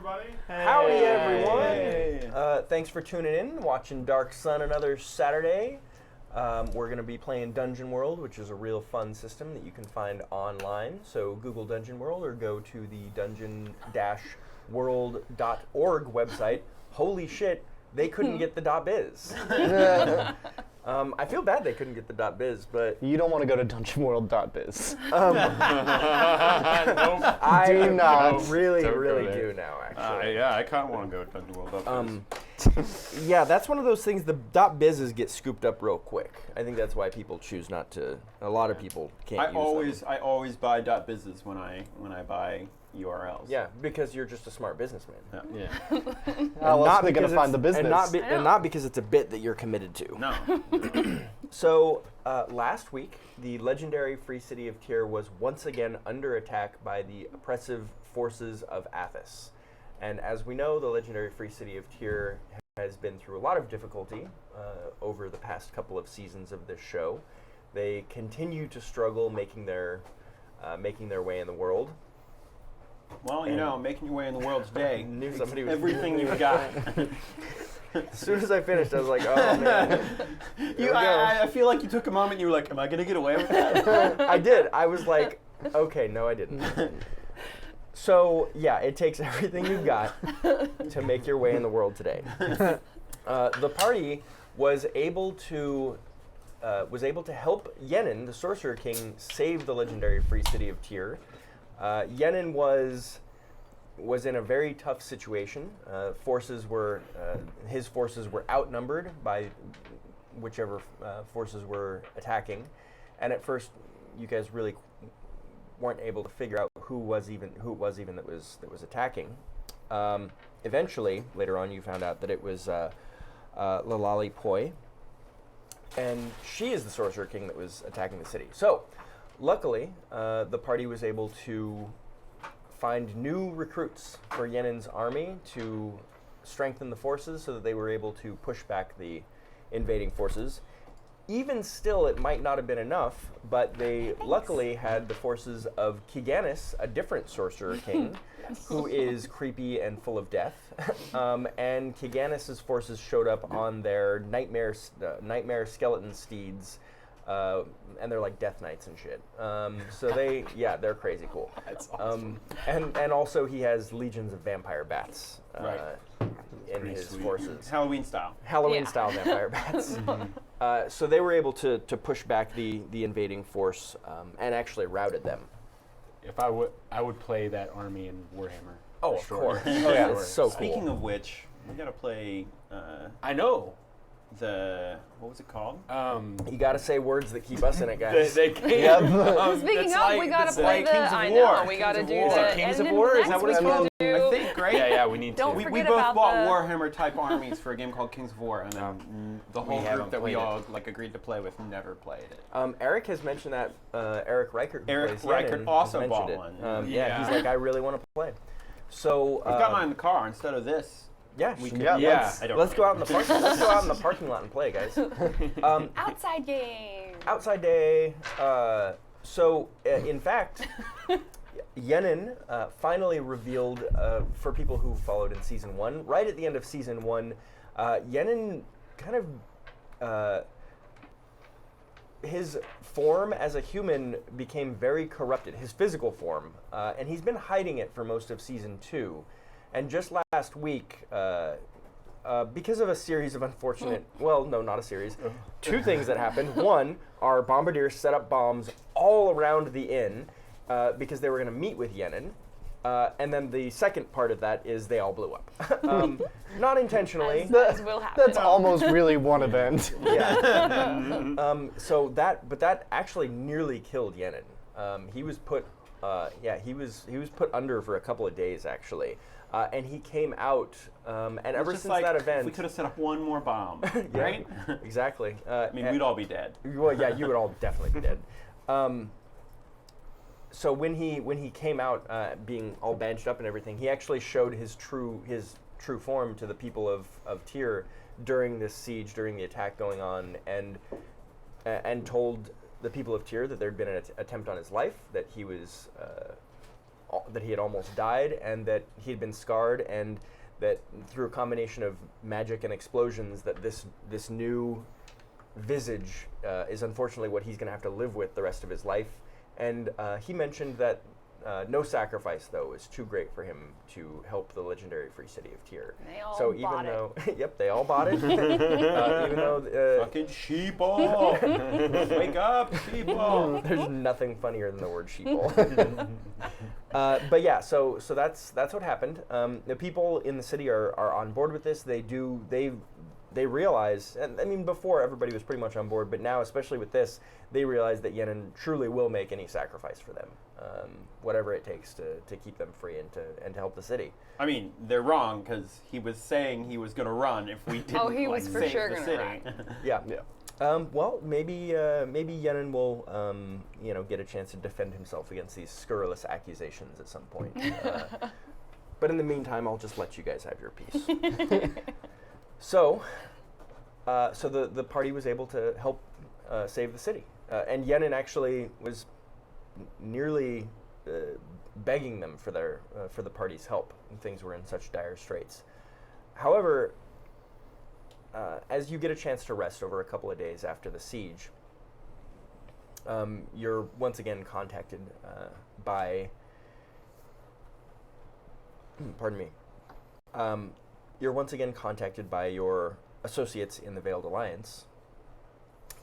everybody. Howdy, everyone. Thanks for tuning in, watching Dark Sun another Saturday. We're going to be playing Dungeon World, which is a real fun system that you can find online. So Google Dungeon World or go to the dungeon-world.org website. Holy shit, they couldn't get the .biz. I feel bad they couldn't get the .biz, but... You don't want to go to dungeonworld.biz. I do not. Really Don't really go there. do now, actually. Yeah, I kind of want to go to Dungeon World. Yeah, that's one of those things, the .bizes get scooped up real quick. I think that's why people choose not to, a lot of people can't use them. I always buy .bizes when I buy URLs. Yeah, because you're just a smart businessman. Yeah. How else are they going to find the business? And not because it's a bit that you're committed to. No. So, last week, the legendary free city of Tyr was once again under attack by the oppressive forces of Athos. And as we know, the legendary free city of Tyr has been through a lot of difficulty over the past couple of seasons of this show. They continue to struggle making their way in the world. Well, you know, making your way in the world today. Knew somebody was everything you've got. As soon as I finished, I was like, oh man. I feel like you took a moment and you were like, am I going to get away with that? I did. I was like, okay, no, I didn't. So, yeah, it takes everything you've got to make your way in the world today. The party was able to help Yenin, the Sorcerer King, save the legendary free city of Tyr. Yenin was in a very tough situation. His forces were outnumbered by whichever forces were attacking, and at first, you guys really weren't able to figure out who it was even that was attacking. Eventually, later on, you found out that it was Lalali Poi, and she is the Sorcerer King that was attacking the city. So, luckily, the party was able to find new recruits for Yenin's army to strengthen the forces so that they were able to push back the invading forces. Even still, it might not have been enough, but they luckily had the forces of Kiganis, a different Sorcerer King, who is creepy and full of death. And Kiganis' forces showed up on their nightmare skeleton steeds, and they're like death knights and shit. So they're crazy cool. That's awesome. And also he has legions of vampire bats in his sweet. forces. Halloween style Style vampire bats. So they were able to push back the invading force and actually routed them. If I would play that army in Warhammer. Oh, for of course. sure. Oh yeah, it's so cool. Speaking of which, we got to play I know. what was it called? You got to say words that keep us in it, guys. They can't. Speaking of, we gotta play the. Kings of I War. know we gotta do War. the. Kings and of then War? Is next that what we it's can called? do- I think, right? Yeah, we need Don't to. forget We both about bought the- Warhammer type armies for a game called Kings of War, and then the whole haven't group that we played it. all agreed to play with never played it. Eric has mentioned that Eric Reichert. who Eric plays Reichert Yenin, also has bought mentioned it. one. Yeah, he's like, I really want to play. So We've got mine in the car instead of this. Yeah, We could- could- yeah. Let's go out in the park. Let's go out in the parking lot and play, guys. Outside game. Outside day. In fact, Yenin finally revealed, for people who followed in Season 1, right at the end of Season 1, Yenin kind of, his form as a human became very corrupted, his physical form, and he's been hiding it for most of Season 2. And just last week, because of a series of unfortunate, well, no, not a series, two things that happened. One, our Bombardier set up bombs all around the inn because they were going to meet with Yenin. And then the second part of that is they all blew up. Not intentionally. As will happen. That's almost really one event. Yeah. But that actually nearly killed Yenin. He was put put under for a couple of days, actually. And he came out, and ever since that event... If we could have set up one more bomb, right? Exactly. I mean, we'd all be dead. Well, yeah, you would all definitely be dead. So when he came out, being all bandaged up and everything, he actually showed his true form to the people of Tyr during this siege, during the attack going on, and told the people of Tyr that there had been an attempt on his life, that he was that he had almost died, and that he had been scarred, and that through a combination of magic and explosions, that this new visage is unfortunately what he's going to have to live with the rest of his life. And he mentioned that no sacrifice, though, is too great for him to help the legendary free city of Tyr. They all So bought even though, yep, they all bought it. Even though Fucking sheeple! Wake up, sheeple! there's nothing funnier than the word sheeple. But yeah, so that's what happened. The people in the city are on board with this. They realize, and I mean before everybody was pretty much on board, but now especially with this, they realize that Yenin truly will make any sacrifice for them, whatever it takes to keep them free and to help the city. I mean, they're wrong because he was saying he was going to run if we didn't. he was for save sure the gonna city. run. Yeah. Yeah. Well, maybe Yenin will get a chance to defend himself against these scurrilous accusations at some point. But in the meantime, I'll just let you guys have your piece. So the party was able to help save the city, and Yenin actually was nearly begging them for the party's help, and things were in such dire straits. However, as you get a chance to rest over a couple of days after the siege, you're once again contacted by. Pardon me. You're once again contacted by your associates in the Veiled Alliance,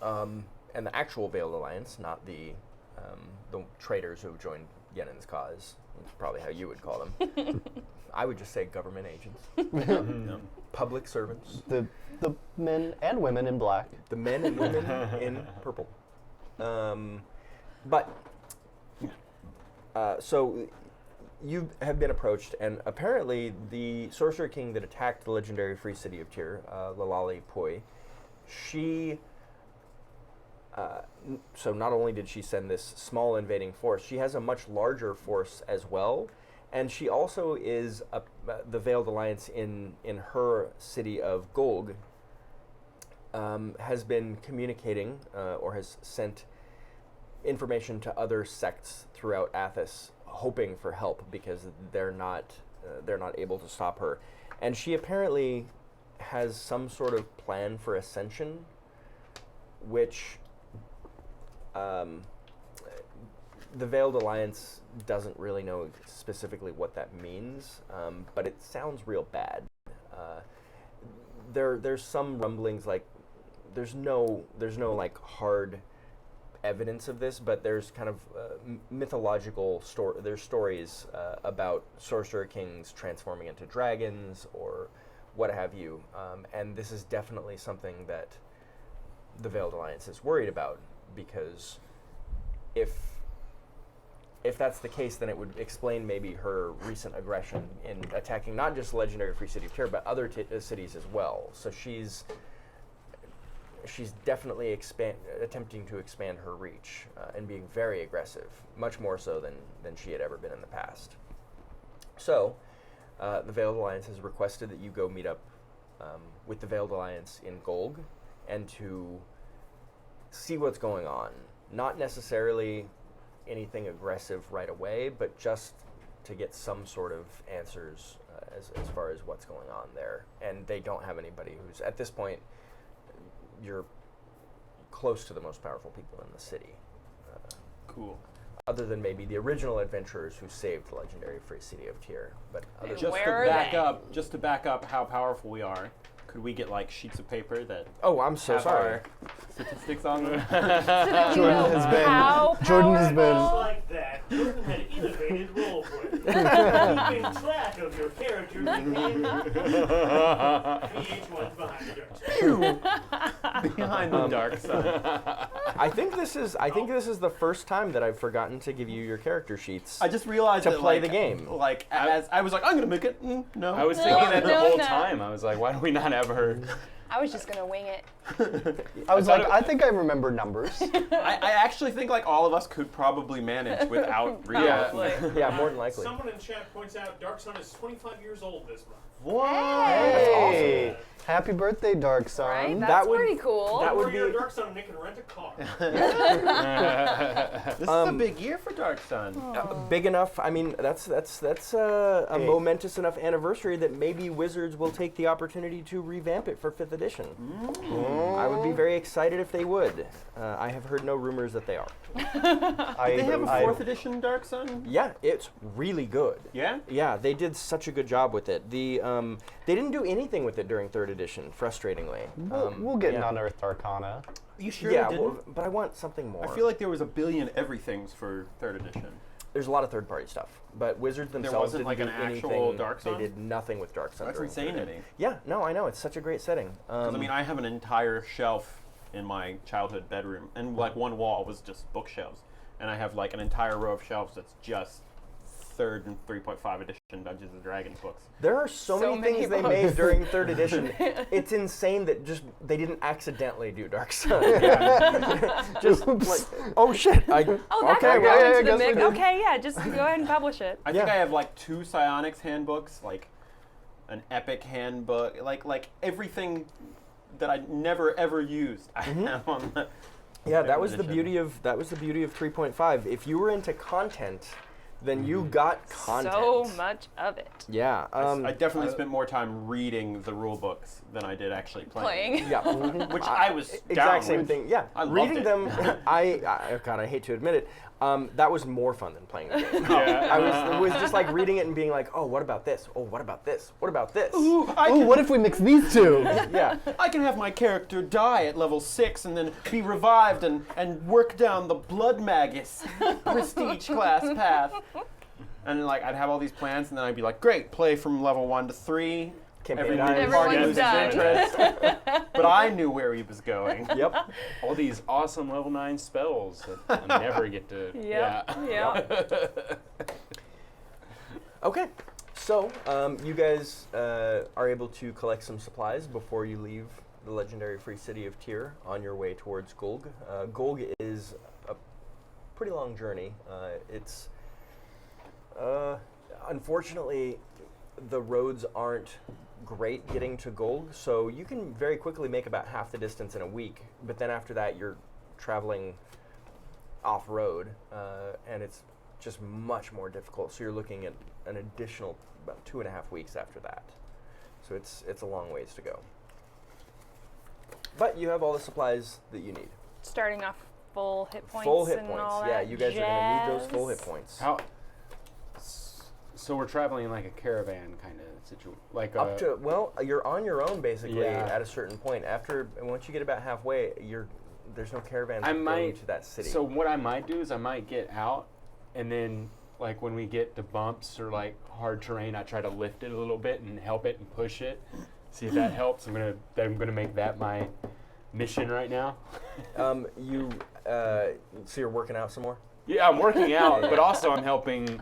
and the actual Veiled Alliance, not the traitors who have joined Yenin's cause. That's probably how you would call them. I would just say government agents, public servants, The men and women in black. the men and women in purple. So you have been approached, and apparently the Sorcerer King that attacked the legendary free city of Tyr, Lalali Poi, she... so not only did she send this small invading force, she has a much larger force as well, and she also is the Veiled Alliance in her city of Golg, has been communicating or has sent information to other sects throughout Athos, hoping for help because they're not able to stop her, and she apparently has some sort of plan for ascension, which the Veiled Alliance doesn't really know specifically what that means, but it sounds real bad. There's some rumblings, like there's no like hard evidence of this, but there's kind of mythological there's stories about sorcerer kings transforming into dragons or what have you, and this is definitely something that the Veiled Alliance is worried about, because if that's the case, then it would explain maybe her recent aggression in attacking not just the legendary free city of Tyr, but other cities as well. So she's definitely attempting to expand her reach and being very aggressive, much more so than she had ever been in the past. So the Veiled Alliance has requested that you go meet up with the Veiled Alliance in Golg and to see what's going on. Not necessarily anything aggressive right away, but just to get some sort of answers as far as what's going on there. And they don't have anybody who's, at this point, you're close to the most powerful people in the city. Cool. Other than maybe the original adventurers who saved the legendary free city of Tyr. But other Just Where are just to back up how powerful we are, could we get like sheets of paper that oh, I'm so have sorry. our statistics on them? Jordan has been Just like that, Jordan had innovated roleplay. Keeping track of your character's behavior. VH1's behind the dark Behind the dark side. I think this is the first time that I've forgotten to give you your character sheets. I just realized To that, play like, the game. Like as I was like, I'm gonna make it. No, I was thinking that the No, whole no. time. I was like, why do we not have her? I was just gonna wing it. I was like, I think I remember numbers. I actually think like all of us could probably manage without reading. Probably. Yeah, more than likely. Someone in chat points out Dark Sun is 25 years old this month. What? Hey, Happy birthday, Dark Sun. Right? That That's would- pretty cool. that would Or you're be- a dark son and they can rent a car. This is a big year for Dark Sun. Big enough. I mean, that's a Hey. momentous enough anniversary that maybe Wizards will take the opportunity to revamp it for 5th edition. I would be very excited if they would. I have heard no rumors that they are. They have a 4th edition Dark Sun? Yeah, it's really good. Yeah? Yeah, they did such a good job with it. They didn't do anything with it during 3rd edition, frustratingly. We'll get an yeah. Unearthed Arcana. You sure Yeah, they didn't? well, but I want something more. I feel like there was a billion everythings for 3rd edition. There's a lot of third-party stuff, but Wizards themselves wasn't didn't like do an actual anything. Dark Sun? They did nothing with Dark Sun. That's during insane 3rd to edition. me. Yeah, no, I know it's such a great setting. 'Cause, I mean, I have an entire shelf in my childhood bedroom, and like one wall was just bookshelves, and I have like an entire row of shelves that's just 3rd and 3.5 edition Dungeons and Dragons books. there are so many many things they books. made during 3rd edition. It's insane that just they didn't accidentally do Dark Sun. Just like, oh shit! Oh, that okay, could well, go yeah, I into the guess we mix. did. Okay, yeah, just go ahead and publish it. I think Yeah. I have like 2 psionics handbooks, like an epic handbook, like everything that I never ever used. I have on the Yeah, that 3rd was the edition. beauty of 3.5. If you were into content, then you got content. So much of it. Yeah. I definitely spent more time reading the rule books than I did actually playing. Playing. Yeah. Which I was down Exact same with. thing. Yeah. I loved Reading it. them, God, I hate to admit it. That was more fun than playing the game. Yeah. It was just like reading it and being like, oh, what about this? Oh, what about this? What about this? Ooh, what if we mix these two? Yeah. I can have my character die at level 6 and then be revived and work down the Blood Magus prestige class path. And like I'd have all these plans, and then I'd be like, "Great, play from level 1 to 3." Campaign Everyone dies. party Everyone's loses done. interest. But I knew where he was going. Yep. All these awesome level 9 spells that I never get to. Yep. Yeah. Okay. So, you guys are able to collect some supplies before you leave the legendary free city of Tyr on your way towards Gulg. Gulg is a pretty long journey. It's unfortunately the roads aren't great getting to Gulg, so you can very quickly make about half the distance in a week. But then after that, you're traveling off-road, and it's just much more difficult. So you're looking at an additional about 2.5 weeks after that. So it's a long ways to go. But you have all the supplies that you need. Starting off full hit points. Full hit and points. all Yeah, that you guys are going to need those full hit jazz. points. How? So we're traveling like a caravan kind of situation, like Up to, well, you're on your own basically Yeah. at a certain point. Once you get about halfway, there's no caravans I going might to that city. So what I might do is I might get out, and then like when we get to bumps or like hard terrain, I try to lift it a little bit and help it and push it. See if that helps. I'm gonna make that my mission right now. so you're working out some more? Yeah, I'm working out, but also I'm helping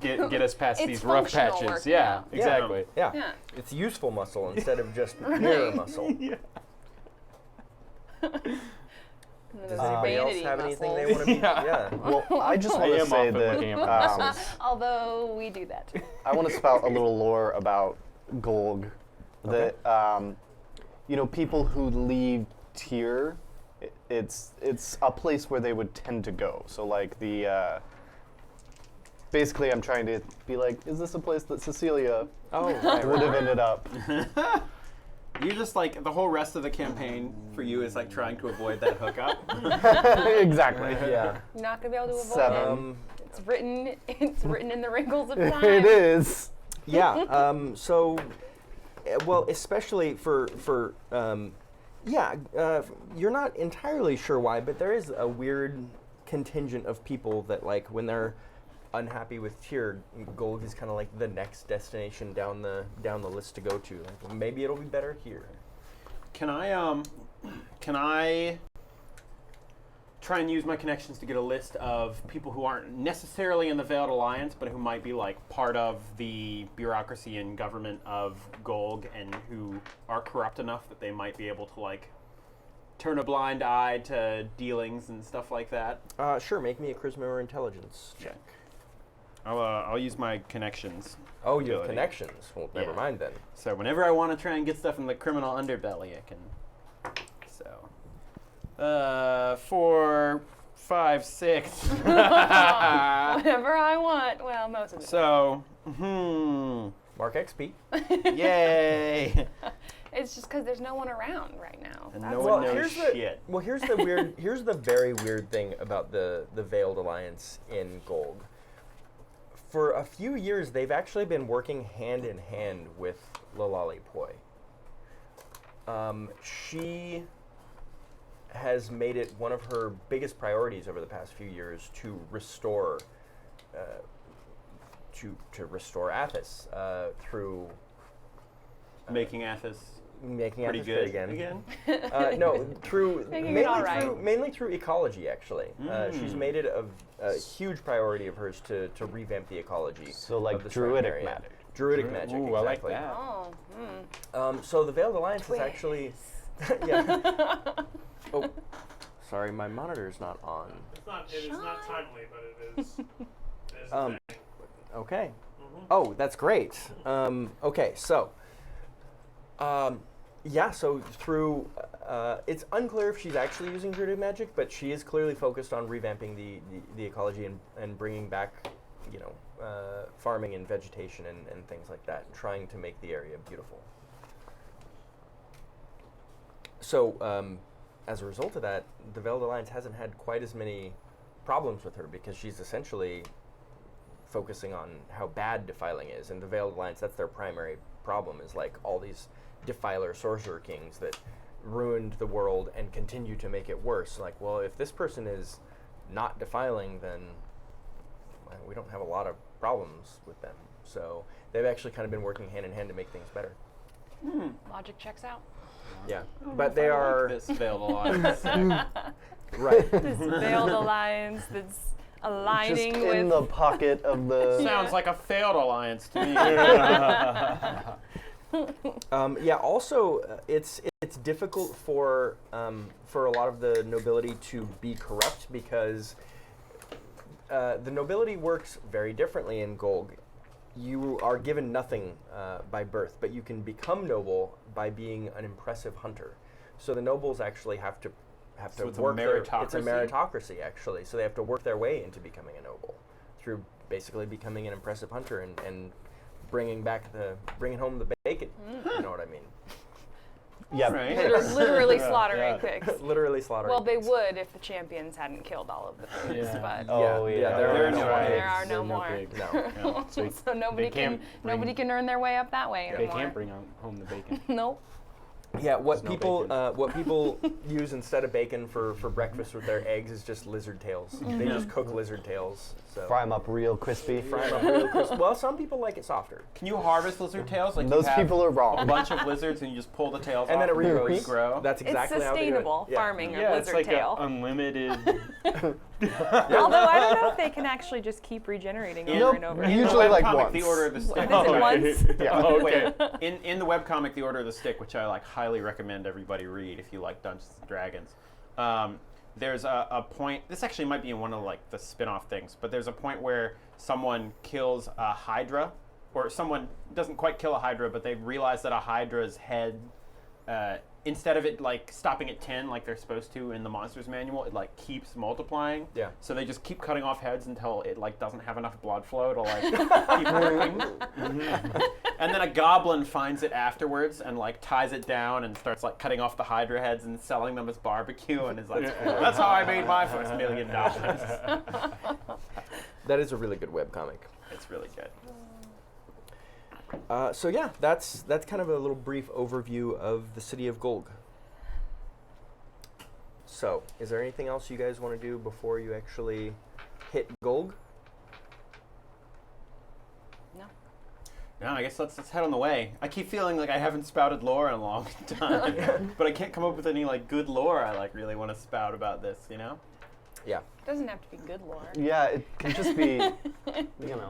get us past It's these rough functional patches. working Yeah, out. exactly. Yeah. Yeah. It's useful muscle instead of just mirror muscle. Yeah. And then Does there's anybody else vanity have anything they muscles. want to be? Yeah. Yeah. Well, I just I want to am say often looking at my that muscles. Although we do that. I want to spout a little lore about Gulg. Okay. That people who leave Tyr, it's a place where they would tend to go. So like basically, I'm trying to be like, is this a place that Cecilia Oh, right, would have right. ended up? You just like the whole rest of the campaign for you is like trying to avoid that hookup. Exactly. Yeah. You're not gonna be able to avoid Seven. it. It's written in the wrinkles of time. It is. Yeah. Well, especially for you're not entirely sure why, but there is a weird contingent of people that like when they're unhappy with Tyr, Gulg is kind of like the next destination down the list to go to. Like, well, maybe it'll be better here. Can I try and use my connections to get a list of people who aren't necessarily in the Veiled Alliance, but who might be like part of the bureaucracy and government of Gulg and who are corrupt enough that they might be able to like turn a blind eye to dealings and stuff like that? Sure, make me a charisma or intelligence check. I'll use my connections. Oh, you have ability. connections. Well, never Yeah. mind then. So whenever I want to try and get stuff in the criminal underbelly, I can. So, 4, 5, 6. Whatever I want. Well, most of the So, Mark XP. yay! It's just because there's no one around right now. And That's no why. one knows here's the shit. well. Here's the weird. Here's the very weird thing about the Veiled Alliance in Golg. For a few years, they've actually been working hand in hand with Lolali Poi. She has made it one of her biggest priorities over the past few years to restore, to restore Athos through Making Athos making pretty Athos good again. No, through Making it all right. mainly through ecology. Actually, she's made it a huge priority of hers to revamp the ecology. So of like the surrounding druidic area. magic. Druidic magic. Ooh, I like exactly. that. Oh, So the Veiled Alliance is actually. Yeah. Oh, sorry, my monitor's not on. It is not timely, but it is. It is Um, a thing. Okay. Oh, that's great. Okay, so. Yeah, so through. It's unclear if she's actually using druidic magic, but she is clearly focused on revamping the ecology and bringing back, farming and vegetation and things like that, and trying to make the area beautiful. So, as a result of that, the Veiled Alliance hasn't had quite as many problems with her because she's essentially focusing on how bad defiling is. And the Veiled Alliance, that's their primary problem, is like all these defiler sorcerer kings that ruined the world and continue to make it worse. Like, well, if this person is not defiling, then we don't have a lot of problems with them. So they've actually kind of been working hand in hand to make things better. logic checks out. Yeah, but they are This Veiled Alliance. right. This veiled alliance that's Just aligning with. in the pocket of the. Sounds like a failed alliance to me. Yeah. Also, it's difficult for a lot of the nobility to be corrupt because the nobility works very differently in Golg. You are given nothing by birth, but you can become noble by being an impressive hunter. So the nobles actually have to So it's a work meritocracy? it's a meritocracy actually. So they have to work their way into becoming a noble through basically becoming an impressive hunter and bringing home the bacon. You know what I mean? Yeah. Right. Literally slaughtering pigs. Literally slaughtering. Well, they pigs. would if the champions hadn't killed all of the pigs, Yeah. but Oh Yeah, yeah. there are no no pigs. there are no more. pigs. No. Yeah. So So nobody they can't nobody bring- can earn their way up that way they anymore. can't bring home the bacon. Nope. Yeah, what There's no people bacon. what people use instead of bacon for breakfast with their eggs is just lizard tails. They just cook lizard tails. So Fry them up real crispy. fry 'em up real crisp. Well, some people like it softer. Can you harvest lizard tails? Like Those you have people are a wrong. bunch of lizards and you just pull the tails And off then it regrows. regrow. That's exactly It's how they do it. sustainable Yeah. farming Yeah, of it's lizard like tail. an unlimited. Although I don't know if they can actually just keep regenerating over Nope. and over. In the Usually like webcomic, once. The Order of the Stick. Is it once? Yeah. Oh, okay. In the webcomic, The Order of the Stick, which I highly recommend everybody read if you like Dungeons and Dragons. There's a point. This actually might be in one of the spin-off things, but there's a point where someone kills a Hydra, or someone doesn't quite kill a Hydra, but they realize that a Hydra's head, instead of it stopping at 10 like they're supposed to in the monsters manual, it keeps multiplying. Yeah. So they just keep cutting off heads until it doesn't have enough blood flow to keep working. And then a goblin finds it afterwards and ties it down and starts cutting off the Hydra heads and selling them as barbecue and is that's how I made my first $1 million. That is a really good webcomic. It's really good. So yeah, that's kind of a little brief overview of the city of Golg. So, is there anything else you guys want to do before you actually hit Golg? No, I guess let's head on the way. I keep feeling like I haven't spouted lore in a long time, but I can't come up with any good lore I really want to spout about this. Yeah. It doesn't have to be good lore. Yeah, it can just be,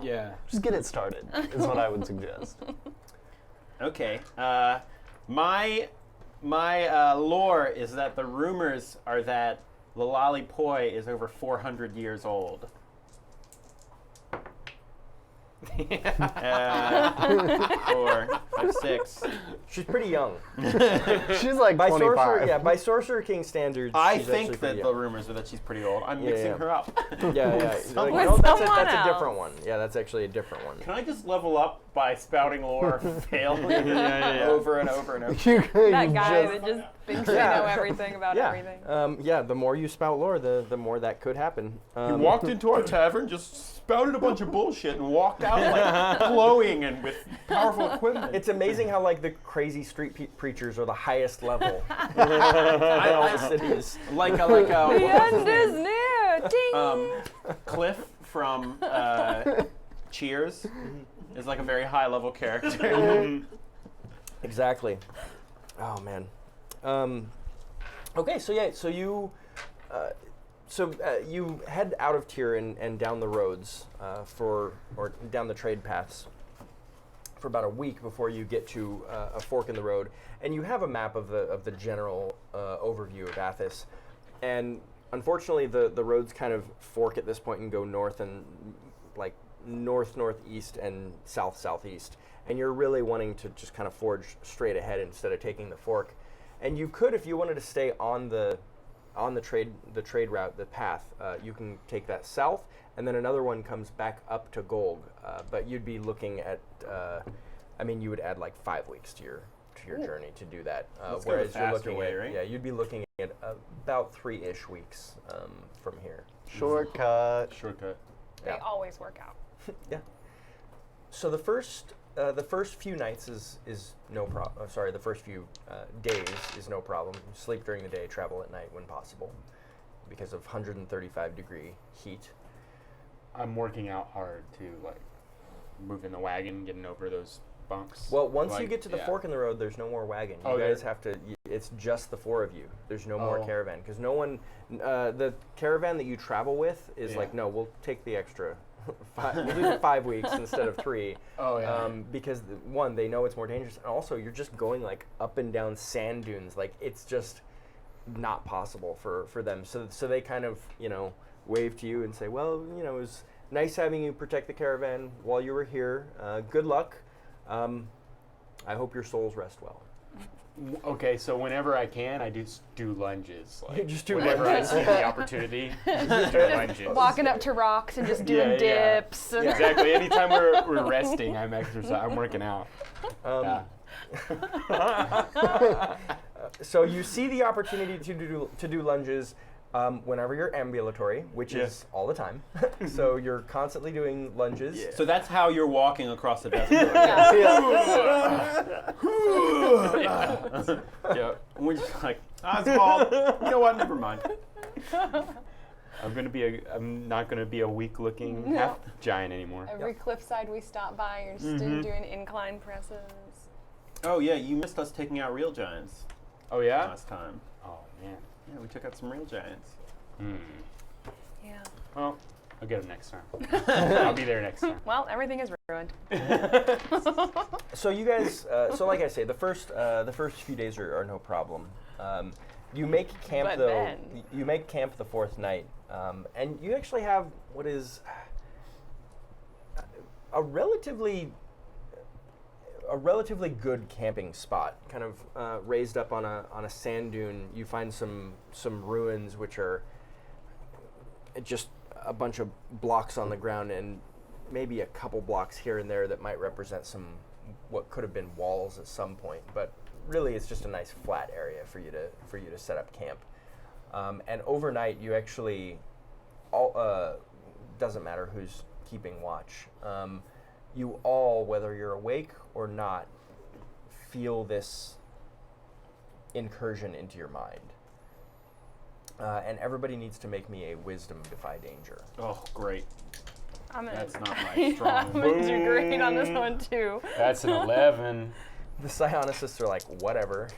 Yeah. just get it started, is what I would suggest. Okay. My lore is that the rumors are that Lolali Poi is over 400 years old. 4, 5, 6. She's pretty young. She's like By 25. sorcerer, yeah, by Sorcerer King standards, I she's think actually that pretty the young. rumors are that she's pretty old. I'm Yeah, mixing yeah. her up. Yeah. Like, With no, that's someone a different else. one. Yeah, that's actually a different one. Can I just level up by spouting lore, failing over and over and over? That guy that just thinks they know everything about everything. Yeah, the more you spout lore, the more that could happen. He walked into our tavern, just spouted a bunch of bullshit, and walked out like glowing and with powerful equipment. It's amazing how like the crazy street preachers are the highest level in all the cities. like a The end is near. Ding. Cliff from Cheers is like a very high level character. Exactly. Oh man. Okay, so yeah, so you head out of Tyr and down the roads or down the trade paths for about a week before you get to a fork in the road, and you have a map of the general overview of Athos, and unfortunately the roads kind of fork at this point and go north and like northeast and southeast, and you're really wanting to just kind of forge straight ahead instead of taking the fork. And you could, if you wanted to stay on the trade route, the path, you can take that south, and then another one comes back up to Golg. But you'd be looking at, you would add like 5 weeks to your journey to do that. Let's go whereas the you're faster looking way, at, right? yeah, you'd be looking at about 3-ish weeks from here. Shortcut. Shortcut. They Yeah. always work out. Yeah. So the first few nights is no problem. Sorry, the first few days is no problem. Sleep during the day, travel at night when possible, because of 135-degree heat. I'm working out hard to like moving the wagon, getting over those bumps. Well, once you Like, get to the yeah. fork in the road, there's no more wagon. You Oh, guys there- have to. It's just the 4 of you. There's no more Oh. caravan because no one. The caravan that you travel with is Yeah. like, no, we'll take the extra. We'll do the 5 weeks instead of 3. Oh, yeah. Because one, they know it's more dangerous, and also you're just going like up and down sand dunes. Like it's just not possible for them. So they kind of wave to you and say, well, it was nice having you protect the caravan while you were here. Good luck. I hope your souls rest well. Okay, so whenever I can, I do lunges. Like, Just do whenever lunges. I see the opportunity, just do lunges. Walking up to rocks and just doing Yeah. dips. And Exactly. Anytime we're resting, I'm exercising. I'm working out. Yeah. So you see the opportunity to do lunges whenever you're ambulatory, which is all the time. So you're constantly doing lunges. Yeah. So that's how you're walking across the desert. Yeah. And we're just like, Osvald, you know what? Never mind. I'm not gonna be a weak-looking half giant anymore. Every cliffside we stop by, you're just doing incline presses. Oh yeah, you missed us taking out real giants Oh yeah. last time. Oh man. Yeah, we took out some real giants. Yeah. Well, I'll get them next time. I'll be there next time. Well, everything is ruined. So you guys, so like I say, the first few days are no problem. You make camp But though. then- You make camp the 4th night, and you actually have what is a relatively good camping spot, kind of raised up on a sand dune. You find some ruins which are just a bunch of blocks on the ground and maybe a couple blocks here and there that might represent some what could have been walls at some point, but really it's just a nice flat area for you to set up camp. And overnight you actually doesn't matter who's keeping watch. You all, whether you're awake or not, feel this incursion into your mind. And everybody needs to make me a wisdom defy danger. Oh, great. I'm gonna, That's not my I'm strong. gonna do great on this one too. That's an 11. The psionicists are like, whatever.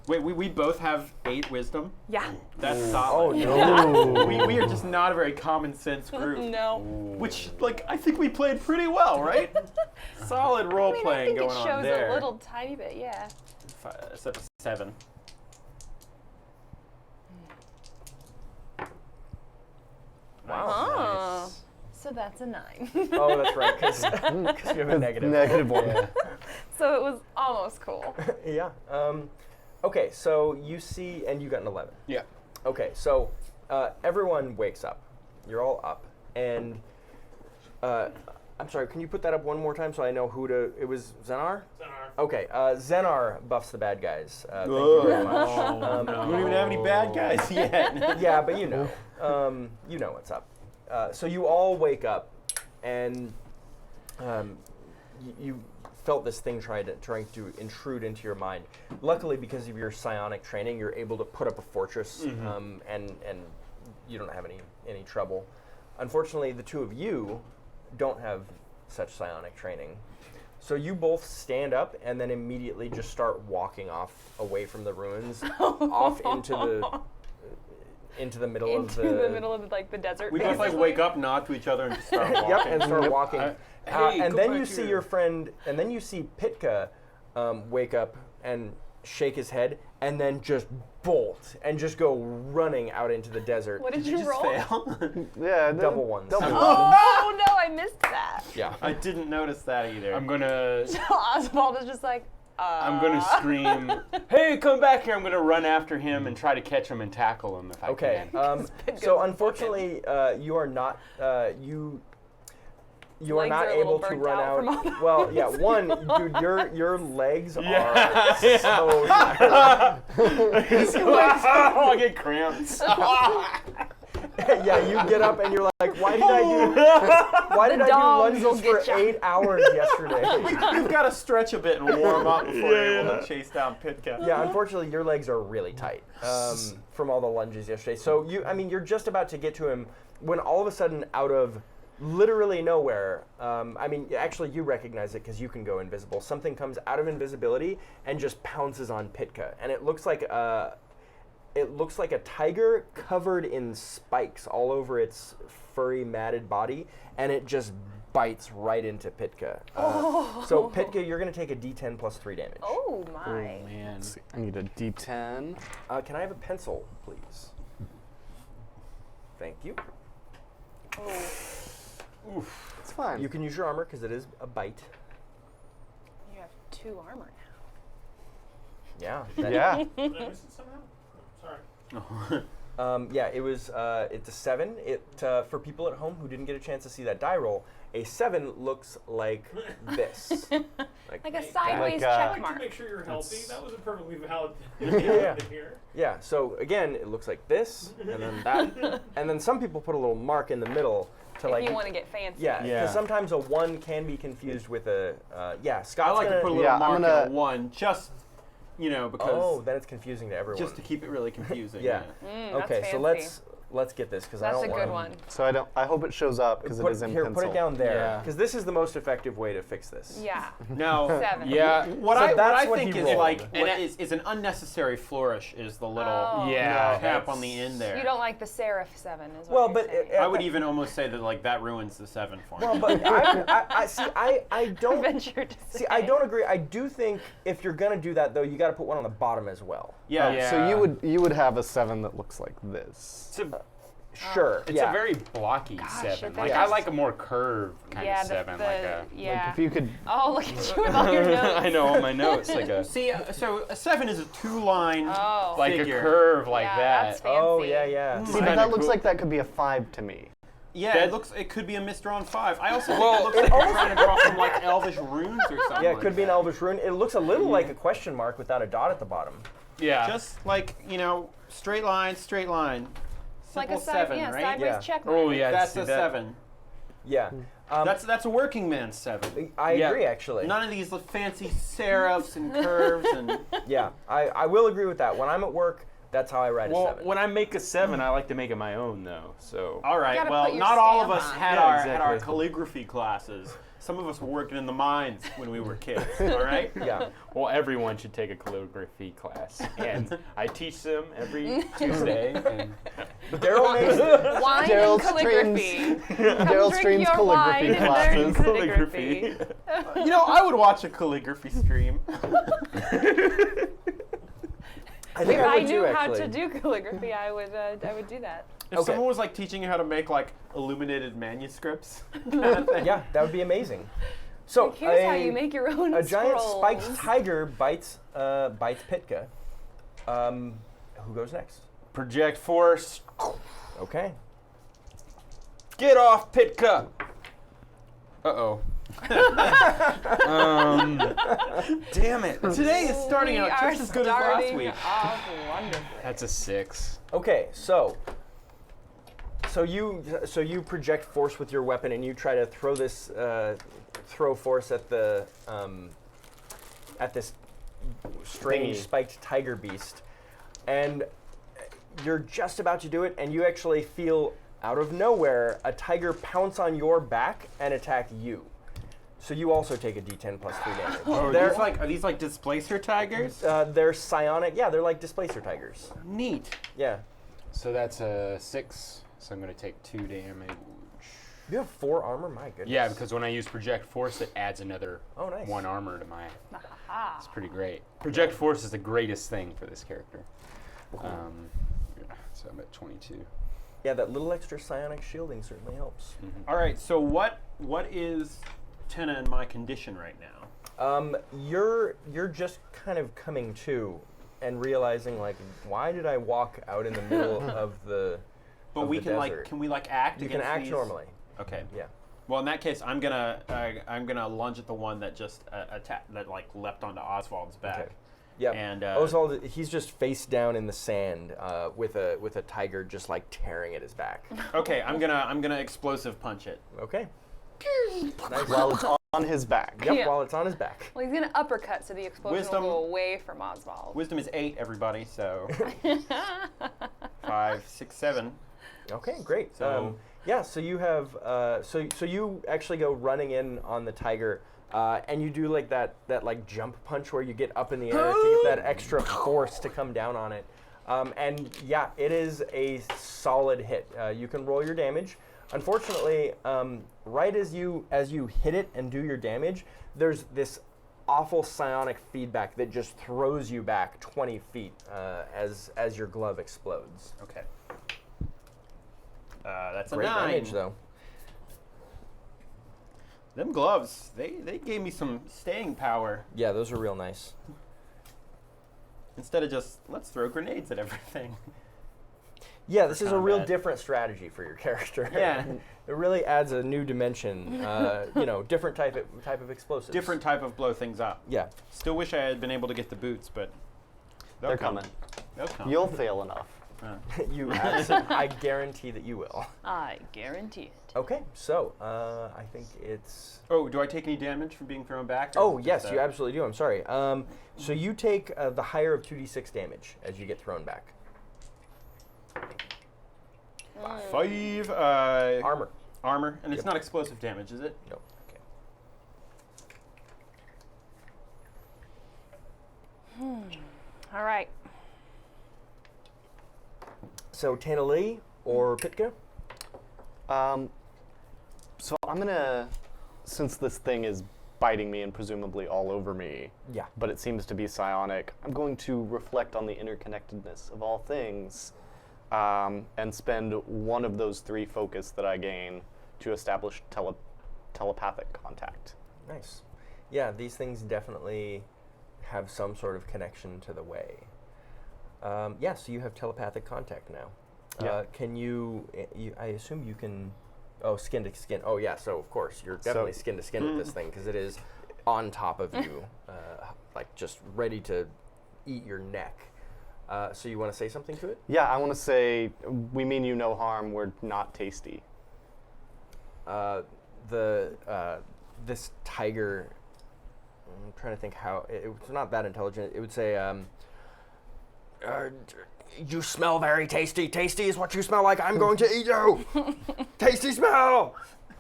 Wait, we both have 8 wisdom? Yeah. That's Oh solid. no. We are just not a very common sense group. No. Which, I think we played pretty well, right? Solid role I mean, I playing think it going on shows there. a little tiny bit, yeah. Except 7. Wow. Oh. So that's a 9. Oh, that's right, because you have a negative. Negative one. Yeah. So it was almost cool. Yeah. Okay, so you see, and you got an 11. Yeah. Okay, so everyone wakes up. You're all up, and I'm sorry. Can you put that up one more time so I know who to? It was Zenar. Zenar. Okay, Zenar buffs the bad guys. Thank you very much. We don't even have any bad guys yet. Yeah, but you know what's up. So you all wake up, and you felt this thing trying to intrude into your mind. Luckily, because of your psionic training, you're able to put up a fortress, and you don't have any trouble. Unfortunately, the two of you don't have such psionic training. So you both stand up and then immediately just start walking off away from the ruins, off into the middle of the middle of like the desert. We both like wake up, nod to each other, and just start walking. Yep, and start walking. And go then back you see here. your friend, and then you see Pithka wake up and shake his head, and then just bolt and just go running out into the desert. What did Did you you just roll? fail? Yeah, Double ones. Double ones. Oh no, I missed that. Yeah. I didn't notice that either. I'm gonna So Oswald is just like, I'm gonna scream, "Hey, come back here!" I'm gonna run after him and try to catch him and tackle him if I Okay. can. So unfortunately, you are not you are Legs not are a little able to burnt run out from all out. the- Well, yeah. One, dude, your legs are Yeah. so. I get cramps. Yeah, you get up and you're like, why did I do dogs will lunges for get ya. 8 hours yesterday? We've got to stretch a bit and warm up before we're able to chase down Pithka. Yeah, unfortunately, your legs are really tight from all the lunges yesterday. So you're just about to get to him when all of a sudden, out of literally nowhere, actually you recognize it because you can go invisible. Something comes out of invisibility and just pounces on Pithka, and it looks like a tiger covered in spikes all over its furry, matted body, and it just bites right into Pithka. So Pithka, you're going to take a D10 plus 3 damage. oh my. Man. I need a D10. Can I have a pencil, please? Thank you. It's fine. You can use your armor because it is a bite. You have 2 armor now. Yeah. yeah. Did I miss it somehow? Sorry. Yeah, it was. It's a 7. For people at home who didn't get a chance to see that die roll, a 7 looks like this. Like a sideways Like, I check like to mark. make sure you're healthy. That was a perfectly valid Yeah. thing here. Yeah. So again, it looks like this, and then that, and then some people put a little mark in the middle to If you want to get fancy. Yeah, because Yeah. sometimes a 1 can be confused with a. Scott's I like to gonna- put a little Yeah, I'm mark gonna- in a 1, just because Oh, then it's confusing to everyone. just to keep it really confusing. Yeah. That's Okay, so fancy. let's get this because I That's don't a want good one. So I hope it shows up because it is in pencil. Put it down there Yeah. because this is the most effective way to fix this. Yeah. Now, 7. Yeah. what So I that's what think he is rolled. like And what is an unnecessary flourish is the little Oh. Yeah. cap on the end there. You don't like the serif 7 is what Well, you're but saying. it- I would even almost say that like that ruins the 7 for me. Well, but I don't venture to say. see. I don't agree. I do think if you're gonna do that though, you got to put one on the bottom as well. yeah. Yeah. So you would have a 7 that looks like this. It's a, Sure. it's yeah. a very blocky Gosh, 7. if Like that's- I like a more curved kind Yeah, of 7. yeah. If you could. Oh, look at you with all your notes. I know on my notes like a See, so a 7 is a 2-line. Oh. like figure. a curve like Yeah, that. that's fancy. Oh yeah, yeah. See, Kinda but that looks cool. like that could be a 5 to me. Yeah, That- it could be a misdrawn 5. I also think Well, it looks like you're trying to draw from like elvish runes or something. Yeah, it like could be an that. elvish rune. It looks a little like a question mark without a dot at the bottom. Yeah. Just like straight line, straight line. Like Simple a 7, yeah, right? sideways Yeah. check mark. Oh yeah. That's see a that- 7. Yeah. That's a working man's 7. I Yeah. agree actually. None of these fancy serifs and curves and. Yeah, I will agree with that. When I'm at work, that's how I write a Well, 7. when I make a 7, I like to make it my own though. So. All right. Gotta Well, put your not all of stamp us on. had Yeah, our had our exactly. calligraphy classes. Some of us were working in the mines when we were kids. All right. Yeah. Well, everyone should take a calligraphy class, and I teach them every Tuesday. And Darrel makes Wine Darrell and calligraphy. Darrell drink streams your wine calligraphy and learn classes. calligraphy. I would watch a calligraphy stream. I think If I I would knew too, how actually. to do calligraphy, I would do that. If Okay. someone was like teaching you how to make like illuminated manuscripts, kind of thing. Yeah, that would be amazing. So Here's how you make your own a giant scrolls. spiked tiger bites Pithka. Who goes next? Project force. Okay. Get off, Pithka. Uh-oh. Damn it. Today is starting We out are just as good as last starting week. off wonderfully. That's a 6. Okay, so you project force with your weapon and you try to throw this throw force at the at this strange Thingy. spiked tiger beast, and you're just about to do it, and you actually feel out of nowhere a tiger pounce on your back and attack you. So you also take a D10 plus 3 damage. Are these like displacer tigers? They're psionic. Yeah, they're like displacer tigers. Neat. Yeah. So that's a 6. So I'm going to take 2 damage. You have 4 armor? My goodness. Yeah, because when I use project force, it adds another Oh, nice. 1 armor to my. Ah. It's pretty great. Project force is the greatest thing for this character. So I'm at 22. Yeah, that little extra psionic shielding certainly helps. All right. So what is Tenna and my condition right now? You're just kind of coming to and realizing, like, why did I walk out in the middle of the But of we the can desert? can we act? You can against act these? normally. Okay. Yeah. Well, in that case, I'm gonna lunge at the one that just leapt onto Oswald's back. Okay. Yeah. And Osvald, he's just face down in the sand with a tiger just like tearing at his back. Okay, I'm gonna explosive punch it. Okay. Nice. While it's on his back. Yep, Yeah. while it's on his back. Well, he's gonna uppercut, so the explosion Wisdom. will go away from Oswald. Wisdom is 8, everybody. So 5, 6, 7. Okay, great. So- Yeah, so you have so you actually go running in on the tiger, and you do like that like jump punch where you get up in the air to get that extra force to come down on it. And yeah, it is a solid hit. You can roll your damage. Unfortunately, right as you hit it and do your damage, there's this awful psionic feedback that just throws you back 20 feet as your glove explodes. Okay. That's a Great 9. damage, though. Them gloves, they gave me some staying power Yeah, those are real nice. instead of just let's throw grenades at everything. Yeah, this is a real combat. different strategy for your character. Yeah. It really adds a new dimension. Different type of explosives. Different type of blow things up. Yeah. Still wish I had been able to get the boots, but they'll They're come. coming. They'll come. You'll fail enough. You absolutely, I guarantee that you will. I guarantee it. Okay, so I think it's. Oh, do I take any damage from being thrown back? or Oh just, yes, you absolutely do. I'm sorry. So you take the higher of 2d6 damage as you get thrown back. 5 Armor. armor, and it's Yep. not explosive damage, is it? No. Okay. All right. So Tenna Lee or Pithka? So I'm gonna, since this thing is biting me and presumably all over me, Yeah. but it seems to be psionic, I'm going to reflect on the interconnectedness of all things, and spend one of those 3 focus that I gain to establish telepathic contact. Nice. Yeah, these things definitely have some sort of connection to the way. Yeah, so you have telepathic contact now. Yeah. Can you, I assume you can, skin to skin. Oh yeah, so of course, you're definitely skin to skin with this thing because it is on top of you, like just ready to eat your neck. So you want to say something to it? Yeah, I want to say, we mean you no harm, we're not tasty. This tiger, I'm trying to think how, it's not that intelligent. It would say, you smell very tasty. Tasty is what you smell like. I'm going to eat you. Tasty smell.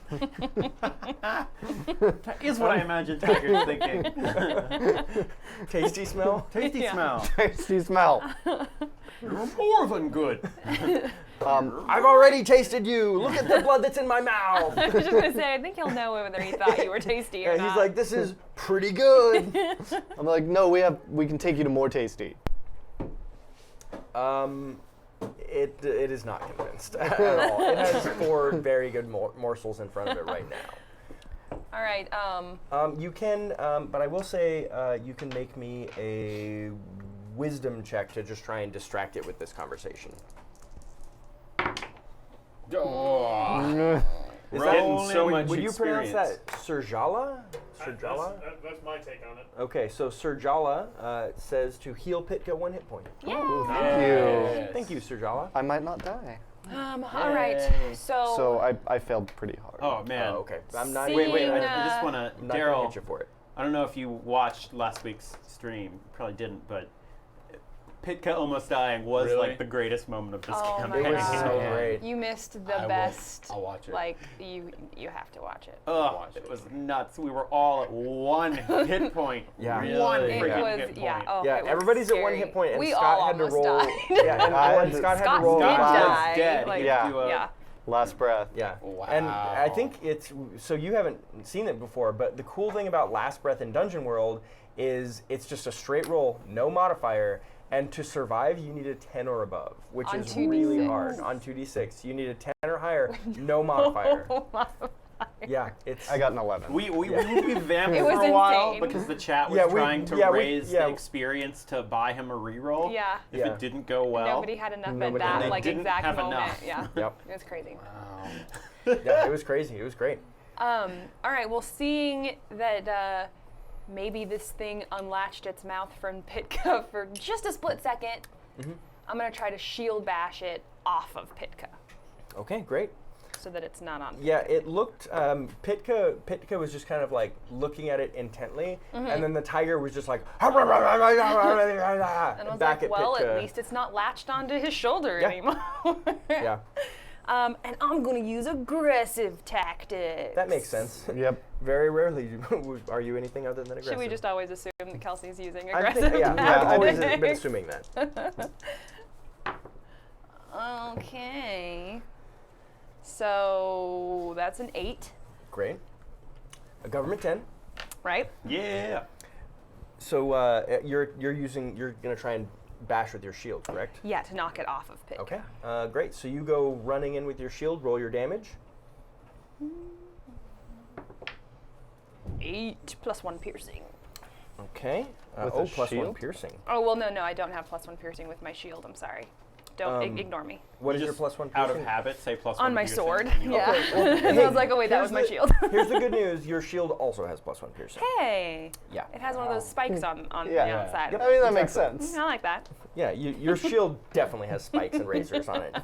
That is what I imagine Tiger's thinking. Tasty smell. Tasty Yeah. smell. Tasty smell. You're more than good. I've already tasted you. Look at the blood that's in my mouth. I was just gonna say, I think he'll know whether he thought you were tasty or And not. he's like, this is pretty good. I'm like, no, we can take you to more tasty. It is not convinced at all. It has 4 very good morsels in front of it right now. All right. You can, but I will say you can make me a wisdom check to just try and distract it with this conversation. Oh. Is We're getting so much would you pronounce experience. that Surjala? Surjala? That's my take on it. Okay, so Surjala says to heal Pithka 1 hit point. Ooh, thank Yes. you. Thank you, Surjala. I might not die. All right. Yay. So I failed pretty hard. Oh man. Oh, okay. I'm not. See- Wait. Seeing, I just want to, I'm not gonna Darrel. hit you for it. I don't know if you watched last week's stream. Probably didn't, but Pithka almost dying was Really? like the greatest moment of this Oh campaign. my It was God. so Yeah. great. you missed I the will. best. I'll watch it. Like you have to watch it. Ugh, Watch it it. was nuts. We were all at 1 hit point. Yeah. One Really? It freaking was hit point. yeah. Oh, Yeah, it was everybody's at 1 scary. hit point, and we Scott all had to almost roll. died. Yeah, and Scott had to Scott roll. did Scott was die. dead. Like, Yeah. yeah. Last breath. Yeah. Wow. And I think it's so you haven't seen it before, but the cool thing about Last Breath in Dungeon World is it's just a straight roll, no modifier, and to survive you need a 10 or above, which On is 2d6. really hard. On 2d6, you need a 10 or higher, no modifier. Yeah, it's I got an 11. We revamped It for was a while insane. because the chat was Yeah, we- trying to yeah, we- raise yeah. the experience to buy him a reroll. Yeah. If Yeah. it didn't go well. Nobody had enough Nobody at had that enough. like They didn't exact have moment. enough. Yeah. Yep. It was crazy. Wow. Yeah, it was crazy. It was great. All right. Well, seeing that maybe this thing unlatched its mouth from Pithka for just a split second, I'm gonna try to shield bash it off of Pithka Okay, great. so that it's not on. Yeah, it looked. Pithka was just kind of like looking at it intently, and then the tiger was just like And I was back like, at well, Pithka. at least it's not latched onto his shoulder Yeah. anymore. Yeah, And I'm gonna use aggressive tactics. that makes sense. Yep. Very rarely are you anything other than aggressive. Should we just always assume that Kelsey's using I aggressive think, yeah, tactics? I've always been assuming that. Okay. So that's an 8, Great. A government 10. right? Yeah. So you're gonna try and bash with your shield, correct? Yeah, to knock it off of Pithka. Okay. Great. So you go running in with your shield. Roll your damage. 8 plus 1 piercing. Okay. With a +1 shield? piercing. Oh, well, no, I don't have plus 1 piercing with my shield. I'm sorry. Don't ignore me. What is You your just +1 piercing? Out of habit, say +1 On my piercing, sword. and you- Yeah. well, And hey, I was like, oh, wait, that here's was my the- shield. Here's the good news. Your shield also has +1 piercing. Hey. Yeah. It has one of those spikes on Yeah. the outside. I mean, that makes sense. I like that. Yeah, your shield definitely has spikes and razors on it.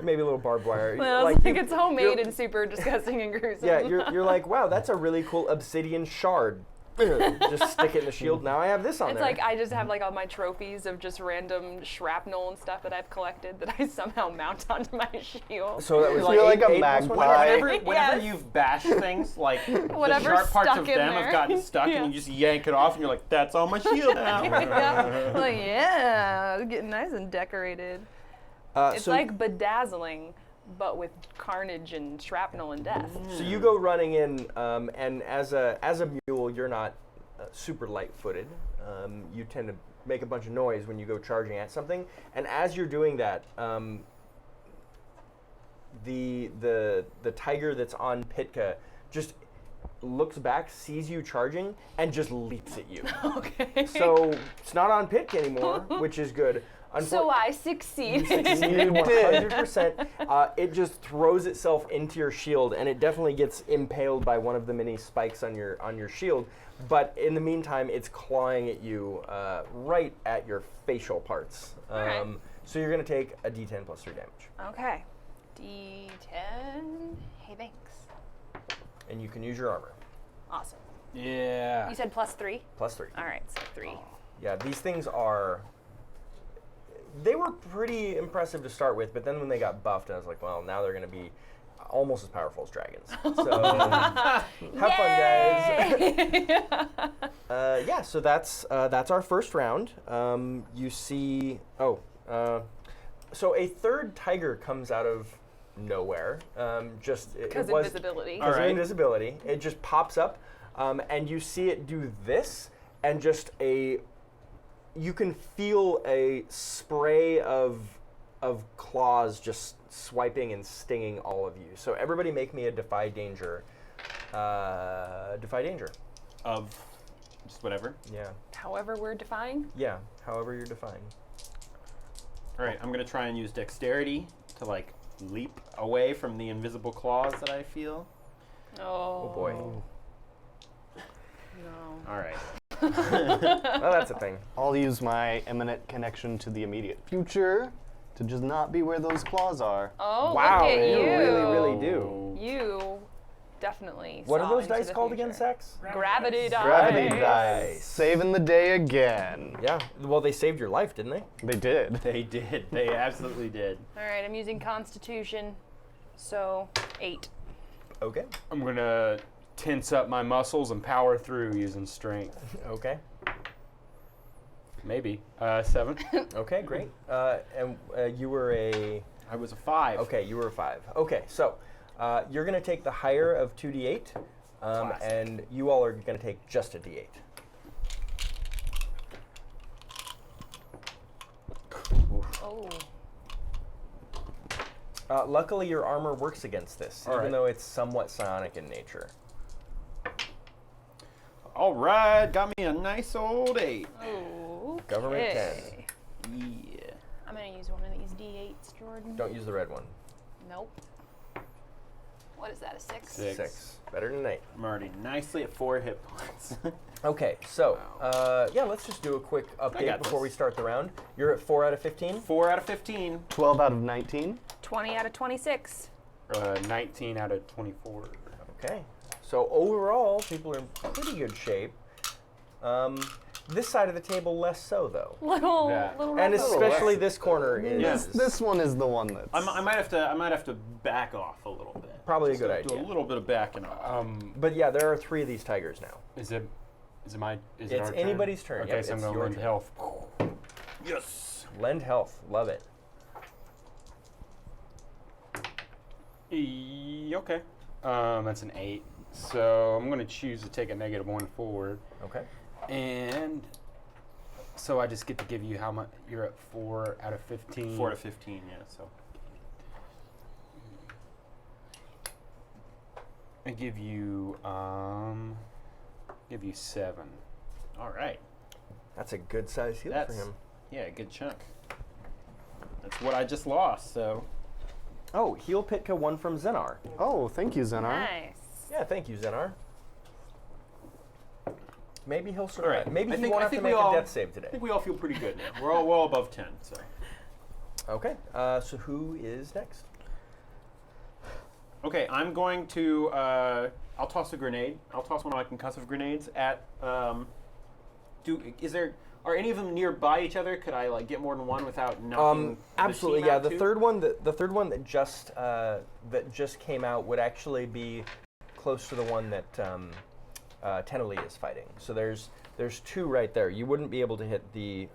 Maybe a little barbed wire. Well, Like, like you- it's homemade you're- and super disgusting and gruesome. Yeah, you're like, wow, that's a really cool obsidian shard. Just stick it in the shield. Now I have this on It's there. like I just have like all my trophies of just random shrapnel and stuff that I've collected that I somehow mount onto my shield. So that was You're like a eight +1 magpie. damage? Whenever Yes. you've bashed things, like the Whatever's sharp parts stuck of in them there. have gotten stuck, Yeah. and you just yank it off, and you're like, "That's on my shield now." Yeah. Like, yeah, it's getting nice and decorated. It's So- like bedazzling, but with carnage and shrapnel and death. So you go running in, and as a mule, you're not super light-footed. You tend to make a bunch of noise when you go charging at something, and as you're doing that, the tiger that's on Pithka just looks back, sees you charging, and just leaps at you. Okay. So it's not on Pithka anymore, which is good. So I You succeeded. succeeded 100%. It just throws itself into your shield, and it definitely gets impaled by one of the many spikes on your shield. But in the meantime, it's clawing at you right at your facial parts. Alright. So you're going to take a D10 plus 3 damage, Okay. D10. Hey, thanks. and you can use your armor. Awesome. Yeah. You said plus 3? Plus 3. All right, so 3. Yeah, these things are. They were pretty impressive to start with, but then when they got buffed, I was like, well, now they're going to be almost as powerful as dragons. So have fun, guys. Yeah, so that's our first round. You see, so a third tiger comes out of nowhere. Because invisibility. Because of Alright. invisibility, it just pops up, and you see it do this, and just you can feel a spray of of claws just swiping and stinging all of you. So everybody make me a defy danger. Defy danger. Of just whatever. Yeah. However we're defying. Yeah. However you're defying. All right, I'm gonna try and use dexterity to like leap away from the invisible claws that I feel. Oh. Oh boy. No. All right. Well, that's a thing. I'll use my eminent connection to the immediate future to just not be where those claws are. Oh, Wow, look at you you. really do. You definitely What saw are those into dice the called future. again, Sax? Gravity dice. Gravity dice. Nice. Saving the day again. Yeah. Well, they saved your life, didn't they? They did. They did. They absolutely did. All right, I'm using Constitution, so 8. Okay. I'm going to tense up my muscles and power through using strength. Okay. Maybe. 7. Okay, great. And you were a... I was a 5. Okay, you were a 5. Okay, so you're going to take the higher of 2d8, Classic. and you all are going to take just a d8. Oh. Luckily, your armor works against this, All even right. though it's somewhat psionic in nature. All right, got me a nice old 8. Oh. Government 10. Yeah. I'm gonna use one of these D8s, Jordan. Don't use the red one. Nope. What is that? A 6? 6. Better than 8. I'm already nicely at 4 hit points. Okay, so yeah, let's just do a quick update got before this. we start the round. You're at 4 out of 15. 4 out of 15. 12 out of 19. 20 out of 26. 19 out of 24. Okay, so overall, people are in pretty good shape. This side of the table less so, though. Little, Yeah. little. And rough. especially this corner is Yes. This one is the one that's... I might have to back off a little bit. Probably a Just good do idea. a little bit of backing off. But yeah, there are 3 of these tigers now. Is it my? Is it It's our turn? anybody's turn. Okay, Yep, so I'm it's going your to lend turn. health. Yes. Lend health, love it. Okay. That's an 8. So I'm going to choose to take a -1 forward, Okay. and so I just get to give you how much. You're at 4 out of 15. 4 to 15, yeah. So I give you 7. all right. That's a good size heal That's for him. yeah, good chunk. That's what I just lost. So Oh, heal Pithka 1 from Zenar. Oh, thank you, Zenar. Nice. Yeah, thank you, Zenar. Maybe he'll all survive. right. Maybe I he think- won't I have to think make we a all- death save I today. think we all feel pretty good now. We're all well above 10. So Okay, so who is next? okay, I'm going to. I'll toss a grenade. I'll toss one of my concussive grenades at. Are any of them nearby each other? Could I like get more than one without knocking? Absolutely, the team yeah. out The too? third one, the third one that just came out would actually be close to the one that Tenna is fighting. So there's 2 right there. You wouldn't be able to hit the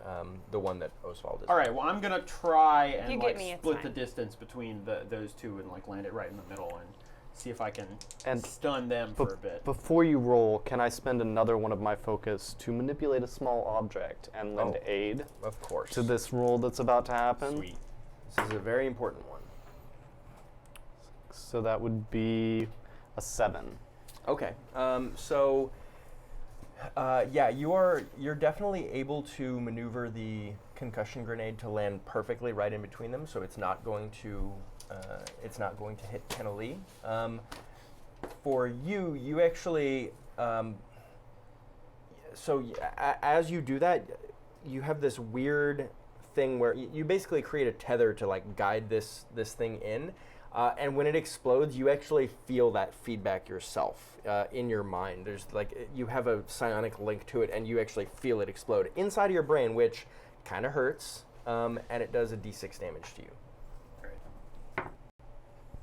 one that Osvald is. All right. Well, I'm gonna try and You like get me, it's split the fine. distance between those 2 and like land it right in the middle and see if I can And stun them for a bit. Before you roll, can I spend another one of my focus to manipulate a small object and lend Oh. aid Of course. to this roll that's about to happen? Sweet. This is a very important one. So that would be a 7. Okay. Yeah, you're definitely able to maneuver the concussion grenade to land perfectly right in between them, so it's not going to hit Tenna. For you actually as you do that, you have this weird thing where you basically create a tether to like guide this thing in. And when it explodes, you actually feel that feedback yourself in your mind. There's like you have a psionic link to it, and you actually feel it explode inside of your brain, which kind of hurts, and it does a d6 damage to you.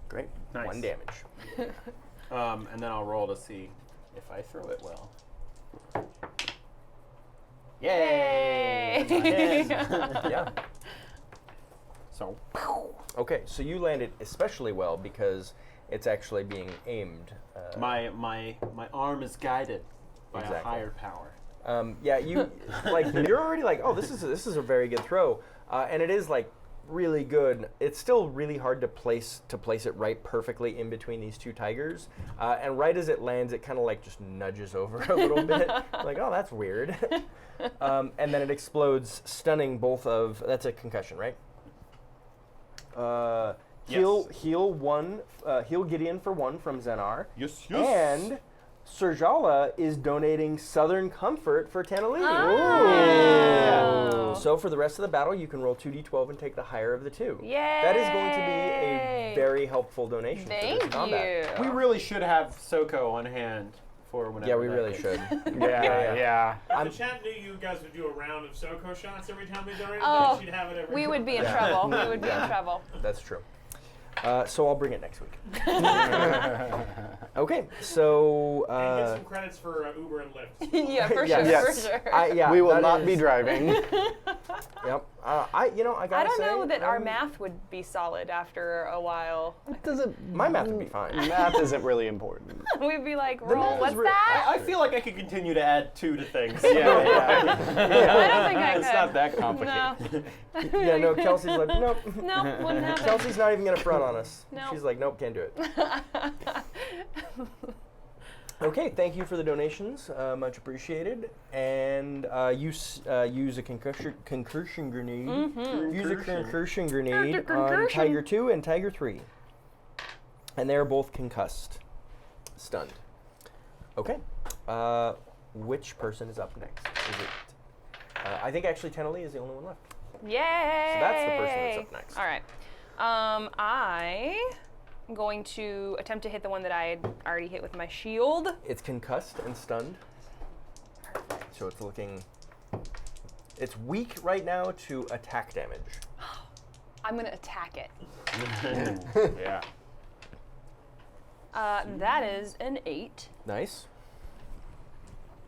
Great, Nice. 1 damage. And then I'll roll to see if I throw it well. Yay! Yay! Yeah. So Okay, so you landed especially well because it's actually being aimed. my arm is guided by Exactly. a higher power. Yeah, you like you're already like, oh, this is a very good throw, and it is like really good. It's still really hard to place it right perfectly in between these two tigers. And right as it lands, it kind of like just nudges over a little bit. Like, oh, that's weird. And then it explodes, stunning both of. That's a concussion, right? Heal Gideon for 1 from Zenar. Yes. And Serjala is donating Southern Comfort for Tenna. Oh. So for the rest of the battle, you can roll 2d12 and take the higher of the two. Yay! That is going to be a very helpful donation for Thank this combat. you. We really should have Soko on hand for whenever. Yeah, we that really goes. should. Yeah. The chat knew you guys would do a round of Soko shots every time they donated. Oh, She'd have it every We time. would be in Yeah. trouble. We would be in trouble. That's true. So I'll bring it next week. Okay, so And get some credits for Uber and Lyft. Yeah, for Yes. sure, Yes. for sure. We will that not be is- driving. Yep. I gotta I don't say, know that our math would be solid after a while. My math would be fine. Math isn't really important. We'd be like, The math roll, is what's real- that? I feel like I could continue to add 2 to things. I don't think I It's could. not that complicated. No. Yeah, no, Kelsey's like, nope. Nope, wouldn't happen. Kelsey's not even gonna front on us. No. She's like, nope, can't do it. Okay, thank you for the donations, much appreciated. And use a concussion grenade. Use a concussion grenade on Concussion. Tiger 2 and Tiger 3. And they're both concussed, stunned. Okay, which person is up next? Is it? I think actually Tenna is the only one left. Yay! So that's the person that's up next. All right. I'm going to attempt to hit the one that I had already hit with my shield. It's concussed and stunned. So it's looking. It's weak right now to attack damage. I'm going to attack it. Yeah. That is an 8. Nice.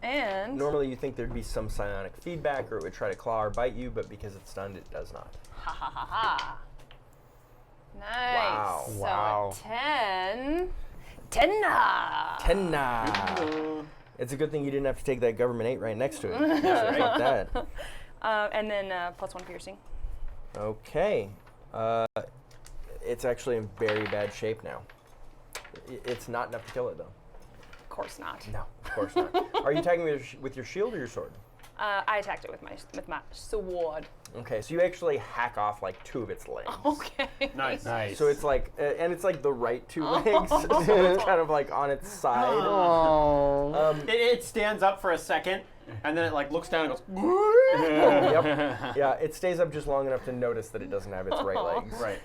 And Normally you think there'd be some psionic feedback or it would try to claw or bite you, but because it's stunned, it does not. ha ha ha ha. Nice. Wow. So Wow. a 10. Tenna. Tenna! It's a good thing you didn't have to take that government 8 right next to it. Fuck that. And then +1 piercing. Okay. It's actually in very bad shape now. It's not enough to kill it, though. Of course not. No, of course not. Are you attacking with your shield or your sword? I attacked it with my sword. Okay, so you actually hack off like 2 of its legs. Okay. Nice. Nice. So it's like, and it's like the right 2 legs, so it's kind of like on its side. Oh. It stands up for a second, and then it like looks down and goes. Yep. Yeah, it stays up just long enough to notice that it doesn't have its right legs. Right.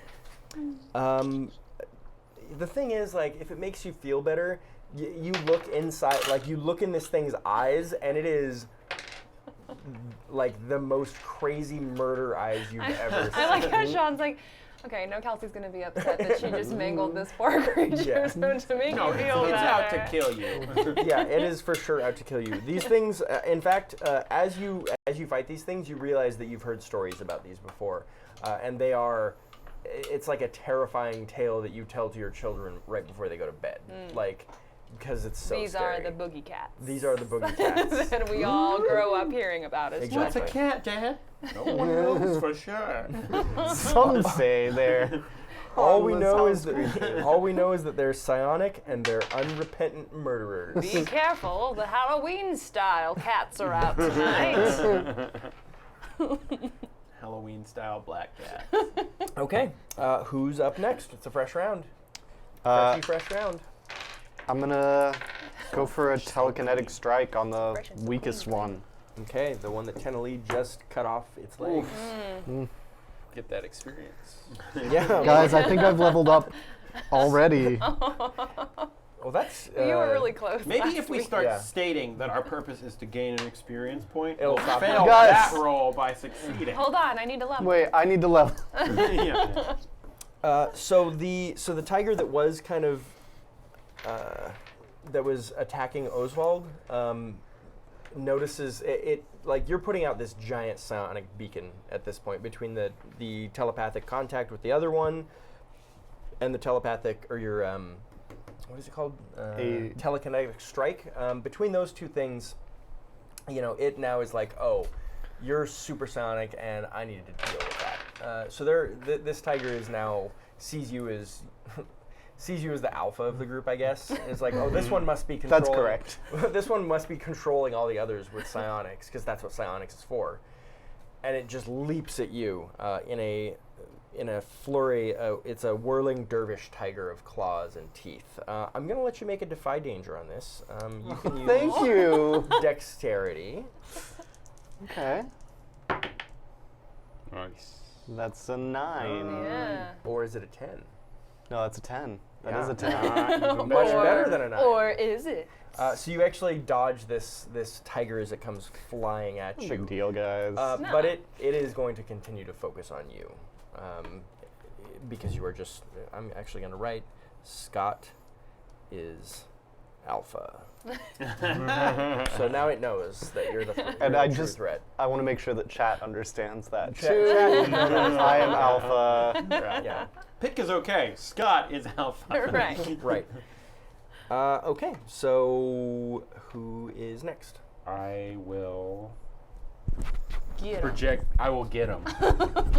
The thing is, like, if it makes you feel better, you look inside, like, you look in this thing's eyes, and it is like the most crazy murder eyes you've ever seen. I like how Sean's like, okay, no, Kelsey's gonna be upset that she just mangled this poor creature. Yeah. So to make No, you feel it's out to better. kill you. Yeah, it is for sure out to kill you. These things, in fact, as you fight these things, you realize that you've heard stories about these before, and they are. It's like a terrifying tale that you tell to your children right before they go to bed, like because it's so These scary. are the boogie cats. These are the boogie cats. that we all grow up hearing about as Exactly. What's a cat, Dad? No one knows for sure. Some say they're. All on we the know is soundscreen. that all we know is that they're psionic and they're unrepentant murderers. Be careful, the Halloween style cats are out tonight. Halloween style black cat. Okay, who's up next? It's a fresh round. Fresh round. I'm gonna go for a telekinetic strike on the Fresh and weakest clean. one. Okay, the one that Tenna just cut off its legs. Get that experience. Yeah, Guys, I think I've leveled up already. well, that's. You were really close. Maybe last if we week. start Yeah. stating that our purpose is to gain an experience point, It'll we'll stop fail Guys. that roll by succeeding. Hold on, I need to level. Wait, I need to level. Yeah. So the tiger that was kind of that was attacking Osvald notices it like you're putting out this giant psionic beacon at this point between the telepathic contact with the other one and the telepathic or your what is it called telekinetic strike between those two things, you know, it now is like, oh, you're super psionic and I needed to deal with that. So this tiger is now sees you as the alpha of the group, I guess. It's like, oh, this one must be controlling. That's correct. This one must be controlling all the others with psionics, because that's what psionics is for. And it just leaps at you in a flurry. It's a whirling dervish tiger of claws and teeth. I'm going to let you make a defy danger on this. You can use Thank you. dexterity. Okay. Nice. That's a 9. Yeah. Or is it a 10? No, that's a 10. That Yeah. is a 10. Much better than a 9. Or is it? So you actually dodge this tiger as it comes flying at you. Big deal, guys. But it is going to continue to focus on you. Because you are just, I'm actually going to write, Scott is alpha. So now it knows that you're the And real I true just, threat. I want to make sure that chat understands that Chat- too. chat- I am alpha. Yeah, Pithka's okay. Scott is alpha. Right. right. Okay, so who is next? I will Get 'em. project. I will get him.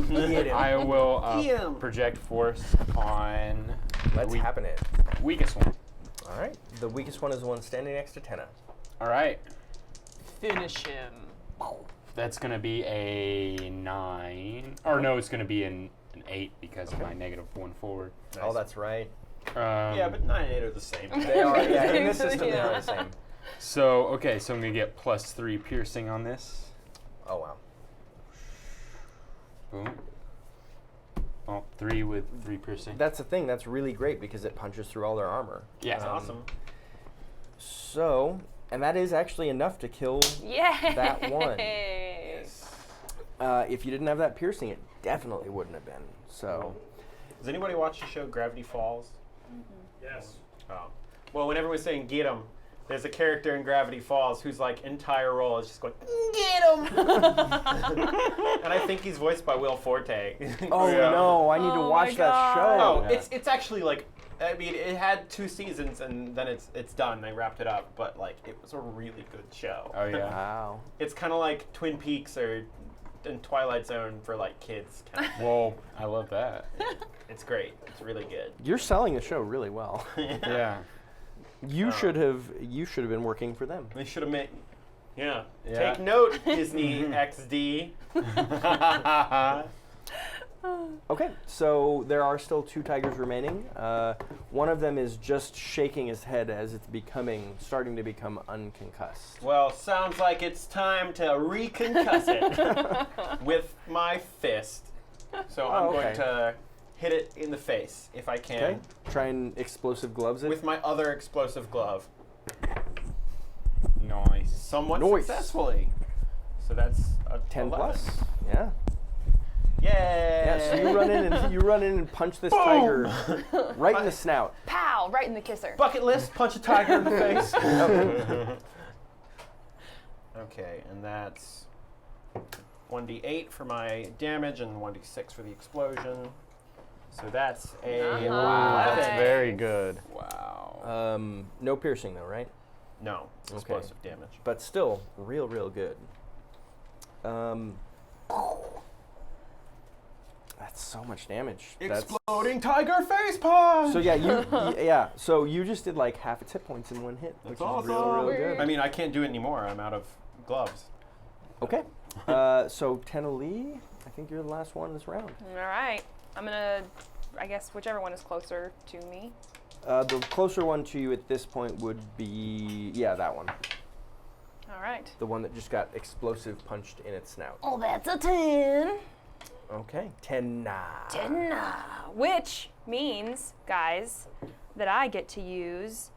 Get him. I will Get 'em. project force on Let's the happen it. weakest one. All right. The weakest one is the one standing next to Tenna. All right. Finish him. That's going to be a 9. Or no, it's going to be an 8 because of my -1 forward. Oh, that's right. Yeah, but 9 and 8 are the same. They are. Yeah, in this system, they are the same. So, okay, so I'm going to get +3 piercing on this. Oh wow. Boom. Oh, 3 with 3 piercing. That's the thing. That's really great because it punches through all their armor. Yeah. That's awesome. So, and that is actually enough to kill. Yeah. That one. Yes. If you didn't have that piercing, it definitely wouldn't have been. So, Does anybody watch the show Gravity Falls? Yes. Oh. Well, when everyone's saying get 'em, there's a character in Gravity Falls whose like entire role is just going, get 'em! And I think he's voiced by Will Forte. oh Yeah. no, I need to Oh watch my that God. show. Oh, it's actually like, I mean, it had 2 seasons and then it's done. They wrapped it up, but like it was a really good show. Oh, yeah. Wow. It's kind of like Twin Peaks or in Twilight Zone for like kids. Kind of. Well, I love that. It's great. It's really good. You're selling the show really well. Yeah. You should have been working for them. They should have made. Yeah. Yeah. Take note, Disney XD. Okay, so there are still 2 tigers remaining. One of them is just shaking his head as it's starting to become unconcussed. Well, sounds like it's time to reconcuss it with my fist. So I'm going okay. to hit it in the face if I can Okay, try and explosive gloves it. with my other explosive glove. Nice. Somewhat Nice. successfully. So that's a 10 11. plus. Yeah. Yay! Yeah. So you run in and punch this Boom! tiger right in the snout. Pow! Right in the kisser. Bucket list, punch a tiger in the face. Okay, and that's 1d8 for my damage and 1d6 for the explosion. So that's a Wow. 11. That's very good. Wow. No piercing though, right? No, Okay. explosive damage. But still, real good. That's so much damage. Exploding tiger face paw! So yeah, so you just did like half its hit points in one hit, which That's is real awesome. good. I mean, I can't do it anymore. I'm out of gloves. Okay. So Tenna Lee, I think you're the last one this round. All right. I'm gonna, I guess, whichever one is closer to me. The closer one to you at this point would be, that one. All right. The one that just got explosive punched in its snout. Oh, that's a 10. Okay. Tenna. Which means, guys, that I get to use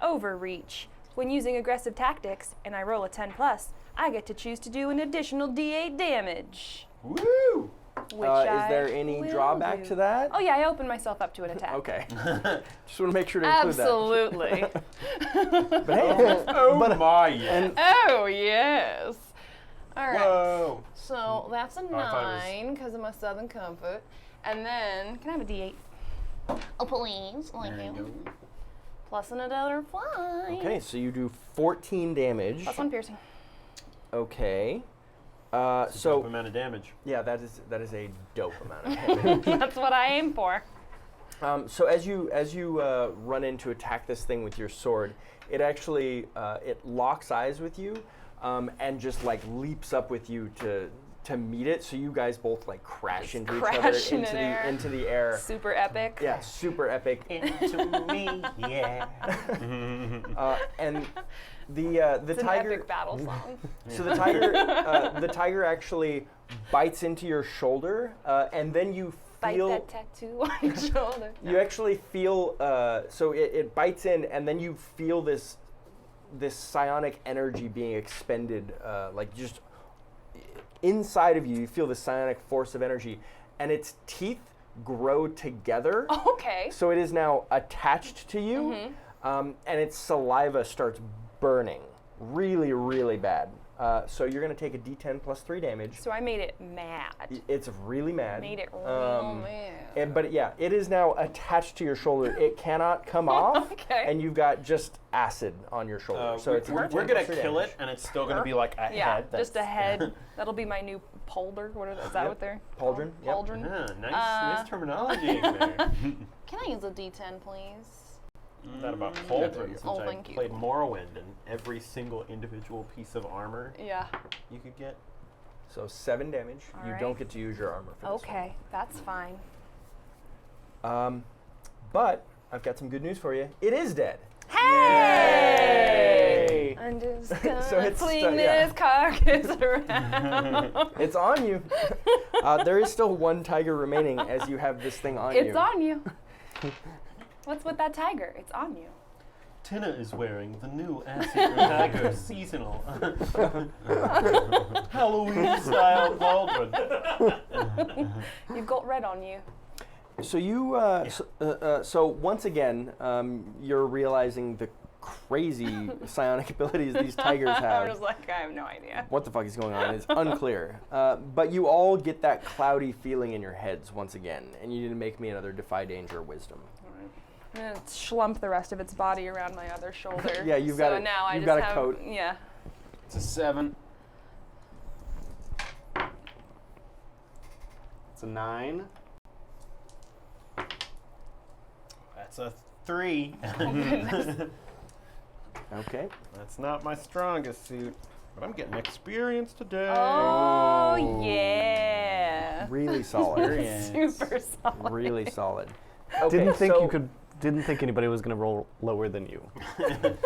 Overreach. When using aggressive tactics and I roll a 10 plus, I get to choose to do an additional D8 damage. Woo! Which Is I there any will drawback do. to that? Oh yeah, I open myself up to an attack. Okay. Just want to make sure to include Absolutely. that. But hey, Oh my, yeah. and Oh yes. All right. Whoa. So that's a I thought it 9 because of my Southern Comfort, and then can I have a D8? Oh please, thank There you you. go. Plus another 5. okay, so you do 14 damage. Plus 1 piercing. Okay. So Dope amount of damage. yeah, that is a dope amount of damage. That's what I aim for. So as you run in to attack this thing with your sword, it actually it locks eyes with you, and just like leaps up with you to meet it. So you guys both like crash into each other crash in into the air. Super epic. Yeah, super epic. Into me, yeah. And the It's an tiger. epic battle song. So the tiger actually bites into your shoulder, and then you Bite feel. that tattoo on your shoulder. You actually feel. So it bites in, and then you feel this psionic energy being expended, like just inside of you. You feel the psionic force of energy, and its teeth grow together. Okay. So it is now attached to you, and its saliva starts burning really, really bad. So you're going to take a D10 plus 3 damage. So I made it mad. It's really mad. Made it real mad. But yeah, it is now attached to your shoulder. It cannot come off, Okay. and you've got just acid on your shoulder. So it's we're gonna kill it, and it's still gonna be like a Yeah, head. just a head. That'll be my new polder. Is that what they're? Pauldron, yep. Pauldron. Yeah, nice terminology there. Can I use a D10, please? That about pauldron, since Oh, I thank you. played Morrowind, and every single individual piece of armor Yeah. you could get. So 7 damage. All you right. don't get to use your armor for this Okay, that's fine. one. But I've got some good news for you. It is dead. Hey! I'm just gonna So it's fling still- yeah. this carcass around. It's on you. There is still one tiger remaining as you have this thing on you. It's on you. What's with that tiger? It's on you. Tenna is wearing the new Acid Tiger seasonal Halloween style pauldron. You've got red on you. So you, so once again, you're realizing the crazy psionic abilities these tigers I have. was like, I have no idea. What the fuck is going on? It's unclear. But you all get that cloudy feeling in your heads once again, and you need to make me another Defy Danger Wisdom. I'm gonna slump the rest of its body around my other shoulder. Yeah, you've got so it- now I you've just got a have, coat. Yeah. It's a 7. It's a 9. That's a 3. Okay. That's not my strongest suit, but I'm getting experience today. Oh yeah. Really solid. Super solid. Really solid. Okay, Didn't think so- you could. Didn't think anybody was gonna roll lower than you.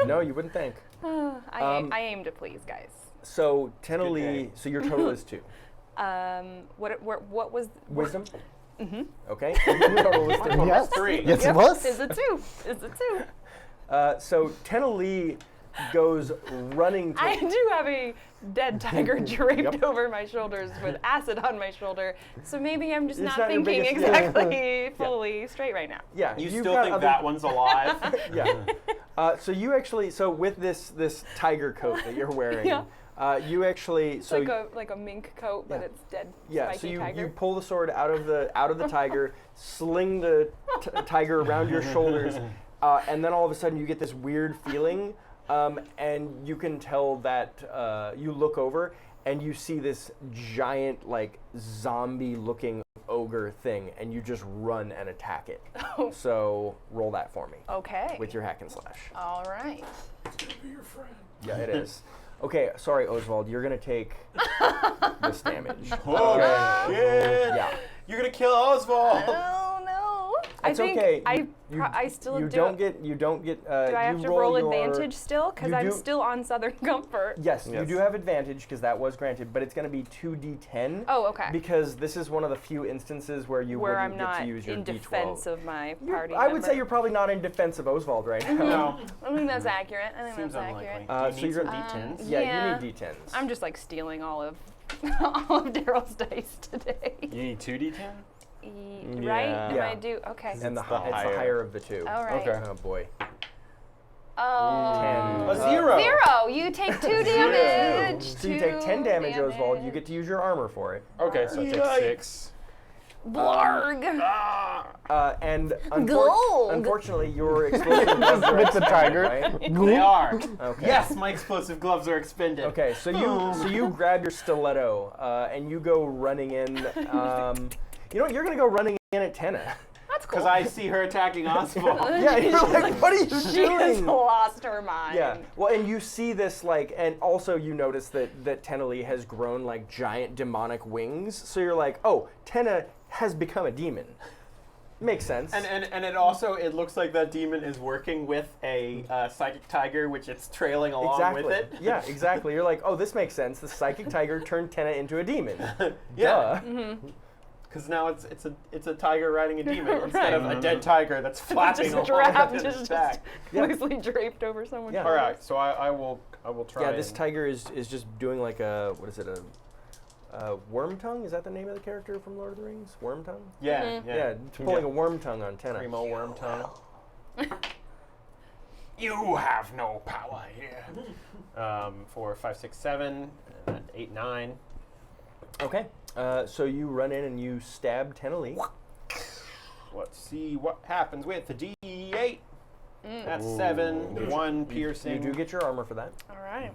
No, you wouldn't think. I aim to please, guys. So Tenna Good Lee, day. so your total is 2. What was Wisdom? Mm-hmm. Okay. Your total is 3. Yes. 3. Yes, Yep, it was. Is a 2. Is a 2. So Tenna Lee goes running to... I do have a dead tiger draped over my shoulders with acid on my shoulder, so maybe I'm just It's not not your thinking biggest- yeah. exactly fully straight right now. Yeah, You you've still got think other- that one's alive? Yeah. So you actually, so with this tiger coat that you're wearing, Yeah. you actually, It's so like a mink coat, but Yeah. it's dead yeah, spiky so you tiger. pull the sword out of the tiger, sling the tiger around your shoulders, and then all of a sudden you get this weird feeling, and you can tell that you look over and you see this giant like zombie-looking ogre thing, and you just run and attack it. So roll that for me Okay. with your hack and slash. All right. Yeah, it is. Okay, sorry, Osvald, you're gonna take this damage. Oh, shit! Yeah. You're gonna kill Osvald! Oh no. It's I think okay. I still you do. don't get. Do I have to roll advantage still? Because you I'm do- still on Southern Comfort. Yes, you Yes. do have advantage because that was granted, but it's going to be 2d10. Oh, okay. Because this is one of the few instances where you Where wouldn't I'm get not to use your in d12. defense of my You're- party I would member. say you're probably not in defense of Osvald right now. No. I think that's accurate. I think Seems that's unlikely. accurate. Do you so need you're some gonna- D10s? Yeah, Yeah. you need d10s. I'm just like stealing all of all of Darrel's dice today. You need 2d10? Right? Yeah. Am Yeah. I do? Okay. and It's it's the the higher. higher of the two. All right. Okay. Oh boy. Oh. 10. A 0! 0. You take 2 damage. So you take 10 damage, Oswald. You damage. get to use your armor for it. Okay, so I take Yikes. 6. Blarg. And Gold. unfortunately, your explosive gloves are With the tiger. right? They are. Okay. Yes, my explosive gloves are expended. Okay, so you grab your stiletto and you go running in. You know what? You're gonna go running in at Tenna. That's cool. Because I see her attacking Osvald. Yeah, you're like, what are you She has doing? lost her mind. Yeah. Well, and you see this and also you notice that Tenna has grown like giant demonic wings. So you're like, oh, Tenna has become a demon. Makes sense. And it also, it looks like that demon is working with a psychic tiger, which it's trailing along exactly. with it. Yeah, exactly. You're like, oh, this makes sense. The psychic tiger turned Tenna into a demon. Yeah. Duh. Because now it's a tiger riding a demon instead of a dead tiger that's flapping Just along strapped, with its just back. loosely draped over someone's Yeah. All right, so I will try. Yeah, this and- tiger is just doing like a worm tongue. Is that the name of the character from Lord of the Rings? Worm tongue. Yeah, Yeah, it's pulling a worm tongue on Tenna. Primo worm tongue. You have no power here. 4, 5, 6, 7, and 8, 9. Okay, so you run in and you stab Tenna. Let's see what happens with the D8. That's 7, 1 piercing. You do get your armor for that. All right.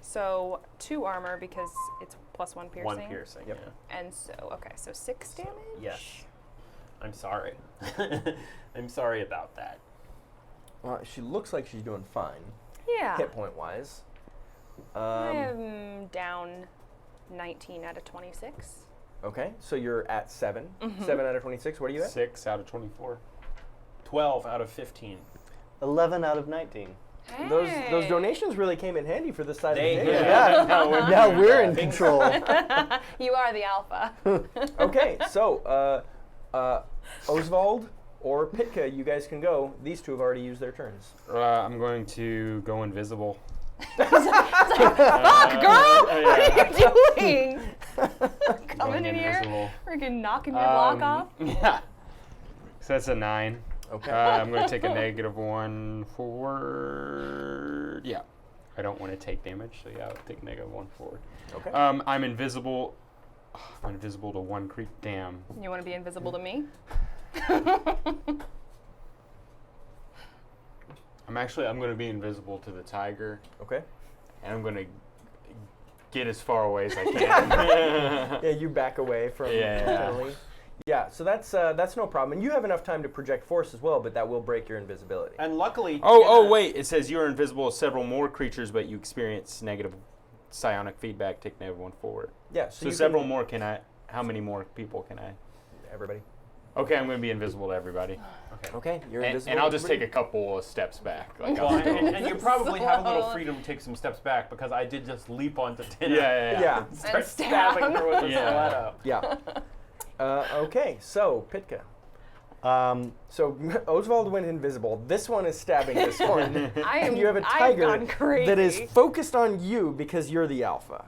So 2 armor because it's +1 piercing. 1 piercing. Yep. Yeah. And so okay, so 6 damage. Yes. I'm sorry. I'm sorry about that. Well, she looks like she's doing fine, Yeah. hit point wise. I am down 19 out of 26. Okay, so you're at 7. 7 out of 26. What are you at? 6 out of 24. 12 out of 15. 11 out of 19. Those donations really came in handy for this side They of the did. table. Yeah, now we're in Thanks. control. You are the alpha. Okay, so Osvald or Pithka, you guys can go. These two have already used their turns. I'm going to go invisible. Fuck, girl! What are you doing? Coming Going in here, invisible. freaking knocking your block off. Yeah. So that's a 9. Okay. I'm going to take a -1 forward. Yeah. I don't want to take damage, so yeah, I'll take -1 forward. Okay. I'm invisible. I'm invisible to 1 creep. Damn. You want to be invisible to me? I'm going to be invisible to the tiger, Okay. and I'm going to get as far away as I can. Yeah, you back away from Tenna. Yeah, so that's no problem. And you have enough time to project force as well, but that will break your invisibility. And luckily. Oh, Tenna- wait. It says you are invisible to several more creatures, but you experience negative psionic feedback. Take -1 forward. Yeah, So you several can- more can I? How many more people can I? Everybody. Okay, I'm going to be invisible to everybody. Okay, you're And, invisible. and I'll just everybody? take a couple of steps back. Like Well, I'll and you probably have a little Slow. freedom to take some steps back because I did just leap onto Tenna. Yeah. Start And stabbing stab. her with a Yeah. stiletto. Yeah. Okay, so Pithka. So Osvald went invisible. This one is stabbing this one. And you have a I've tiger gone crazy. that is focused on you because you're the alpha.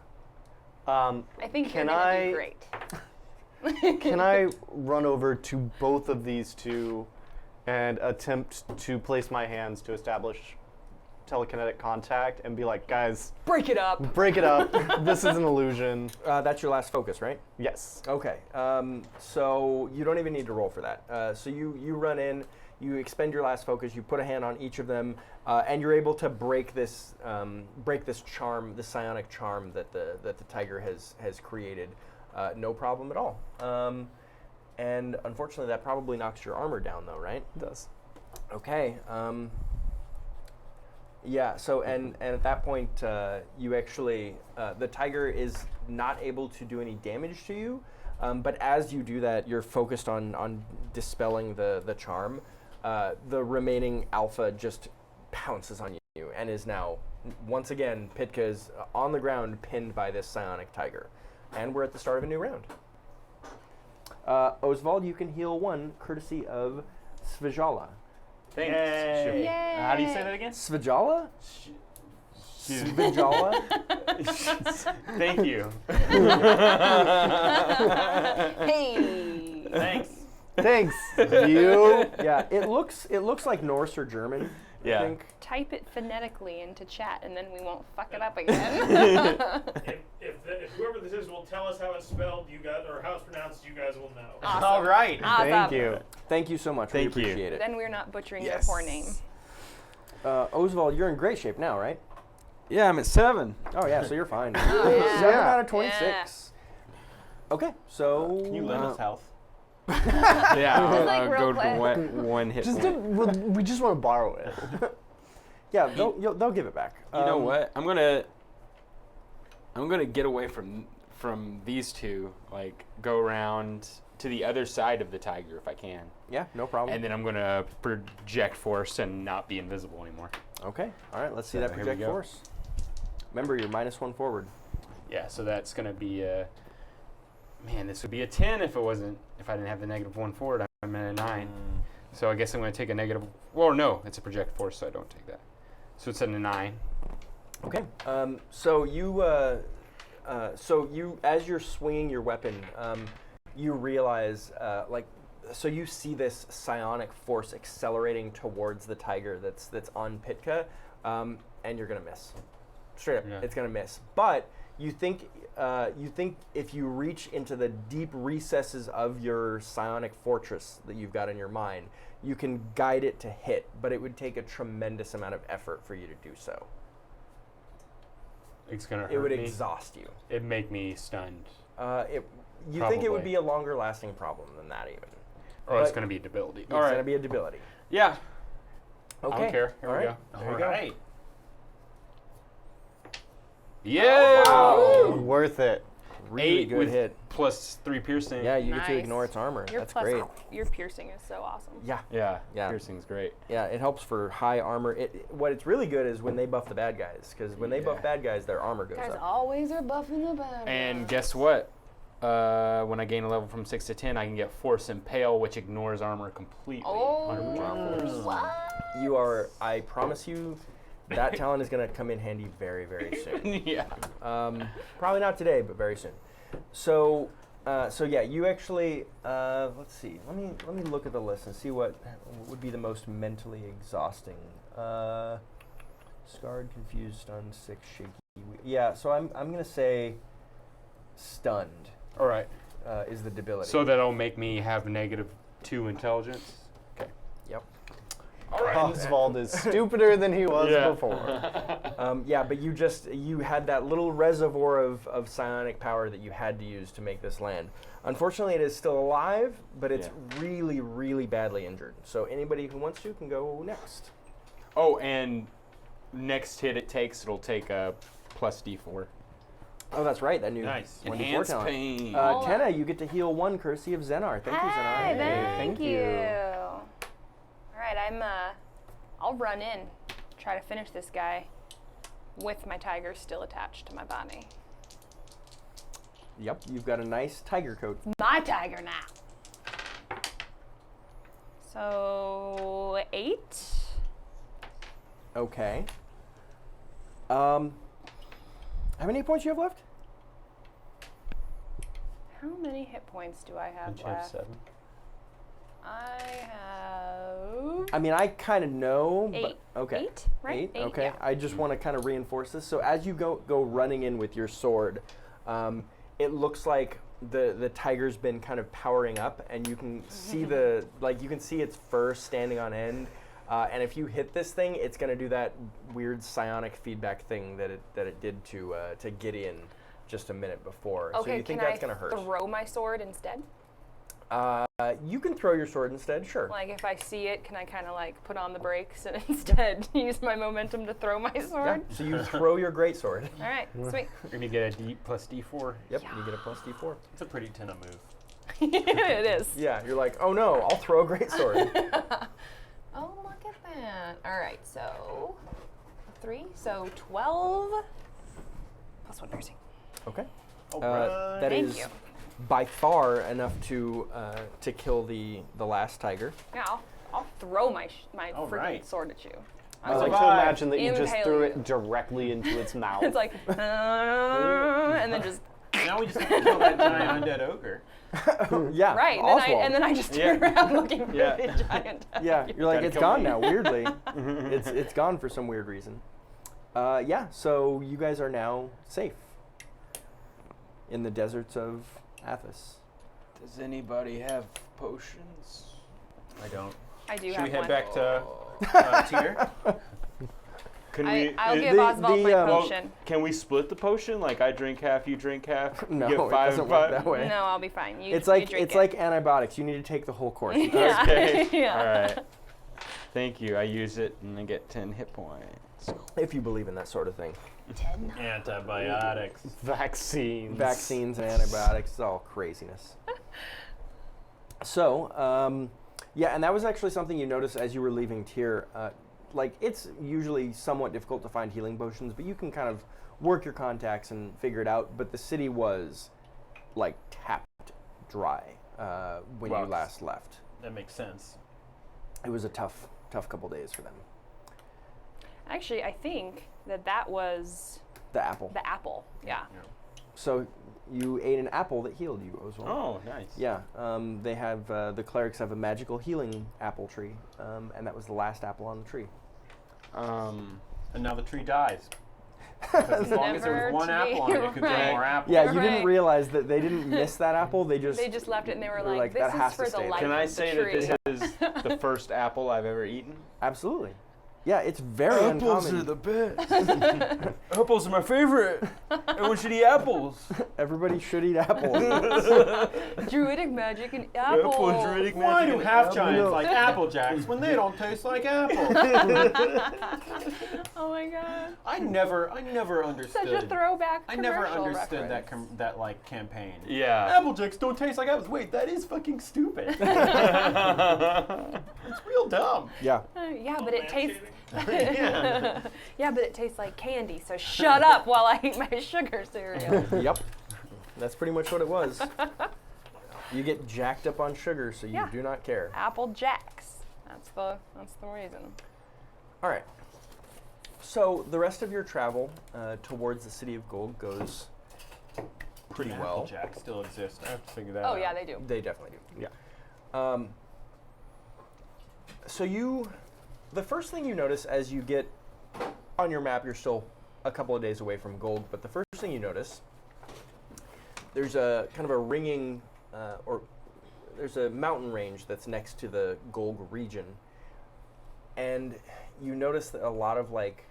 I think Can you're gonna I- do great. Can I run over to both of these two and attempt to place my hands to establish telekinetic contact and be like, guys, Break it up. break it up. This is an illusion. That's your last focus, right? Yes. Okay. So you don't even need to roll for that. So you run in, you expend your last focus, you put a hand on each of them, and you're able to break this charm, the psionic charm that the tiger has created. No problem at all. And unfortunately, that probably knocks your armor down, though, right? It does. Okay. Yeah. So and at that point, you actually the tiger is not able to do any damage to you. But as you do that, you're focused on dispelling the charm. The remaining alpha just pounces on you and is now once again Pithka is on the ground, pinned by this psionic tiger. And we're at the start of a new round. Osvald, you can heal 1 courtesy of Svijala. Thanks. Yay. Yay. How do you say that again? Svijala? Svijala? Thank you. Hey. Thanks. Thanks, you. Yeah, it looks like Norse or German. Yeah. I think. Type it phonetically into chat, and then we won't fuck it up again. If whoever this is will tell us how it's spelled, you guys, or how it's pronounced, you guys will know. Awesome. All right. Awesome. Thank you. Thank you so much. Thank we you. appreciate it. Then we're not butchering Yes. your poor name. Osvald, you're in great shape now, right? Yeah, I'm at 7. Oh yeah, so you're fine. yeah. 7 out of 26. Okay, so Can you lend us health? Yeah, Just like I'll real go to quick. one hit Just point. we just want to borrow it. yeah, they'll give it back. You know what? I'm gonna get away from these two. Like go around to the other side of the tiger if I can, Yeah, no problem. And then I'm gonna project force and not be invisible anymore. Okay, all right, let's see So that here we project go. force. Remember, you're -1 forward. Yeah, so that's gonna be a. Man, this would be a 10 if I didn't have the -1 forward. I'm at a 9. So I guess I'm gonna take a negative. Well, no, it's a project force, so I don't take that. So it's at a 9. Okay. So you, as you're swinging your weapon, you realize, so you see this psionic force accelerating towards the tiger that's on Pithka, and you're gonna miss. Straight up, Yeah. it's gonna miss. But you think if you reach into the deep recesses of your psionic fortress that you've got in your mind, you can guide it to hit, but it would take a tremendous amount of effort for you to do so. It's gonna hurt It would me. exhaust you. It'd make me stunned. You think it would Probably. be a longer lasting problem than that even. Or it's But gonna be debility. It's All going to right. be a debility. Yeah. Okay. I don't care. Here All we right. go. There you go. Right. Yeah. Wow, worth it. Really 8 good with hit. plus 3 piercing. Yeah, you get to Nice. ignore its armor. Your That's plus great. Your piercing is so awesome. Yeah. Yeah, Yeah. piercing's great. Yeah, it helps for high armor. What it's really good is when they buff the bad guys, because when they buff Yeah. bad guys, their armor goes Guys up. always are buffing the bad And guys. guess what? When I gain a level from 6 to 10, I can get Force Impale, which ignores armor completely. Oh, 100% force. what? You are, I promise you, that talent is going to come in handy very, very soon. Yeah. Probably not today, but very soon. So yeah, you actually, let's see. Let me look at the list and see what would be the most mentally exhausting. Scarred, confused, stunned, sick, shaky. Yeah, so I'm gonna say stunned All right. is the debility. So that'll make me have -2 intelligence. Okay. Yep. All right. Osvald is stupider than he was Yeah. before. Yeah, but you had that little reservoir of psionic power that you had to use to make this land. Unfortunately, it is still alive, but it's really, really badly injured. So anybody who wants to can go next. Oh, and next hit it takes, it'll take a plus D4. Oh, that's right. That new Nice. 1d4 Enhance talent. pain. Tenna, you get to heal 1 courtesy of Xenar. Thank you, Xenar. Hi, Hey, thank you. All right, I'll run in, try to finish this guy with my tiger still attached to my body. Yep, you've got a nice tiger coat. My tiger now. So 8. Okay. How many points you have left? How many hit points do I have Don't you have left? 7? I have I mean, I kind of know. 8. But, okay. 8, right? 8? 8, Okay. yeah. I just want to kind of reinforce this. So as you go running in with your sword, it looks like the tiger's been kind of powering up, and you can see you can see its fur standing on end. And if you hit this thing, it's going to do that weird psionic feedback thing that it did to Gideon just a minute before. Okay, so you think can that's I going to hurt? throw my sword instead? You can throw your sword instead, sure. Like if I see it, can I kind of like put on the brakes and instead use my momentum to throw my Yeah. sword? So you throw your greatsword. All right, sweet. You're going to get a D plus D4. Yep, you get a plus D4. It's a pretty Tenna move. It is. Yeah, you're like, oh no, I'll throw a greatsword. Oh, look at that. All right, so 3, so 12 plus 1 nursing. Okay. All right. That Thank is you. by far enough to kill the last tiger. Yeah, I'll throw my All freaking right. sword at you. I like to Survive. imagine that you just Impale threw you. it directly into its mouth. It's like, and then just Now we just have to kill that giant undead ogre. Yeah, Right, Oswald. and then I just turn around looking for Yeah. the giant. Yeah, you're like, Gotta it's kill gone me. now, weirdly. It's gone for some weird reason. Yeah, so you guys are now safe in the deserts of Athos. Does anybody have potions? I don't. I do Should have we head one. back to Tyr? Can we? I'll give the- Oswald the, my well, potion. Can we split the potion? Like I drink half, you drink half. No, you get it five doesn't and work five? that way. No, I'll be fine. You, It's you like drink it. like antibiotics. You need to take the whole course. You can't- Yeah. Okay. Yeah. All right. Thank you. I use it and I get 10 hit points. if you believe in that sort of thing. Antibiotics. Vaccines. Vaccines and antibiotics, it's all craziness. So, yeah, and that was actually something you noticed as you were leaving Tyr. Like, it's usually somewhat difficult to find healing potions, but you can kind of work your contacts and figure it out. But the city was, like, tapped dry when you Wow. last left. That makes sense. It was a tough couple days for them. Actually, I think that was The apple. the apple. Yeah. So you ate an apple that healed you, Oswald. Oh, nice. Yeah, they have, the clerics have a magical healing apple tree, and that was the last apple on the tree. And now the tree dies. Because as long as there Never was one to apple on it, it could right. grow more apples. Yeah, you didn't Right. realize that they didn't miss that apple, they just left it and they were They're like, like, that this has is to for stay the there. life Can I of the say tree. that this is the first apple I've ever eaten? Absolutely. Yeah, it's very uncommon. best. Apples are my favorite. Everyone should eat apples. Everybody should eat apples. Druidic magic and apple. Why do half giants No. like Apple Jacks when they don't taste like apples? Oh my god. I never understood. Such a throwback I never commercial understood reference. that like campaign. Yeah. Apple Jacks don't taste like apples. Wait, that is fucking stupid. It's real dumb. Yeah. Yeah, but it tastes. Yeah. Yeah, but it tastes like candy. So shut up while I eat my sugar cereal. Yep. That's pretty much what it was. You get jacked up on sugar, so you Yeah. do not care. Apple Jacks. That's the reason. All right. So the rest of your travel towards the city of gold goes pretty Apple well. Jacks still exist. I have to figure that out. Oh yeah, they do. They definitely do. Yeah. So the first thing you notice as you get on your map, you're still a couple of days away from gold, but the first thing you notice, there's a kind of a ringing, or there's a mountain range that's next to the gold region, and you notice that a lot of like,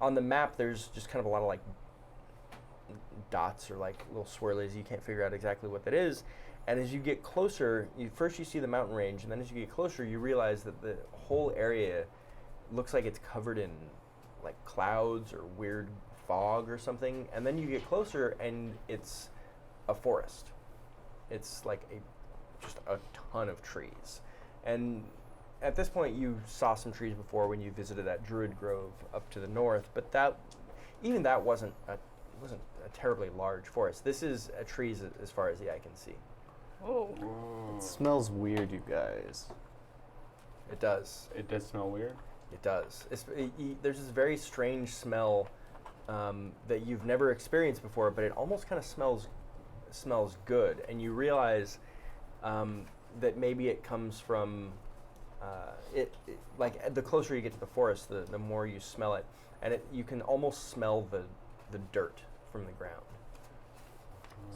on the map there's just kind of a lot of like dots or like little swirlies. You can't figure out exactly what that is. And as you get closer, first you see the mountain range, and then as you get closer, you realize that the whole area looks like it's covered in like clouds or weird fog or something. And then you get closer, and it's a forest. It's like just a ton of trees. And at this point, you saw some trees before when you visited that Druid Grove up to the north, but that wasn't a terribly large forest. This is trees as far as the eye can see. Oh. It smells weird, you guys. It does. It does smell weird. It does. There's this very strange smell that you've never experienced before, but it almost kind of smells good, and you realize that maybe it comes from like the closer you get to the forest, the more you smell it, and you can almost smell the dirt from the ground.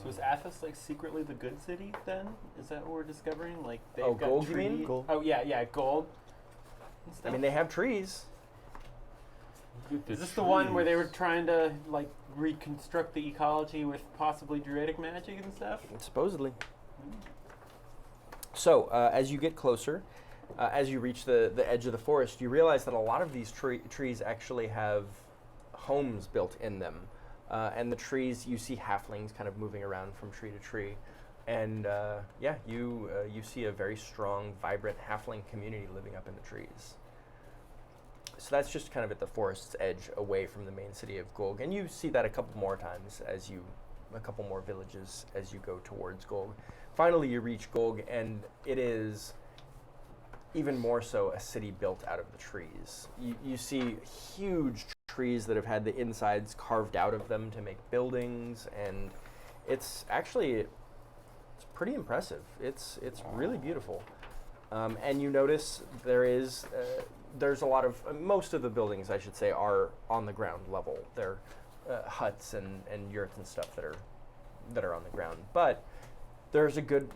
So is Athos like secretly the good city then? Is that what we're discovering? Like they've Oh, got gold, you mean? trees- Gold. Oh yeah, gold. and I stuff. mean, they have trees. Is this the one where they were trying to like reconstruct the ecology with possibly druidic magic and stuff? Supposedly. So, as you get closer, as you reach the edge of the forest, you realize that a lot of these trees actually have homes built in them. And the trees, you see halflings kind of moving around from tree to tree. And you see a very strong, vibrant halfling community living up in the trees. So that's just kind of at the forest's edge away from the main city of Golg. And you see that a couple more times a couple more villages as you go towards Golg. Finally, you reach Golg, and it is even more so a city built out of the trees. You see huge trees that have had the insides carved out of them to make buildings, and It's pretty impressive. It's really beautiful. And you notice there's a lot of most of the buildings, I should say, are on the ground level. They're huts and yurts and stuff that are on the ground. But there's a good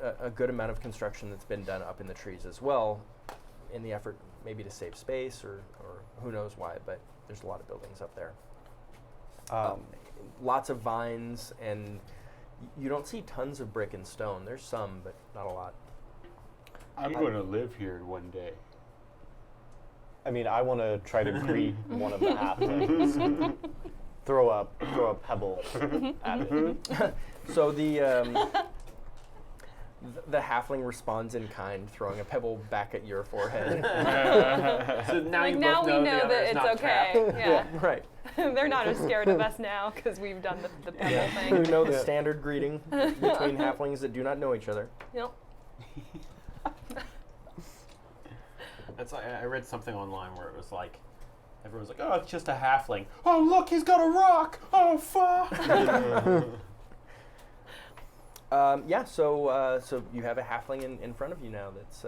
amount of construction that's been done up in the trees as well, in the effort maybe to save space or who knows why. But there's a lot of buildings up there. Lots of vines, and you don't see tons of brick and stone. There's some, but not a lot. I'm going to live here one day. I mean, I want to try to greet one of the halflings. throw a pebble at it. So the halfling responds in kind, throwing a pebble back at your forehead. So now Like you now both we know know the other that is it's not okay. trapped. Yeah. Right. They're not as scared of us now because we've done the pebble You thing. know the standard greeting between halflings that do not know each other. Yep. That's like, I read something online where it was like, everyone's like, oh, it's just a halfling. Oh, look, he's got a rock. Oh, fuck. So you have a halfling in front of you now that's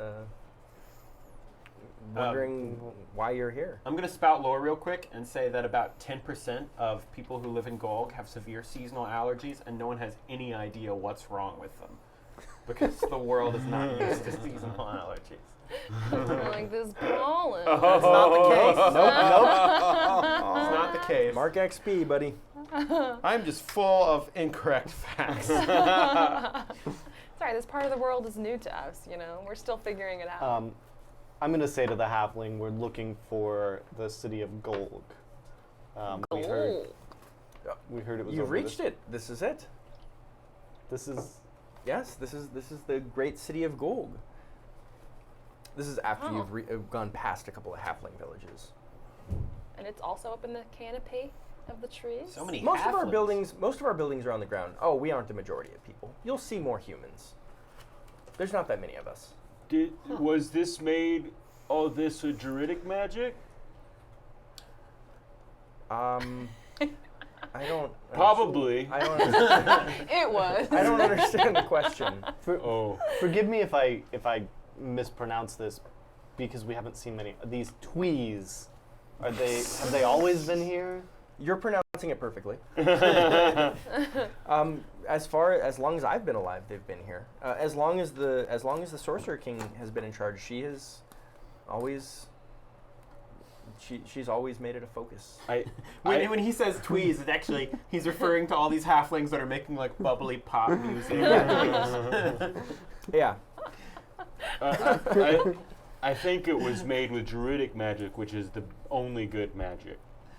wondering why you're here. I'm going to spout lore real quick and say that about 10% of people who live in Golg have severe seasonal allergies, and no one has any idea what's wrong with them. Because the world is not used to seasonal allergies. Like this pollen. That's not the case. Nope. It's not the case. Mark XP, buddy. I'm just full of incorrect facts. Sorry, this part of the world is new to us, you know. We're still figuring it out. I'm going to say to the halfling, we're looking for the city of Golg. We heard it was. You've reached it. This is it. This is. Yes, this is the great city of Golg. This is after you've gone past a couple of halfling villages. And it's also up in the canopy of the trees. So many Most of our halflings. buildings are on the ground. Oh, we aren't the majority of people. You'll see more humans. There's not that many of us. Was this made all this with druidic magic? I don't. Probably. I don't understand. It was. I don't understand the question. Forgive me if I mispronounce this, because we haven't seen many. These twees, have they always been here? You're pronouncing it perfectly. As long as I've been alive, they've been here. As long as the Sorcerer King has been in charge, she's always made it a focus. When he says tweez, it's actually he's referring to all these halflings that are making like bubbly pop music. Yeah. I think it was made with druidic magic, which is the only good magic.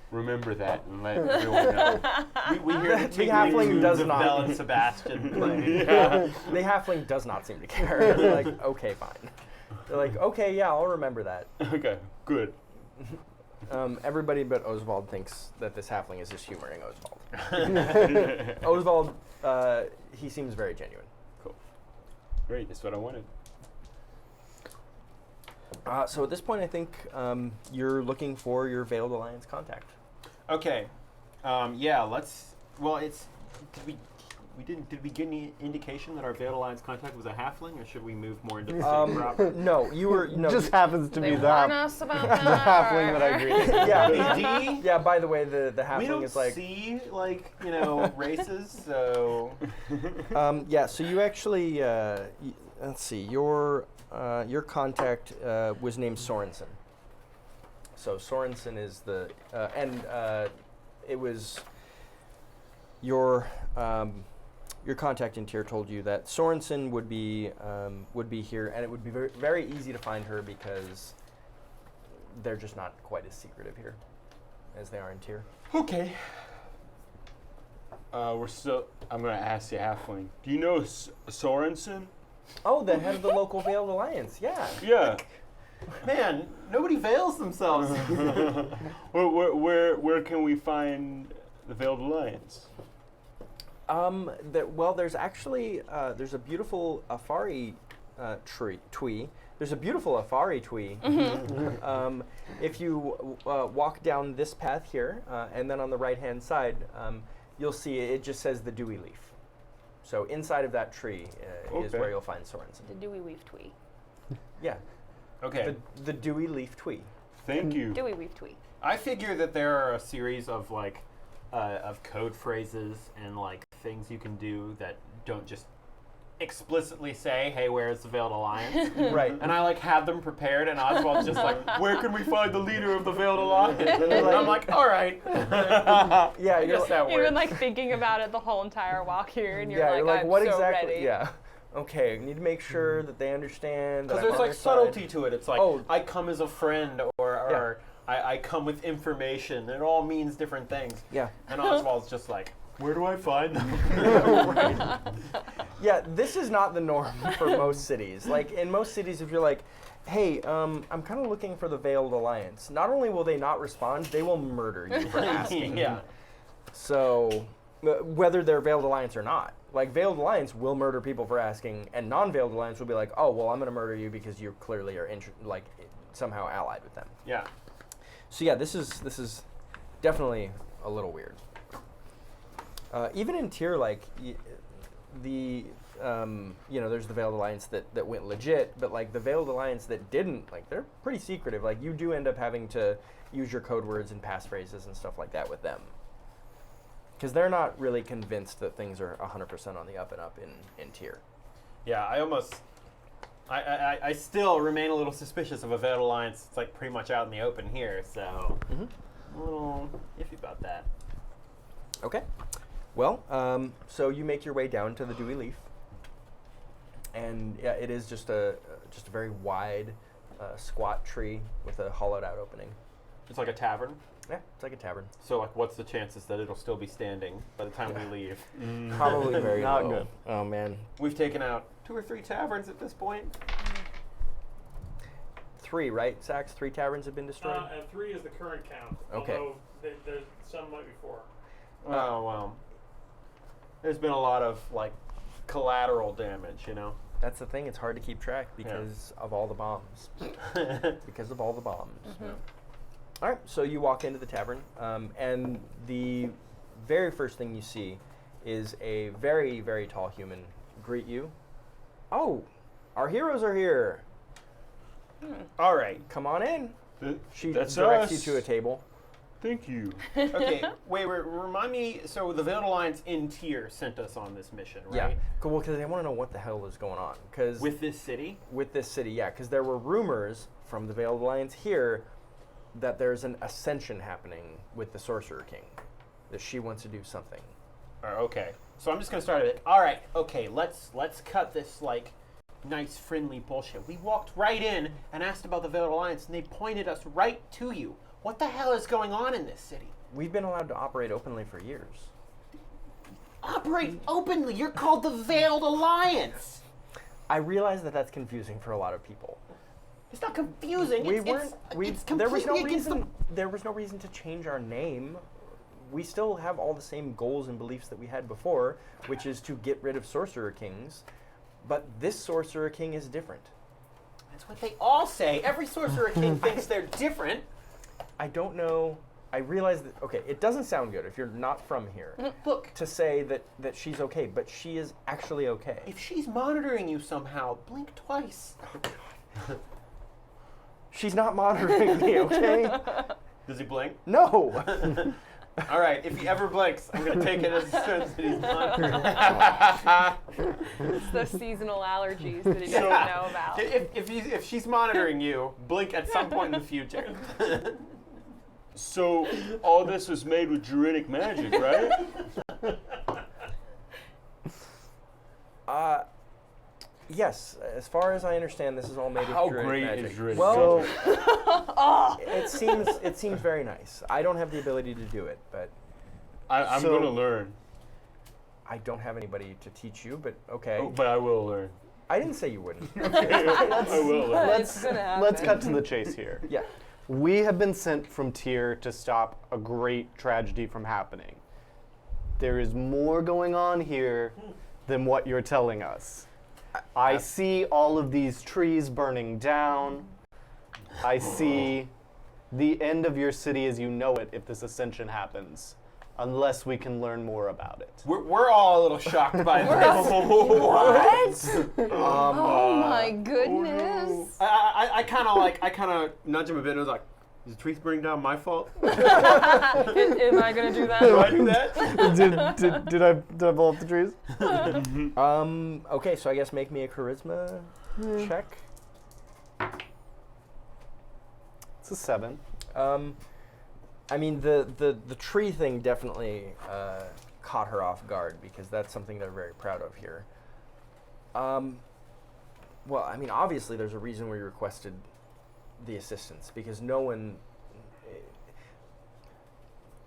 Remember that and let everyone know. We hear the halfling tunes does of not. Bell and Sebastian playing. The halfling does not seem to care. They're like, okay, fine. They're like, okay, yeah, I'll remember that. Okay, good. Everybody but Osvald thinks that this halfling is just humoring Osvald. Osvald, he seems very genuine. Cool. Great, that's what I wanted. So at this point, I think you're looking for your Veiled Alliance contact. Okay. Yeah. Let's. Well, it's. Did we get any indication that our Veiled Alliance contact was a halfling, or should we move more into the city proper? No, you were. No, Just happens to They be the warn us about that. halfling that I greeted. yeah. AD? Yeah. By the way, the We halfling don't is like. see races, so. Yeah. So you actually. Let's see. Your contact was named Sorensen. So Sorensen is the it was your contact in Tyr told you that Sorensen would be here, and it would be very, very easy to find her because they're just not quite as secretive here as they are in Tyr. Okay. I'm gonna ask the halfling. Do you know Sorensen? Oh, the head of the local Veiled Alliance. Yeah. Yeah. Man, nobody veils themselves. Where can we find the Veiled Alliance? There's actually there's a beautiful Afari twee. There's a beautiful Afari twee. If you walk down this path here, and then on the right-hand side, you'll see it just says the Dewy Leaf. So inside of that tree is Okay. where you'll find Sorensen. The dewy weave twee. Yeah, Okay. the dewy leaf twee. Thank you. Dewy weave twee. I figure that there are a series of like of code phrases and like things you can do that don't just explicitly say, "Hey, where's the Veiled Alliance?" Right. And I like have them prepared, and Oswald's just like, "Where can we find the leader of the Veiled Alliance?" And I'm like, "All right." Yeah, I you're guess that You've been works. like thinking about it the whole entire walk here, and you're yeah, like, you're like, I'm what so exactly? ready. Yeah. Okay, I need to make sure that they understand. Because that I'm there's on like their side. subtlety to it. It's like, Oh. I come as a friend, or I come with information. It all means different things. Yeah. And Oswald's just like, where do I find them? Right. Yeah, this is not the norm for most cities. Like in most cities, if you're like, "Hey, I'm kind of looking for the Veiled Alliance," not only will they not respond, they will murder you for asking. Yeah. So, whether they're Veiled Alliance or not, like Veiled Alliance will murder people for asking, and non-Veiled Alliance will be like, "Oh, well, I'm going to murder you because you clearly are like somehow allied with them." Yeah. So yeah, this is definitely a little weird. Even in tier, like there's the Veiled Alliance that went legit, but like the Veiled Alliance that didn't, like they're pretty secretive. Like you do end up having to use your code words and passphrases and stuff like that with them, because they're not really convinced that things are 100% on the up and up in tier. Yeah, I still remain a little suspicious of a Veiled Alliance. It's like pretty much out in the open here, so I'm a little iffy about that. Okay. Well, so you make your way down to the Dewy Leaf, and yeah, it is just a very wide, squat tree with a hollowed out opening. It's like a tavern. Yeah, it's like a tavern. So like, what's the chances that it'll still be standing by the time we leave? Probably very Not low. good. Oh man, We've taken out 2 or 3 taverns at this point. 3, right? Sax, 3 taverns have been destroyed. And 3 is the current count. Okay. Although there's some might be 4. Oh well. There's been a lot of like collateral damage, you know. That's the thing. It's hard to keep track because of all the bombs. Because of all the bombs. All right. So you walk into the tavern, and the very first thing you see is a very, very tall human greet you. "Oh, our heroes are here. All right. Come on in." She That's directs us. you to a table. Thank you. Okay. Wait. Remind me. So the Veiled Alliance in tier sent us on this mission, right? Yeah. Cool. Well, because they want to know what the hell is going on. Because With this city. with this city, yeah, because there were rumors from the Veiled Alliance here that there's an ascension happening with the Sorcerer King, that she wants to do something. Okay. So I'm just gonna start it. All right. Okay. Let's cut this like nice friendly bullshit. We walked right in and asked about the Veiled Alliance, and they pointed us right to you. What the hell is going on in this city? We've been allowed to operate openly for years. Operate openly. You're called the Veiled Alliance. I realize that that's confusing for a lot of people. It's not confusing. We it's, weren't. it's There was no completely against reason. There was no reason to change our name. We still have all the same goals and beliefs that we had before, which is to get rid of Sorcerer Kings. But this Sorcerer King is different. That's what they all say. Every Sorcerer King thinks they're different. I don't know. I realize that. Okay, it doesn't sound good if you're not from here Look, to say that she's okay, but she is actually okay. if she's monitoring you somehow, blink twice. She's not monitoring me, okay? Does he blink? No. All right, if he ever blinks, I'm going to take it as a sense that he's monitoring. It's the seasonal allergies that he doesn't know about. If she's monitoring you, blink at some point in the future. So all this was made with druidic magic, right? Yes, as far as I understand, this is all made of How druidic great magic. is druidic Well, magic? it seems very nice. I don't have the ability to do it, but I'm So- going to learn. I don't have anybody to teach you. But okay, Oh, but I will learn. I didn't say you wouldn't. I will learn. It's gonna happen. Let's cut to the chase here. Yeah. We have been sent from Tyr to stop a great tragedy from happening. There is more going on here than what you're telling us. I see all of these trees burning down. I see the end of your city as you know it if this ascension happens. unless we can learn more about it. We're all a little shocked by this. What? Oh my goodness. I kind of nudge him a bit and was like, is the trees burning down my fault? Am I gonna do that? Do I do that? did I blow up the trees? Okay, so I guess make me a charisma check. It's a 7. I mean, the tree thing definitely caught her off guard because that's something they're very proud of here. Well, I mean, obviously there's a reason we requested the assistance because no one.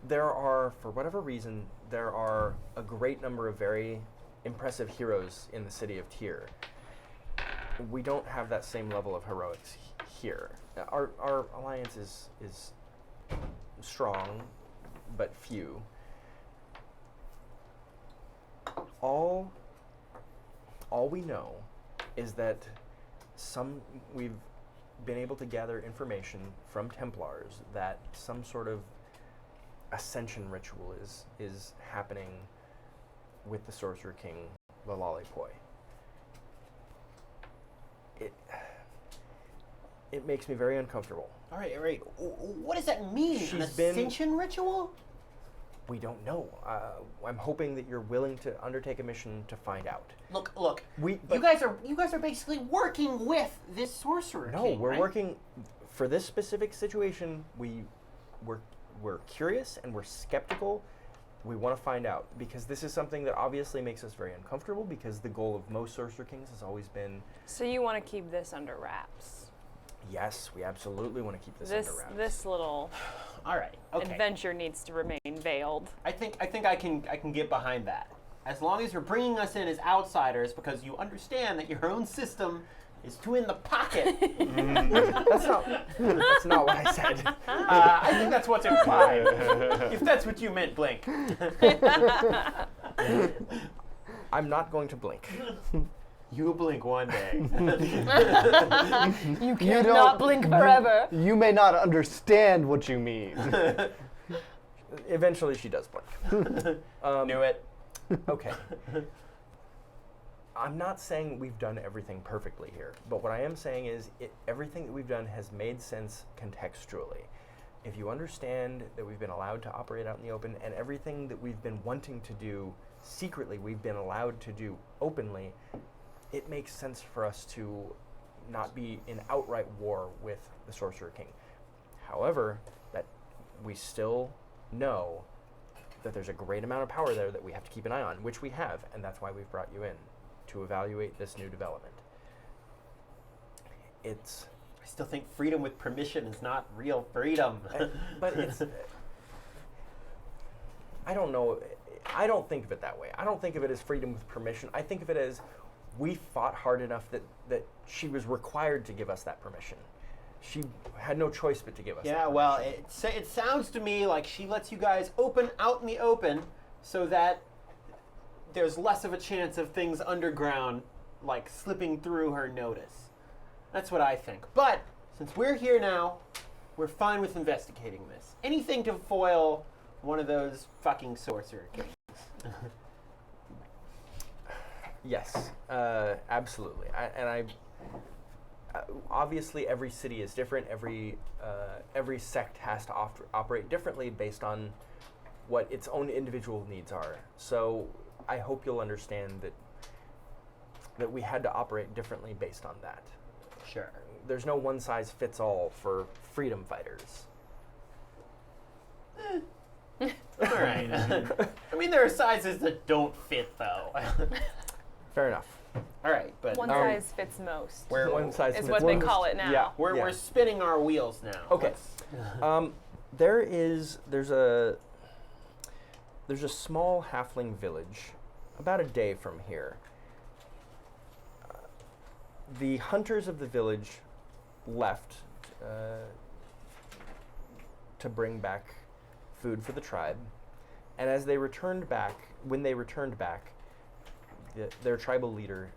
There are, for whatever reason, there are a great number of very impressive heroes in the city of Tyr. We don't have that same level of heroics here. Our alliance is strong, but few. All we know is that we've been able to gather information from Templars that some sort of ascension ritual is happening with the Sorcerer King, the Lollipoi. It makes me very uncomfortable. All right. What does that mean? An She's been- ascension ritual? We don't know. I'm hoping that you're willing to undertake a mission to find out. Look. We You guys are basically working with this sorcerer No, king, we're right? working for this specific situation. We're curious and we're skeptical. We want to find out because this is something that obviously makes us very uncomfortable because the goal of most Sorcerer Kings has always been. So you want to keep this under wraps? Yes, we absolutely want to keep this under wraps. This little All right. Okay. adventure needs to remain veiled. I think I can get behind that. As long as you're bringing us in as outsiders because you understand that your own system is too in the pocket. That's not what I said. I think that's what's implied. If that's what you meant, Blink. I'm not going to blink. You blink one day. You cannot blink forever. You may not understand what you mean. Eventually, she does blink. Knew it. Okay. I'm not saying we've done everything perfectly here, but what I am saying is everything that we've done has made sense contextually. If you understand that we've been allowed to operate out in the open and everything that we've been wanting to do secretly, we've been allowed to do openly, it makes sense for us to not be in outright war with the Sorcerer King. However, that we still know that there's a great amount of power there that we have to keep an eye on, which we have, and that's why we've brought you in, to evaluate this new development. I still think freedom with permission is not real freedom. But it's... I don't know. I don't think of it that way. I don't think of it as freedom with permission. I think of it as we fought hard enough that she was required to give us that permission. She had no choice but to give us that permission. Well, it sounds to me like she lets you guys open out in the open so that there's less of a chance of things underground like slipping through her notice. That's what I think. But since we're here now, we're fine with investigating this. Anything to foil one of those fucking sorcerer kings. Yes, absolutely. Obviously, every city is different. Every sect has to operate differently based on what its own individual needs are. So I hope you'll understand that we had to operate differently based on that. Sure. There's no one size fits all for freedom fighters. All right. I mean, there are sizes that don't fit, though. Fair enough. All right, but One size fits most. One size is fits what they most. call it now. Yeah. we're spinning our wheels now. Okay. There's a small halfling village about a day from here. The hunters of the village left to bring back food for the tribe, and as they returned back, their tribal leader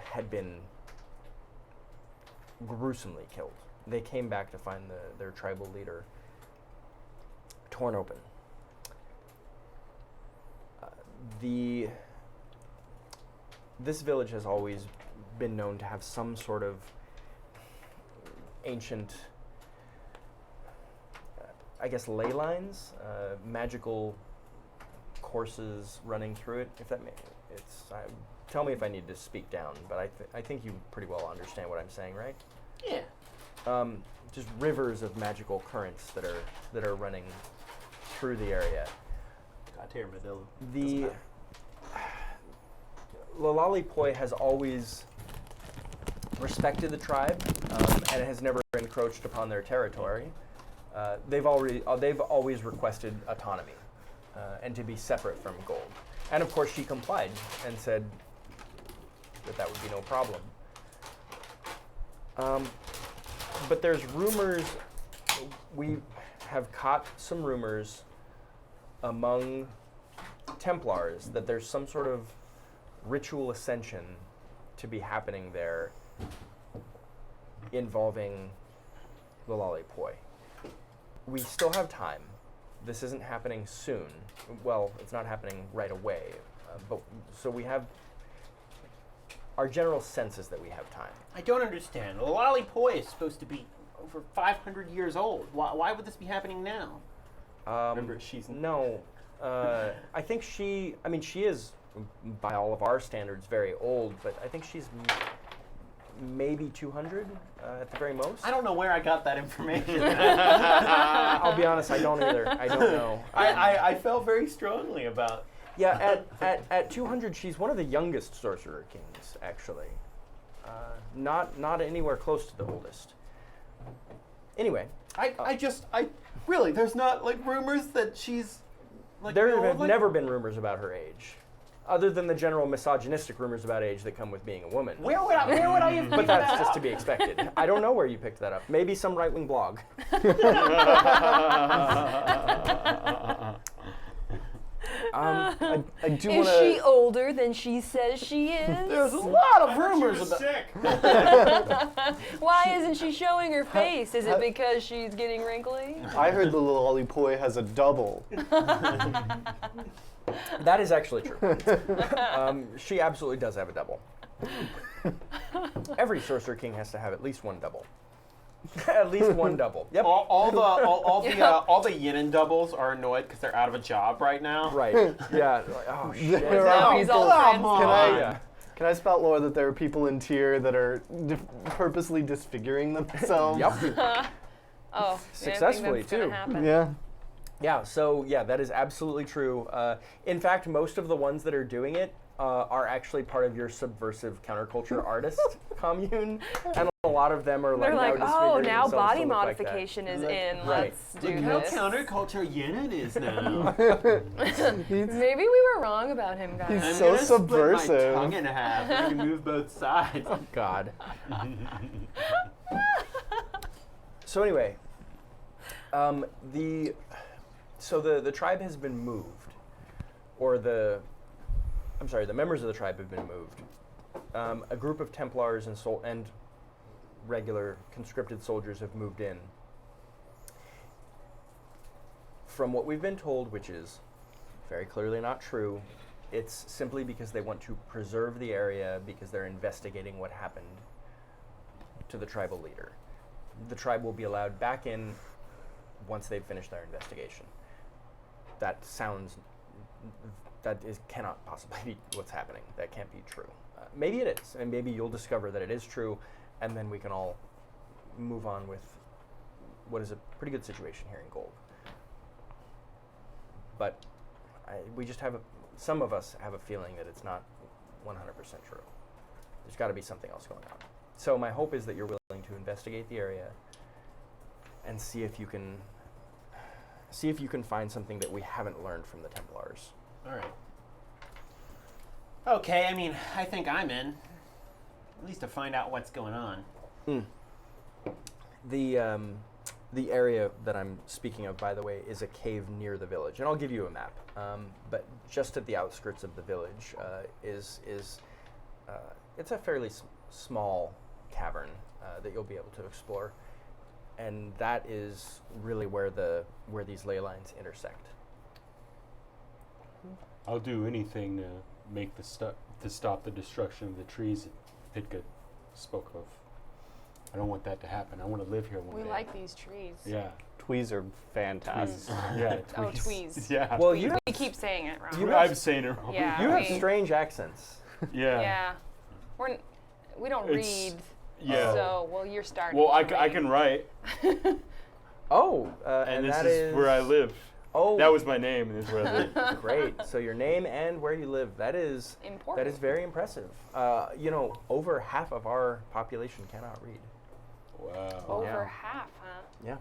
had been gruesomely killed. They came back to find their tribal leader torn open This village has always been known to have some sort of ancient, I guess, ley lines, magical courses running through it. If that tell me if I need to speak down, but I think you pretty well understand what I'm saying, right? Yeah. Just rivers of magical currents that are running through the area. Got to hear Medilla. The Lalali has always respected the tribe, and it has never encroached upon their territory. They've always requested autonomy and to be separate from Gold. And of course, she complied and said that would be no problem. But there's rumors. We have caught some rumors among Templars that there's some sort of ritual ascension to be happening there involving the Lalipoi. We still have time. This isn't happening soon. Well, it's not happening right away. So we have our general sense is that we have time. I don't understand. The Lalipoi is supposed to be over 500 years old. Why would this be happening now? Remember, I think she is, by all of our standards, very old, but I think she's maybe 200 at the very most. I don't know where I got that information. I'll be honest, I don't either. I don't know. I felt very strongly about. Yeah, at 200, she's one of the youngest sorcerer kings, actually. Not anywhere close to the oldest. Anyway, Really, there's not like rumors that she's like. There have never been rumors about her age, other than the general misogynistic rumors about age that come with being a woman. Where would I have? But that's just to be expected. I don't know where you picked that up. Maybe some right-wing blog. I do Is want she to. older than she says she is? There's a lot of rumors She's about. sick. Why isn't she showing her face? Is it because she's getting wrinkly? I heard the Lollipoi has a double. That is actually true. She absolutely does have a double. Every sorcerer king has to have at least one double. At least one double. Yep. All the Yinin doubles are annoyed because they're out of a job right now. Right. Yeah. Like, oh shit. There are Now he's all people- transformed. Yeah. Can I spout lore that there are people in tier that are purposely disfiguring themselves? Yep. Oh, Successfully, I think that's gonna too. happen. Yeah. Yeah. So yeah, that is absolutely true. In fact, most of the ones that are doing it are actually part of your subversive counterculture artist commune, and a lot of them are like They're like, now oh, disfiguring now themselves body to look like that. modification is Like- in. Right. Let's do Look how this. counterculture Yinin is now. Maybe we were wrong about him, guys. He's I'm so gonna split my subversive. tongue in half. I can move both sides. God. So anyway, the tribe has been moved, or the members of the tribe have been moved. A group of Templars and regular conscripted soldiers have moved in. From what we've been told, which is very clearly not true, it's simply because they want to preserve the area because they're investigating what happened to the tribal leader. The tribe will be allowed back in once they've finished their investigation. That cannot possibly be what's happening. That can't be true. Maybe it is, and maybe you'll discover that it is true, and then we can all move on with what is a pretty good situation here in Gold. But some of us have a feeling that it's not 100% true. There's got to be something else going on. So my hope is that you're willing to investigate the area and see if you can find something that we haven't learned from the Templars. All right. Okay, I mean, I think I'm in. At least to find out what's going on. The area that I'm speaking of, by the way, is a cave near the village, and I'll give you a map. But just at the outskirts of the village is it's a fairly small cavern that you'll be able to explore, and that is really where these ley lines intersect. I'll do anything to make to stop the destruction of the trees that Pithka spoke of. I don't want that to happen. I want to live here one We day. like these trees. Yeah. Tweez are fantastic. Yeah. Oh, tweez. Yeah. Well, We keep saying it wrong. I'm saying it wrong. Yeah. you have we- strange accents. Yeah. Yeah. We don't It's- read. Yeah. So, well, you're starting. Well, I to can read. write, Oh, and this that is where I live. Oh, That was my name, and this is where I live. great. So your name and where you live. That is Important. very impressive. Over half of our population cannot read. Wow. Over Yeah. half, huh? Yeah.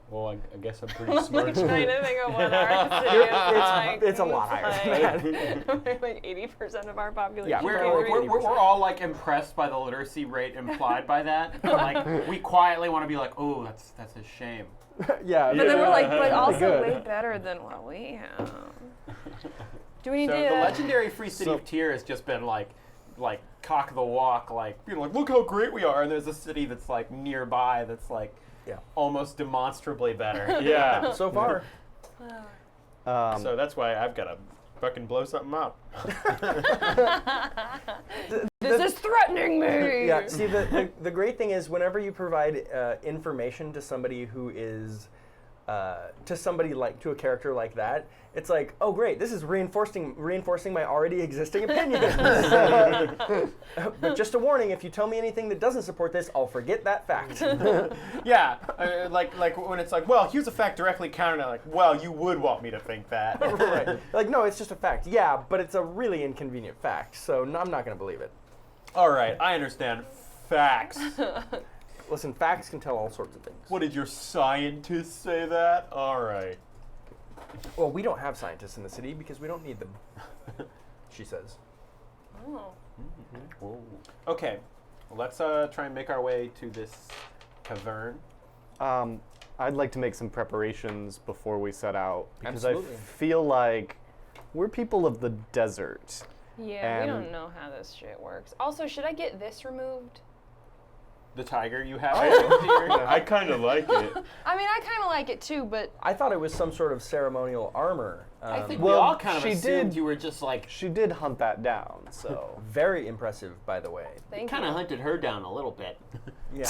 Well, I guess I'm pretty I'm like smart. trying to think of what our city is It's a lot higher than like, like 80% of our population. Yeah, We're, can we're, read. we're, we're all like impressed by the literacy rate implied by that. And, like we quietly want to be like, oh, that's a shame. Yeah. But then we're like, Yeah. but also Good. way better than what we have. Do we need So to? the legendary Free City of Tyr has just been like cock of the walk, like look how great we are, and there's a city that's like nearby that's like Yeah. almost demonstrably better. Yeah. So far. So that's why I've got to fucking blow something up. This is threatening me. Yeah. See, the great thing is whenever you provide information to somebody who is to a character like that, it's like, oh great, this is reinforcing my already existing opinions. But just a warning, if you tell me anything that doesn't support this, I'll forget that fact. Yeah, like when it's like, well, here's a fact directly counter. Like, well, you would want me to think that. Right. Like, no, it's just a fact. Yeah, but it's a really inconvenient fact, so I'm not going to believe it. All right, I understand. Facts. Listen, facts can tell all sorts of things. What did your scientists say that? All right. Well, we don't have scientists in the city because we don't need them, she says. Oh. Whoa. Okay, let's try and make our way to this cavern. I'd like to make some preparations before we set out because Absolutely. I feel like we're people of the desert. Yeah, we And- don't know how this shit works. Also, should I get this removed? The tiger you have. I kind of like it. I mean, I kind of like it too, but I thought it was some sort of ceremonial armor. I think Well, we all kind of she assumed did- you were just like She did hunt that down, so Very impressive, by the way. thank kind you. of hunted her down a little bit. Yeah.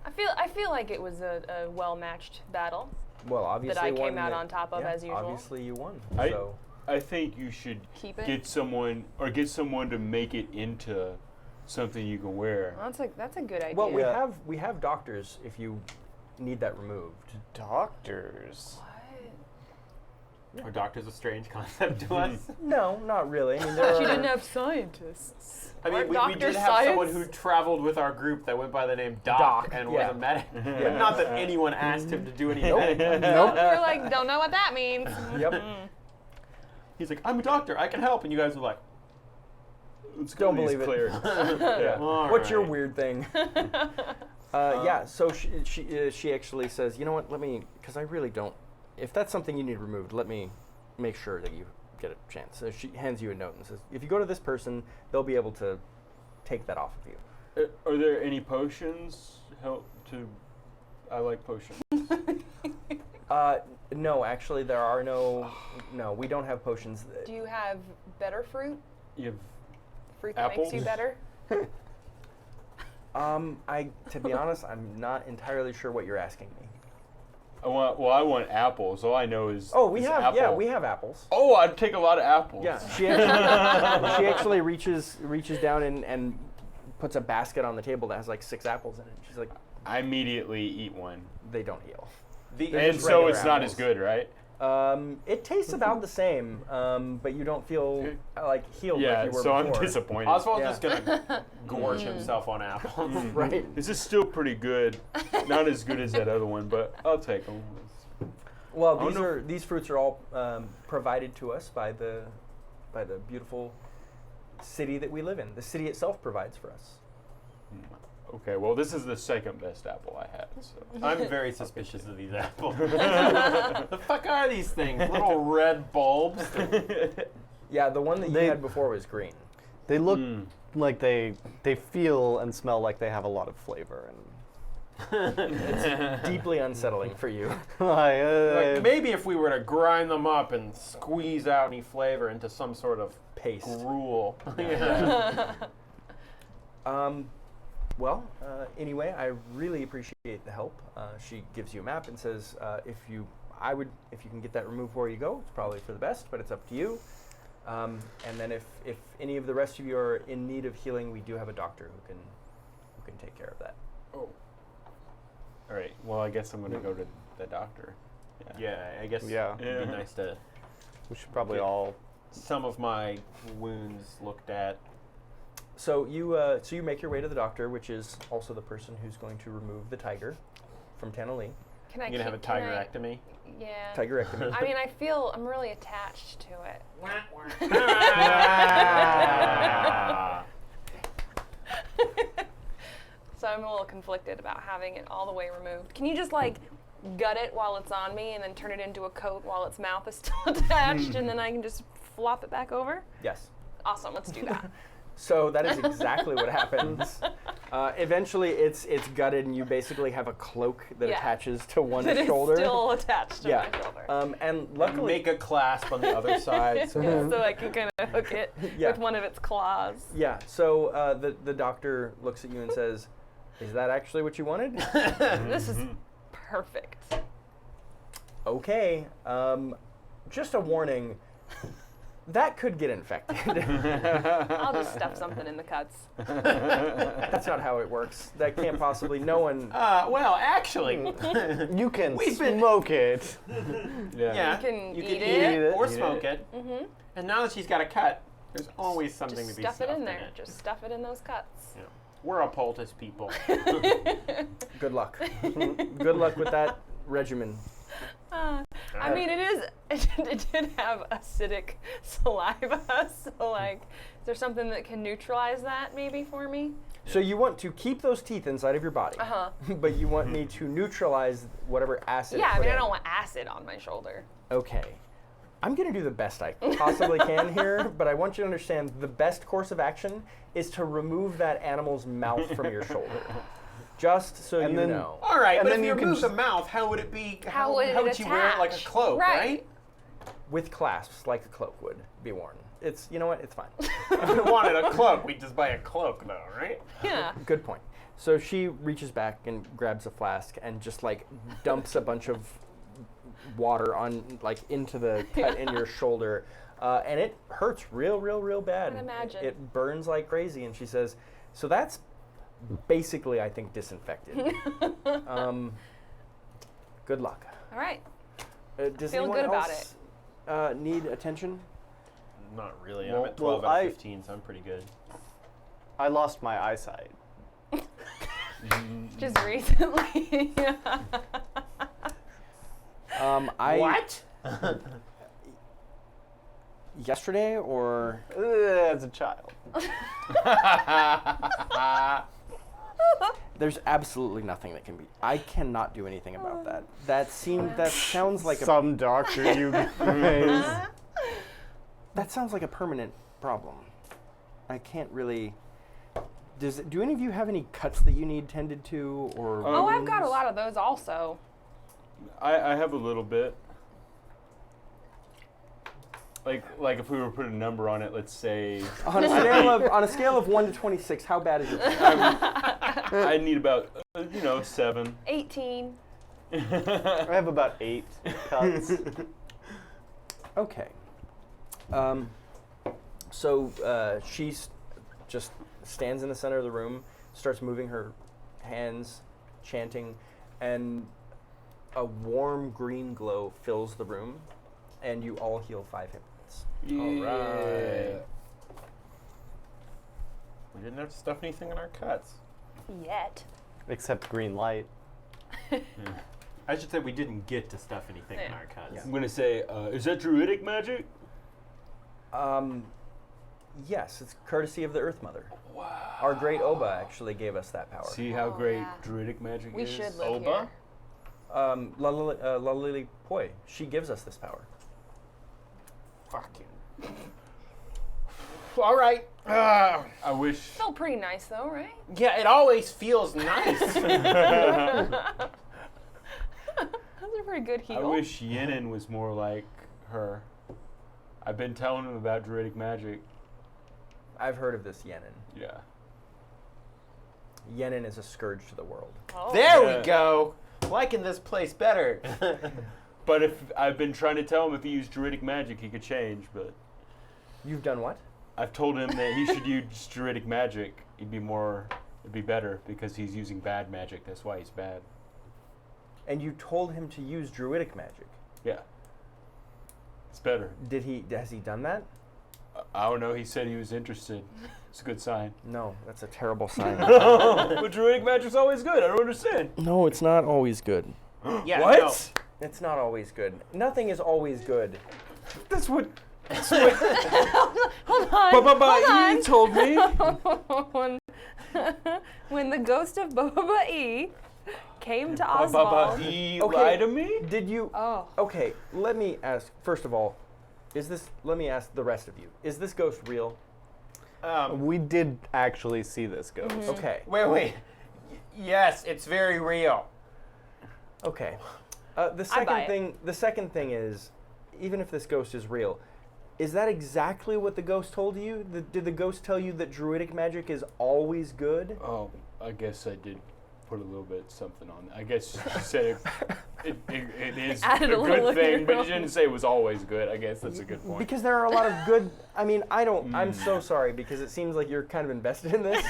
I feel like it was a well-matched battle Well, obviously that I one came out that- on top of yeah, as usual. Obviously you won. I- So I think you should Keep it? get someone to make it into something you can wear. Well, that's a good idea. well, we have doctors if you need that removed. doctors. Are doctors a strange concept to us? No, not really. I mean, there She are- didn't have scientists. I mean, Aren't we did doctors have someone who science? traveled with our group that went by the name Doc, Doc, and yeah. was a medic. Yeah. Not that anyone asked him to do any medic. Nope. We're like, don't know what that means. Yep. He's like, I'm a doctor. I can help. And you guys are like, let's go Don't to these believe it. clears. Yeah. All What's your right. weird thing? Yeah. So she actually says, you know what? Let me, because I really don't. If that's something you need removed, let me make sure that you get a chance. So she hands you a note and says, if you go to this person, they'll be able to take that off of you. Are there any potions? I like potions. No, actually, there are no. No, we don't have potions. Do you have better fruit? You have Fruit that makes you Apples? better? To be honest, I'm not entirely sure what you're asking me. I want apples. All I know is Oh, we is have. apple. Yeah, we have apples. Oh, I'd take a lot of apples. Yeah, she actually reaches down and puts a basket on the table that has like 6 apples in it. She's like, I immediately eat one. they don't heal. The, And just so regular it's not apples. as good, right? It tastes about the same, but you don't feel like healed Yeah, like you were so before. I'm disappointed. Oswald's Yeah. just gonna gorge himself on apples. Right. This is still pretty good. Not as good as that other one, but I'll take them. Well, Oh, no. these fruits are all provided to us by the beautiful city that we live in. The city itself provides for us. Okay, well, this is the second best apple I had. So. I'm very suspicious of these apples. The fuck are these things? Little red bulbs? Yeah, the one that you They- had before was green. They look like they feel and smell like they have a lot of flavor, and It's deeply unsettling for you. Like maybe if we were to grind them up and squeeze out any flavor into some sort of Paste. gruel. Yeah. Well, anyway, I really appreciate the help. She gives you a map and says, if you can get that removed before you go, it's probably for the best, but it's up to you. And then if any of the rest of you are in need of healing, we do have a doctor who can take care of that. Oh. All right. Well, I guess I'm going to go to the doctor. Yeah, I guess Yeah. it'd be nice to We should probably Okay. all. some of my wounds looked at. So you make your way to the doctor, which is also the person who's going to remove the tiger from Tenna. Can I You're gonna have a can I- tigerectomy. Yeah. Tigerectomy. I mean, I'm really attached to it. So I'm a little conflicted about having it all the way removed. Can you just like gut it while it's on me and then turn it into a coat while its mouth is still attached and then I can just flop it back over? Yes. Awesome, let's do that. So that is exactly what happens. Eventually, it's gutted, and you basically have a cloak that Yeah. attaches to one That is shoulder. still attached to yeah. my shoulder. And luckily, Make a clasp on the other side. So I can kind of hook it Yeah. with one of its claws. yeah. So the doctor looks at you and says, "Is that actually what you wanted?" This is perfect. Okay. Just a warning. That could get infected. I'll just stuff something in the cuts. That's not how it works. That can't possibly. No one. Well, actually, You can We've been- smoke it. yeah, You can you eat can it. or Eat smoke it. Mm-hmm. And now that she's got a cut, there's always something Just to be stuff it stuffed in there. Just stuff it in those cuts. Yeah. We're a poultice people. Good luck. Good luck with that regimen. I mean, it did have acidic saliva, so like, is there something that can neutralize that maybe for me? So you want to keep those teeth inside of your body, Uh-huh. but you want me to neutralize whatever acid. Yeah, it I put mean, I in. don't want acid on my shoulder. Okay. I'm going to do the best I possibly can here, but I want you to understand the best course of action is to remove that animal's mouth from your shoulder. Just so And you then- know. All right, And but then if you you can remove the just- mouth, how would it be? How would it you wear it like a attach? cloak, Right. right? With clasps, like a cloak would be worn. It's, you know what, it's fine. If we wanted a cloak, we'd just buy a cloak, though, right? Yeah. Good point. So she reaches back and grabs a flask and just like dumps a bunch of water on like into the cut in your shoulder, and it hurts real bad. I can imagine. It burns like crazy, and she says, "So that's basically, I think, disinfected." Good luck. All right. Does Feel anyone good about else need attention? Not really. Well- I'm at 12 well, out I- of 15, so I'm pretty good. I lost my eyesight. Just recently. What? Yesterday or? As a child. There's absolutely nothing that can be. I cannot do anything about that. That sounds like a. Some doctor, you guys. That sounds like a permanent problem. I can't really. Do any of you have any cuts that you need tended to, or? Oh, I've got a lot of those also. I have a little bit. Like if we were to put a number on it, let's say on a scale of 1 to 26, how bad is your pain? I need about 7. 18. I have about 8 cuts. Okay. So she just stands in the center of the room, starts moving her hands, chanting, and a warm green glow fills the room, and you all heal 5 hit points. All right. We didn't have to stuff anything in our cuts. Yet. Except green light. I should say we didn't get to stuff anything in Yeah. our cuts. Yeah. I'm gonna say, is that druidic magic? Yes, it's courtesy of the Earth Mother. Wow. Our great Oba actually gave us that power. See how Oh, great yeah. druidic magic We is? should live Oba? here. Lalili Poi, she gives us this power. Fucking. All right. I wish. Felt pretty nice though, right? Yeah, it always feels nice. That's a pretty good heal. I wish Yenin was more like her. I've been telling him about druidic magic. I've heard of this Yenin. Yeah. Yenin is a scourge to the world. Oh. There Yeah. we go. Liking this place better. But if I've been trying to tell him if he used druidic magic, he could change. But You've done what? I've told him that he should use druidic magic. It'd be better because he's using bad magic. That's why he's bad. And you told him to use druidic magic. Yeah. It's better. Has he done that? I don't know. He said he was interested. It's a good sign. No, that's a terrible sign. But druidic magic's always good. I don't understand. No, it's not always good. Yeah, What? no. It's not always good. Nothing is always good. That's what. Hold on. You told me. When the ghost of Baba E came to Osvald. He Okay. lied to me? Did you? Oh. Okay, let me ask. First of all, let me ask the rest of you. Is this ghost real? We did actually see this ghost. Okay. Wait. Yes, it's very real. Okay. The I buy second it. The second thing is, even if this ghost is real, is that exactly what the ghost told you? Did the ghost tell you that druidic magic is always good? Oh, I guess I did put a little bit something on. I guess she said it is a Added a little good of thing, your but own. she didn't say it was always good. I guess that's a good point. Because there are a lot of good. I mean, I'm so sorry because it seems like you're kind of invested in this.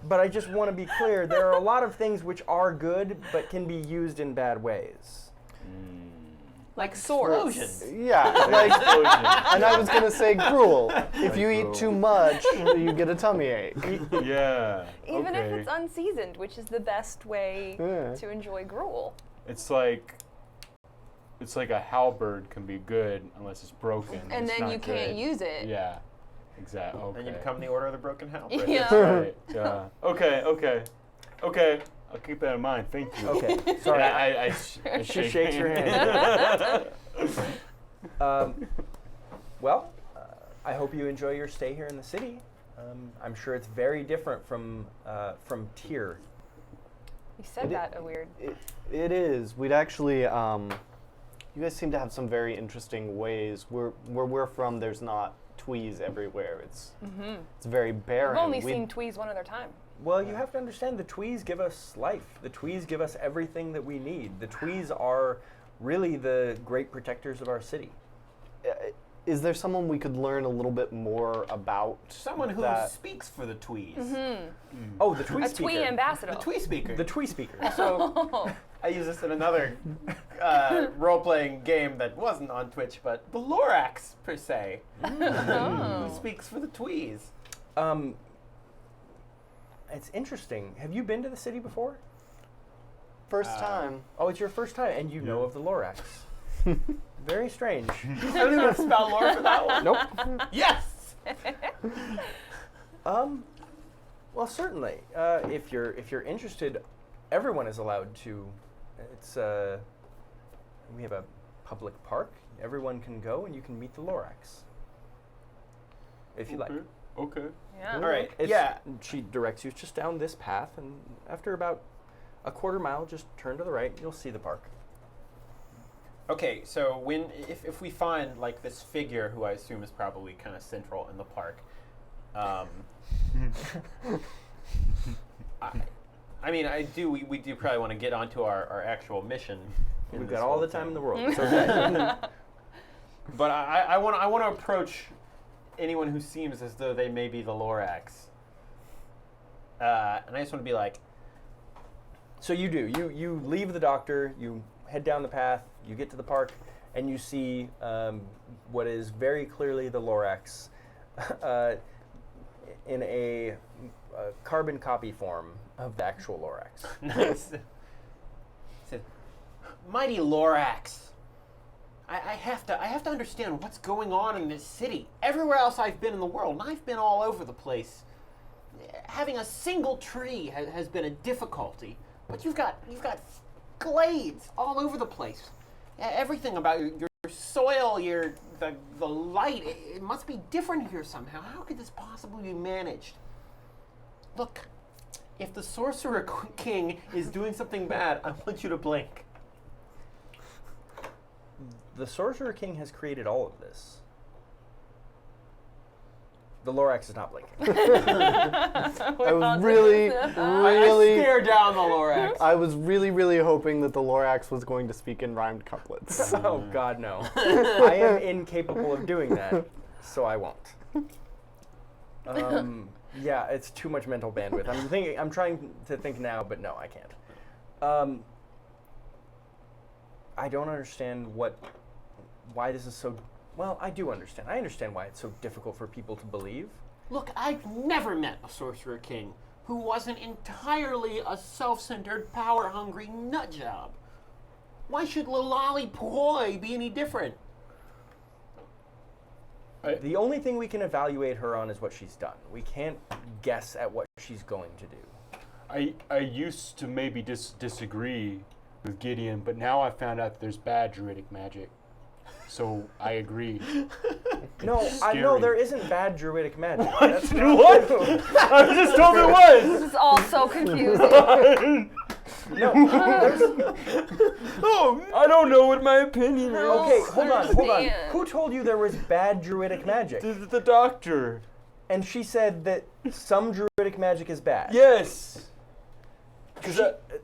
But I just want to be clear. There are a lot of things which are good but can be used in bad ways. Like swords. Explosions. Yeah, like, Explosion. and I was gonna say gruel. If you Gruel. eat too much, you get a tummy ache. Yeah. Even if okay. it's unseasoned, which is the best way Yeah. to enjoy gruel. It's like a halberd can be good unless it's broken. And It's then not you can't good. use it. Yeah. Exactly. Okay. And you become the Order of the Broken Halberd. Yeah. Right. Yeah. Okay. I'll keep that in mind. Thank you. Okay. Sorry. I She shake shakes her hand. Well, I hope you enjoy your stay here in the city. I'm sure it's very different from Tyr. You said that a weird. It is. We'd actually, you guys seem to have some very interesting ways. Where we're from, there's not tweez everywhere. It's very barren. I've only We'd- seen tweez one other time. Well, you have to understand the tweez give us life. The tweez give us everything that we need. The tweez are really the great protectors of our city. Is there someone we could learn a little bit more about? Someone who that? speaks for the Twees. Oh, the twee A speaker. twee ambassador. The Twee speaker. The twee speaker. So I use this in another role-playing game that wasn't on Twitch, but the Lorax, per se. Who speaks for the Twees. It's interesting. Have you been to the city before? First time. Oh, it's your first time, and you know of the Lorax. Very strange. I don't even spell lore for that one. Nope. Yes! Well, certainly. If you're interested, everyone is allowed to. It's we have a public park. Everyone can go, and you can meet the Lorax. If you like. Okay. Yeah. All right. It's- Yeah. She directs you just down this path, and after about a quarter mile, just turn to the right. You'll see the park. Okay, so if we find like this figure who I assume is probably kind of central in the park, we do probably want to get onto our actual mission. in We've this got all whole the time thing. in the world. It's okay. But I want to approach anyone who seems as though they may be the Lorax, and I just want to be like, So you do. You leave the doctor. You head down the path. You get to the park, and you see what is very clearly the Lorax in a carbon copy form of the actual Lorax. nice. Said, Mighty Lorax. I have to understand what's going on in this city. Everywhere else I've been in the world, and I've been all over the place. Having a single tree has been a difficulty, but you've got glades all over the place. Everything about your soil, the light, it must be different here somehow. How could this possibly be managed? Look, if the Sorcerer King is doing something bad, I want you to blink. The Sorcerer King has created all of this. The Lorax is not blinking. I was really, I stare down the Lorax. I was really hoping that the Lorax was going to speak in rhymed couplets. Oh God, no! I am incapable of doing that, so I won't. Yeah, it's too much mental bandwidth. I'm trying to think now, but no, I can't. I don't understand why this is so. Well, I do understand. I understand why it's so difficult for people to believe. Look, I've never met a Sorcerer King who wasn't entirely a self-centered, power-hungry nutjob. Why should Lolali Poi be any different? The only thing we can evaluate her on is what she's done. We can't guess at what she's going to do. I used to maybe disagree with Gideon, but now I found out that there's bad druidic magic. So I agree. No, there isn't bad druidic magic. What? I was just told it was. This is all so confusing. No, Oh, I don't know what my opinion is. okay, hold on. Understand. Who told you there was bad druidic magic? The doctor. And she said that some druidic magic is bad. Yes.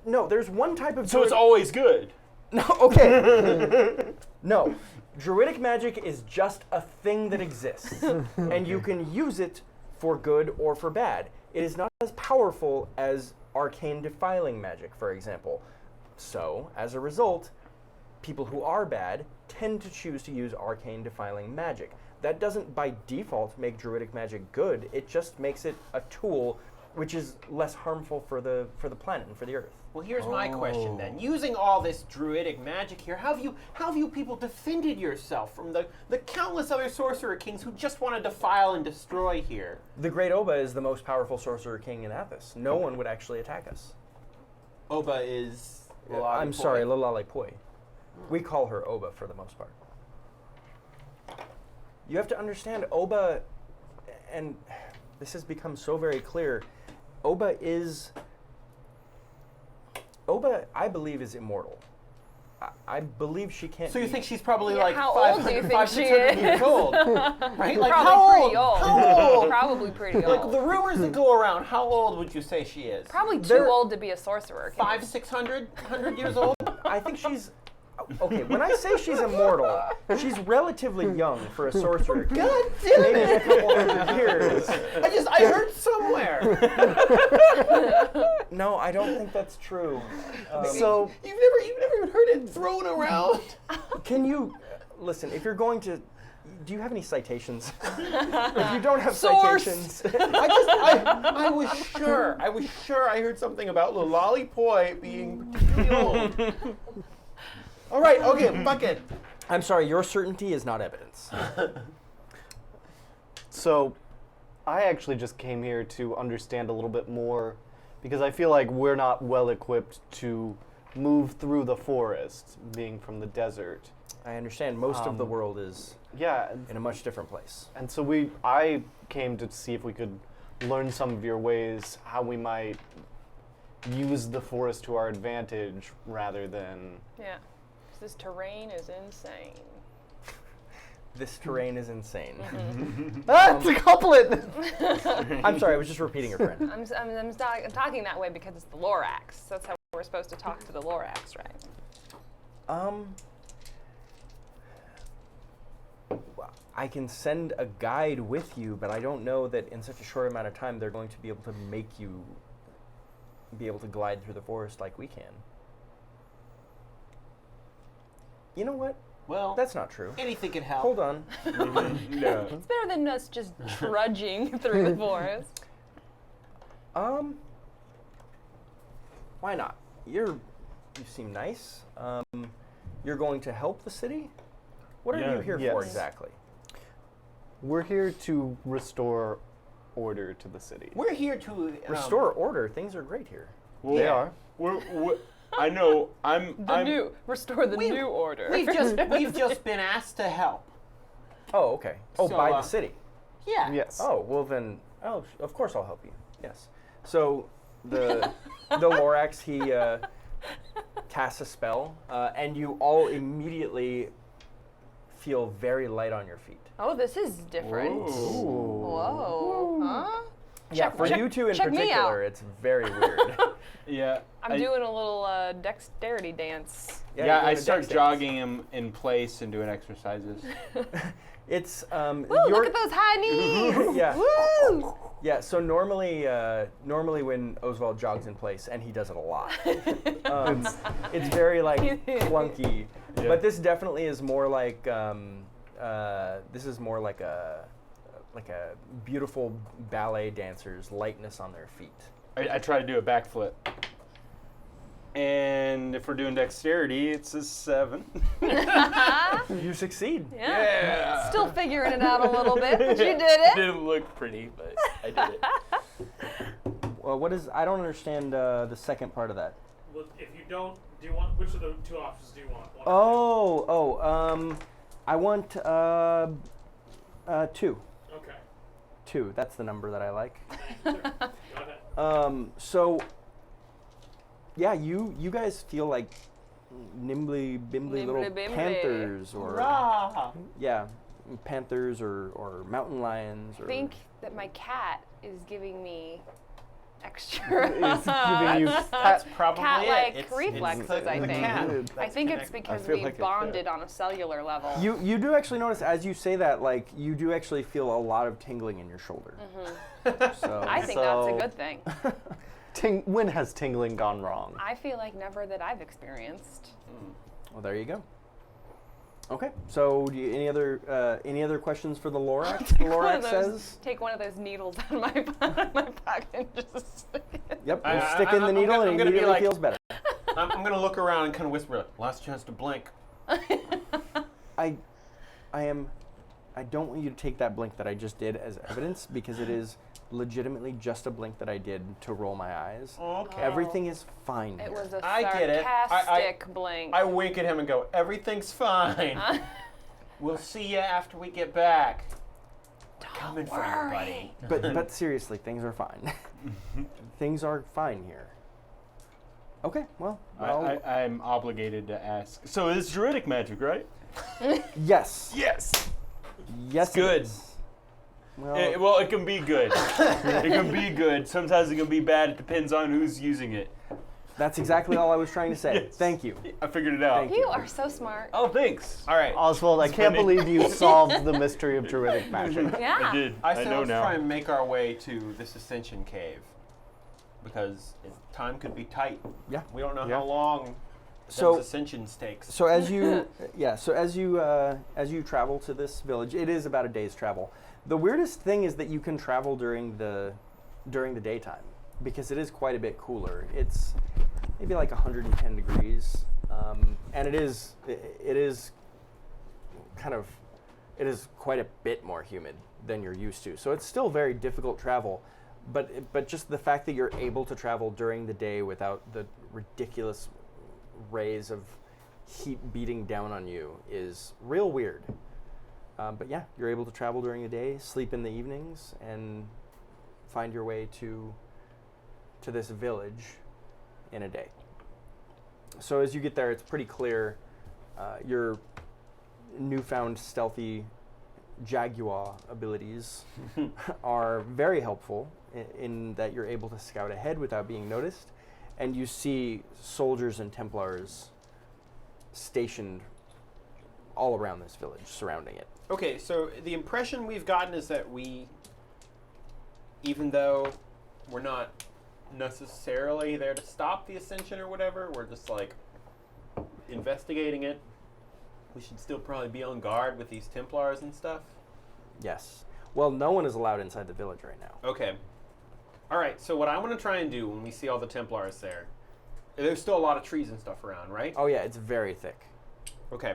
No, there's one type of So it's always good. No, okay. No. Druidic magic is just a thing that exists, and you can use it for good or for bad. It is not as powerful as arcane defiling magic, for example. So, as a result, people who are bad tend to choose to use arcane defiling magic. That doesn't by default make druidic magic good, it just makes it a tool which is less harmful for the planet and for the earth. Well, here's my question then. Using all this druidic magic here, how have you people defended yourself from the countless other Sorcerer Kings who just want to defile and destroy here? The Great Oba is the most powerful Sorcerer King in Athos. No one would actually attack us. Oba is... I'm sorry, Lolali Poi. We call her Oba for the most part. You have to understand, Oba, and this has become so very clear, Oba, I believe, is immortal. I believe she can't. So you be- think she's probably Yeah, like how old do you 500, think she 600 years is? old, right? Like Probably pretty old. How old? Probably pretty Like old. the rumors that go around, how old would you say she is? Probably too They're- old to be a sorcerer. 500, 600, 100 years old? I think she's. Okay, when I say she's immortal, she's relatively young for a sorcerer. God damn Maybe it! a couple hundred years. I heard somewhere. No, I don't think that's true. So You've never even heard it thrown around. Can you listen? If you're going to, do you have any citations? If you don't have Source. citations, I was sure I heard something about Lolali Poi being particularly old. All right, okay, bucket. I'm sorry. Your certainty is not evidence. So, I actually just came here to understand a little bit more because I feel like we're not well equipped to move through the forest, being from the desert. I understand. Most of the world is Yeah, in a much different place. and so I came to see if we could learn some of your ways, how we might use the forest to our advantage rather than. Yeah. This terrain is insane. This terrain is insane. It's a couplet! I'm sorry. I was just repeating your friend. I'm talking that way because it's the Lorax. That's how we're supposed to talk to the Lorax, right? I can send a guide with you, but I don't know that in such a short amount of time they're going to be able to make you be able to glide through the forest like we can. You know what? Well, That's not true. anything can help. Hold on. No. It's better than us just trudging through the forest. Why not? You seem nice. You're going to help the city? What are Yeah, you here for yes. exactly? We're here to restore order to the city. We're here to Restore order. Things are great here. Well, They are. We're I know. I'm Restore the new order. We've just been asked to help. Oh, okay. Oh, So, by the city. Yeah. Yes. Oh, well then. Oh, of course I'll help you. Yes. So the Lorax, he casts a spell, and you all immediately feel very light on your feet. Oh, this is different. Whoa. Huh? Yeah, for you two in check me out. particular, it's very weird. Yeah. I'm doing a little dexterity dance. you're Yeah, doing I a start dex dance. jogging him in place and doing exercises. It's Woo, look at those high knees. Yeah. Woo! Yeah, so normally when Osvald jogs in place, and he does it a lot, it's very like clunky. Yeah. But this definitely is more like this is more like a beautiful ballet dancer's lightness on their feet. I try to do a backflip. And if we're doing dexterity, it's a 7. You succeed. Yeah. Still figuring it out a little bit, but you did it. Didn't look pretty, but I did it. Well, what is? I don't understand the second part of that. Well, if you don't, do you want which of the two options do you want? One or two? I want 2. Okay. 2. That's the number that I like. Go ahead. So, yeah, you guys feel like nimbly bimbly little Nimbly-bimbly. panthers or Hurrah! panthers or mountain lions. I Or think that my cat is giving me extra It's giving you That's probably cat-like it. reflexes, I the think. cat. I think it's because feel we like it, bonded on a cellular level. you do actually notice as you say that, like you do actually feel a lot of tingling in your shoulder. So I think that's a good thing. when has tingling gone wrong? I feel like never that I've experienced. well, there you go. Okay, so any other questions for the Lorax? The Lorax says. Take one of those needles out of my pocket and just stick it. Yep, I- we'll I- stick in the I'm needle gonna- and I'm it gonna be immediately like- feels better. I'm going to look around and kind of whisper, last chance to blink. I don't want you to take that blink that I just did as evidence because it is legitimately just a blink that I did to roll my eyes. Okay. Everything is fine. It here. was a I get it. sarcastic blink. I wink at him and go, everything's fine. We'll see you after we get back. Coming for you, buddy. But seriously, things are fine. Things are fine here. Okay, well, I'm obligated to ask. So it's druidic magic, right? yes, Yes. yes, Good. It is. Well, Well, it can be good. It can be good. Sometimes it can be bad. It depends on who's using it. that's exactly all I was trying to say. Yes. Thank you. I figured it out. Thank You are so smart. Oh, thanks. All right. Oswald, I can't funny. believe you solved the mystery of druidic magic. Yeah. I did. I I say know let's now. try and make our way to this ascension cave. Because time could be tight. Yeah. We don't know Yeah. how long So- those ascensions takes. So as you, as you travel to this village, it is about a day's travel. The weirdest thing is that you can travel during the daytime because it is quite a bit cooler. It's maybe like 110 degrees, and it is quite a bit more humid than you're used to. So it's still very difficult travel, but just the fact that you're able to travel during the day without the ridiculous rays of heat beating down on you is real weird. But yeah, you're able to travel during the day, sleep in the evenings, and find your way to this village in a day. So as you get there, it's pretty clear your newfound stealthy jaguar abilities are very helpful in that you're able to scout ahead without being noticed, and you see soldiers and Templars stationed all around this village, surrounding it. Okay, so the impression we've gotten is that even though we're not necessarily there to stop the ascension or whatever, we're just like investigating it. We should still probably be on guard with these Templars and stuff. Yes. Well, no one is allowed inside the village right now. Okay. All right, so what I want to try and do when we see all the Templars there's still a lot of trees and stuff around, right? Oh yeah, it's very thick. Okay.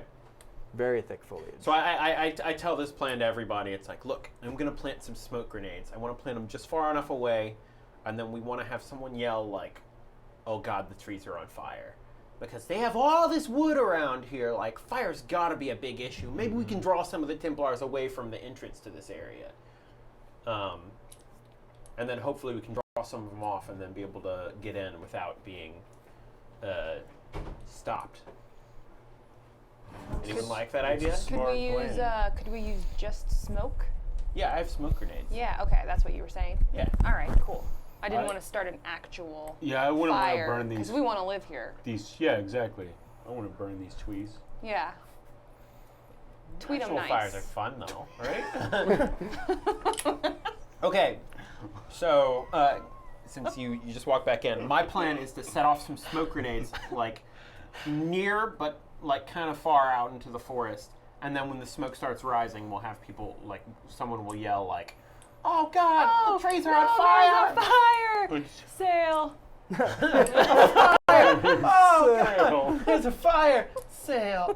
Very thick foliage. So I tell this plan to everybody. It's like, look, I'm going to plant some smoke grenades. I want to plant them just far enough away, and then we want to have someone yell like, oh God, the trees are on fire. because they have all this wood around here. Like, fire's got to be a big issue. Maybe we can draw some of the Templars away from the entrance to this area. And then hopefully we can draw some of them off and then be able to get in without being stopped. Anyone like that idea? Could we use just smoke? Yeah, I have smoke grenades. Yeah, okay, that's what you were saying. Yeah. All right, cool. I didn't want to start an actual Yeah, I wouldn't want to fire burn these. because we want to live here. Yeah, exactly. I want to burn these tweez. Yeah. Tweet them Actual nice. fires are fun though, right? Okay, so since you just walked back in, my plan is to set off some smoke grenades, like near but like kind of far out into the forest, and then when the smoke starts rising, we'll have people like someone will yell like, "Oh God, the trees are on fire! Fire! Sail! Oh God, there's a fire! Sail!"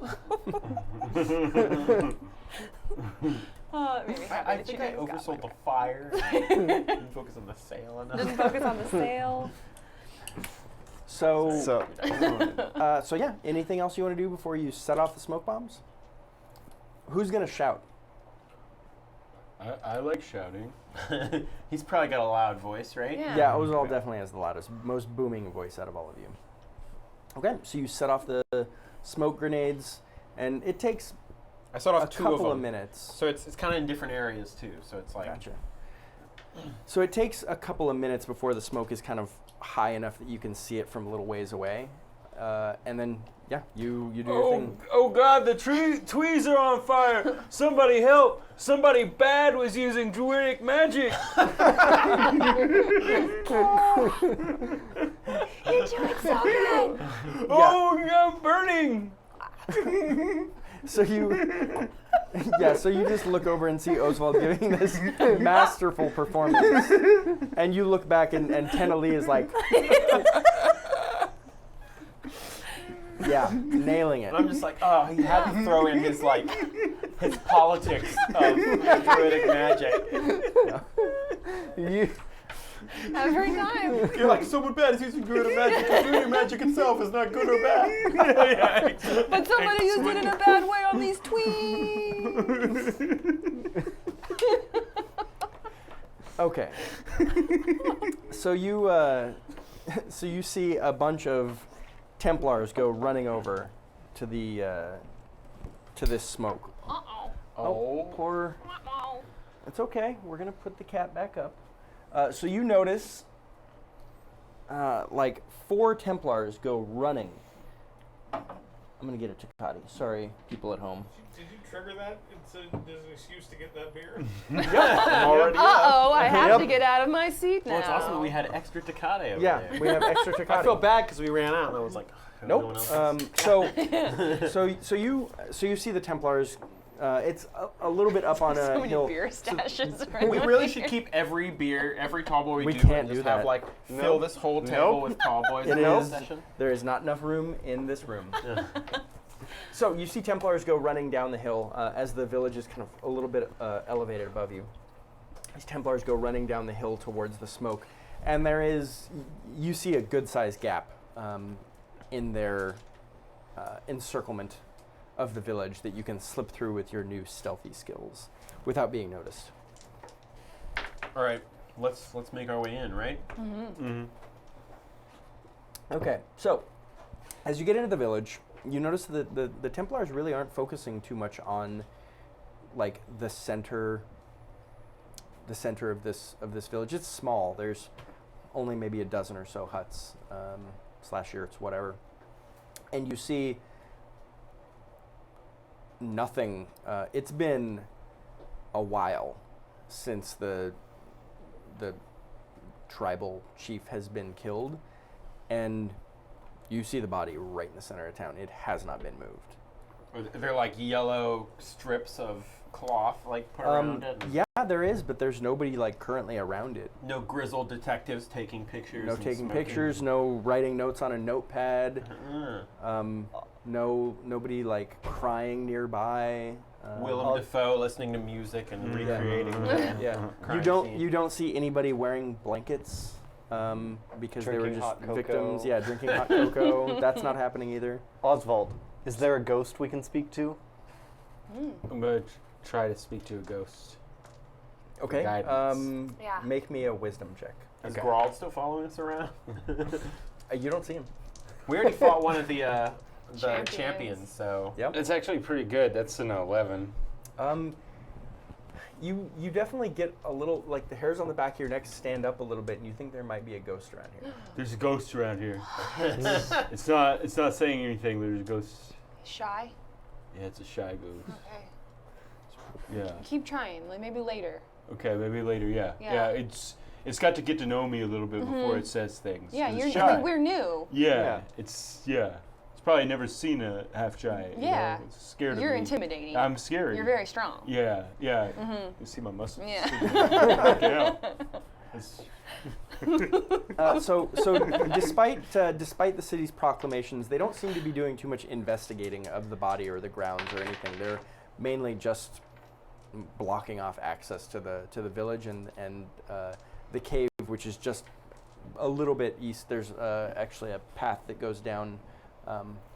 Oh, it made me happy I that think you I guys got oversold the one. fire. Didn't focus on the sail enough. Didn't focus on the sail. So yeah, anything else you want to do before you set off the smoke bombs? Who's going to shout? I like shouting. He's probably got a loud voice, right? Yeah, Osvald definitely has the loudest, most booming voice out of all of you. Okay, so you set off the smoke grenades, and it takes I set off a two couple of of them. minutes. So it's kind of in different areas too. So it's like Gotcha. So it takes a couple of minutes before the smoke is kind of high enough that you can see it from a little ways away, and then you do your thing. Oh God, the tweez are on fire! Somebody help! Somebody bad was using druidic magic! You're doing so good! Oh, I'm burning! So you, so you just look over and see Osvald giving this masterful performance, and you look back and Tenna is like, yeah, nailing it. And I'm just like, oh, he had to throw in his like his politics of druidic magic. You, Every time. You're like, someone bad is using druidic magic. And druidic magic itself is not good or bad. But somebody used it in a bad way on these tweets. Okay. So you see a bunch of Templars go running over to the to this smoke. Uh-oh. Oh, poor. Uh-oh. It's okay. We're gonna put the cat back up. So you notice, like 4 Templars go running. I'm gonna get a Takati. Sorry, people at home. Did you trigger that? It's there's an excuse to get that beer. Uh-oh, I have to get out of my seat now. Well, it's awesome that we had extra Tecate over Yeah, there. we have extra Takati. I feel bad because we ran out and I was like, no one Nope. else So you see the Templars. It's a little bit up on So a many hill. beer stashes We around really here. should keep every beer, every tall boy We do, can't and just do have that. like fill this whole table with tall boys It in this is. session. There is not enough room in this room. So you see Templars go running down the hill as the village is kind of a little bit elevated above you. These Templars go running down the hill towards the smoke, and you see a good-sized gap in their encirclement of the village that you can slip through with your new stealthy skills without being noticed. All right, let's make our way in, right? Okay, so as you get into the village, you notice that the Templars really aren't focusing too much on like the center of this village. It's small. There's only maybe a dozen or so huts, / yurts, whatever. And you see nothing. It's been a while since the tribal chief has been killed, and you see the body right in the center of town. It has not been moved. Are there like yellow strips of cloth like put around it? Yeah, there is, but there's nobody like currently around it. No grizzled detectives taking pictures. No and taking smoking? pictures, no writing notes on a notepad, nobody like crying nearby. Willem Dafoe listening to music and recreating the Yeah. crime You don't see anybody wearing blankets because they were Drinking just hot cocoa. victims. Yeah, drinking hot cocoa. That's not happening either. Osvald, is there a ghost we can speak to? I'm going to try to speak to a ghost. Okay. Guidance. Yeah. Make me a wisdom check. Is Grawl still following us around? You don't see him. We already fought one of the Champions. champions, so. Yep. It's actually pretty good. That's an 11. You definitely get a little, like the hairs on the back of your neck stand up a little bit, and you think there might be a ghost around here. There's a ghost around here. It's not saying anything, but there's a ghost. Shy? Yeah, it's a shy ghost. Okay. Yeah. Keep trying. Like maybe later. Okay, maybe later, yeah. Yeah. It's got to get to know me a little bit before it says things. Yeah, 'cause you're. it's I shy. think we're new. Yeah, it's probably never seen a half shy. Yeah. You know, it's scared You're of me. intimidating. I'm scary. You're very strong. Yeah. You see my muscles. Yeah. Working out. It's- So despite the city's proclamations, they don't seem to be doing too much investigating of the body or the grounds or anything. They're mainly just blocking off access to the village and the cave, which is just a little bit east. There's actually a path that goes down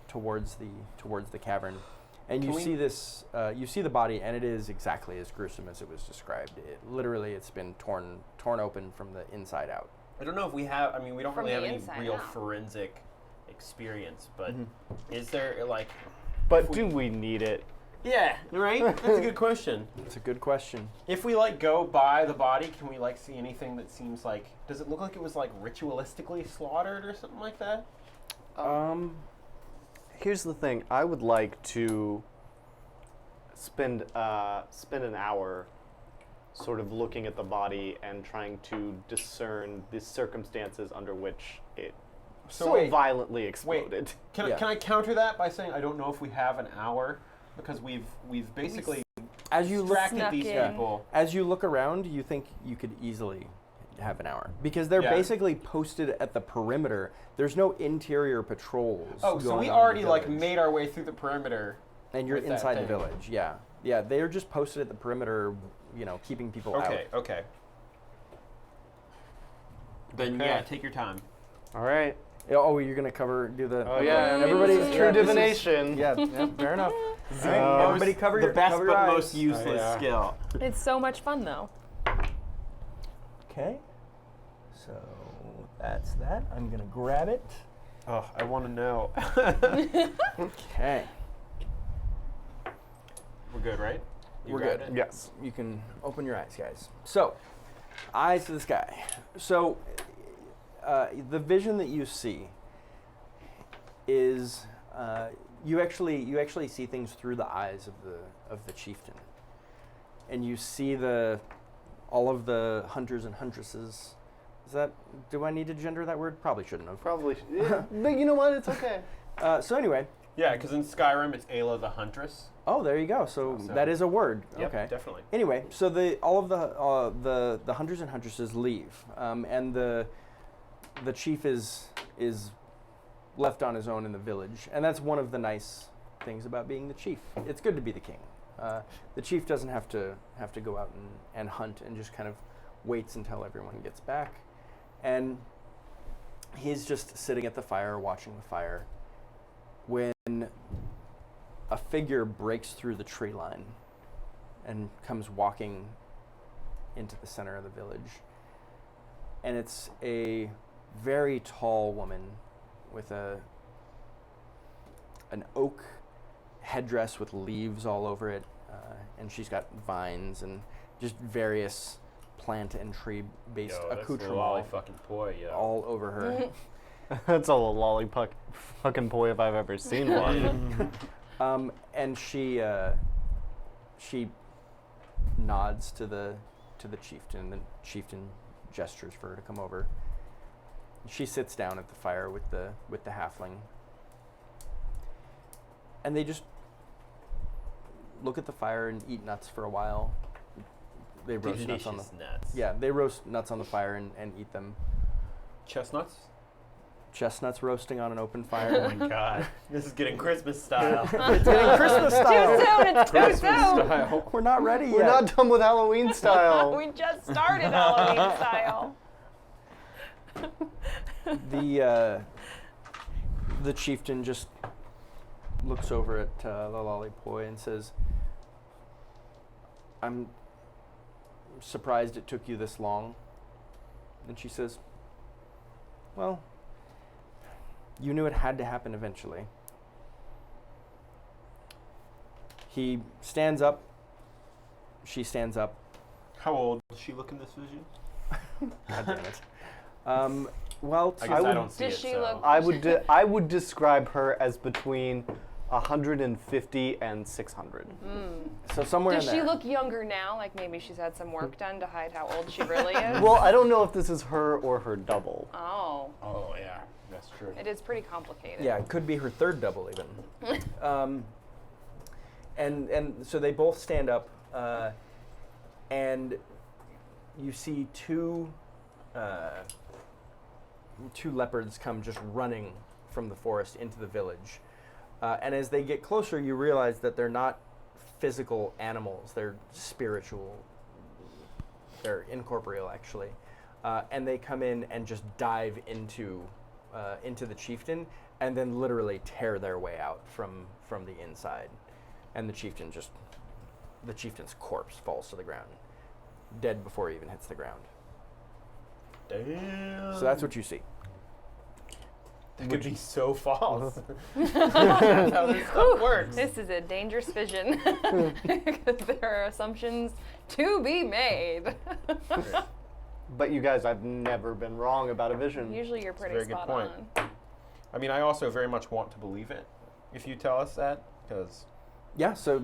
towards the cavern, and you see this. You see the body, and it is exactly as gruesome as it was described. It's been torn open from the inside out. I don't know if we have, we don't From really have the any inside real out. forensic experience, but is there, like. But do we need it? Yeah, right? That's a good question. It's a good question. If we, go by the body, can we, see anything that seems like. Does it look like it was, ritualistically slaughtered or something like that? Here's the thing. I would like to spend an hour sort of looking at the body and trying to discern the circumstances under which it wait. violently exploded. Can I counter that by saying I don't know if we have an hour? Because we've basically As you look, distracted these Snuck in. people. as you look around, you think you could easily have an hour because they're Yeah. basically posted at the perimeter. There's no interior patrols. Oh, so going we on in already the village. made our way through the perimeter. and you're with that inside the thing. village. Yeah. They're just posted at the perimeter, keeping people out. Okay. Then Okay. yeah, take your time. All right. Oh, you're gonna do the. Oh yeah. Everybody. This is true divination. Yeah, fair enough. Um, Everybody cover the your best cover but your eyes. most useless yeah. skill. It's so much fun though. Okay. So that's that. I'm gonna grab it. Oh, I want to know. Okay. We're good, right? You We're grabbed good. it? Yes. You can open your eyes, guys. So, eyes to the sky. So, the vision that you see is you actually see things through the eyes of the chieftain, and you see all of the hunters and huntresses. Do I need to gender that word? Probably shouldn't have. Probably. Yeah. But you know what? It's okay. So anyway. Yeah, because in Skyrim it's Ayla the Huntress. Oh, there you go. So So- that is a word. Yep, Okay. definitely. Anyway, so all of the hunters and huntresses leave, and the chief is left on his own in the village, and that's one of the nice things about being the chief. It's good to be the king. The chief doesn't have to go out and hunt, and just kind of waits until everyone gets back, and he's just sitting at the fire, watching the fire, when a figure breaks through the tree line and comes walking into the center of the village. And it's a very tall woman with an oak headdress with leaves all over it, and she's got vines and just various plant and tree-based Yo, that's accoutrements lolly fucking boy, yo. all over her. That's a lollipop fucking boy if I've ever seen one. And she nods to the chieftain, and the chieftain gestures for her to come over. She sits down at the fire with the halfling, and they just look at the fire and eat nuts for a while. They roast nuts on the nuts. yeah. They roast nuts on the fire and eat them. Chestnuts? Chestnuts roasting on an open fire. Oh my god. This is getting Christmas style. It's getting Christmas Too style. soon. It's too Christmas soon. style. We're not ready yet. We're not done with Halloween style. We just started Halloween style. The chieftain just looks over at Lalalipoi and says, "I'm surprised it took you this long." And she says, "Well, you knew it had to happen eventually." He stands up. She stands up. How old does she look in this vision? God damn it. Well, I guess I don't see Does it. she so. look- I would describe her as between 150 and 600. so somewhere Does in she there. look younger now? Like maybe she's had some work done to hide how old she really is? Well, I don't know if this is her or her double. Oh, Oh yeah, that's true. it is pretty complicated. Yeah, it could be her third double even. And so they both stand up, and you see two leopards come just running from the forest into the village. And as they get closer, you realize that they're not physical animals; they're spiritual. They're incorporeal, actually. And they come in and just dive into the chieftain, and then literally tear their way out from the inside. And the chieftain's corpse falls to the ground, dead before he even hits the ground. Damn. So that's what you see. That could be so false. That's how this stuff works. This is a dangerous vision because there are assumptions to be made. But you guys, I've never been wrong about a vision. Usually you're pretty very good spot point. on. I mean, I also very much want to believe it if you tell us that, because Yeah, so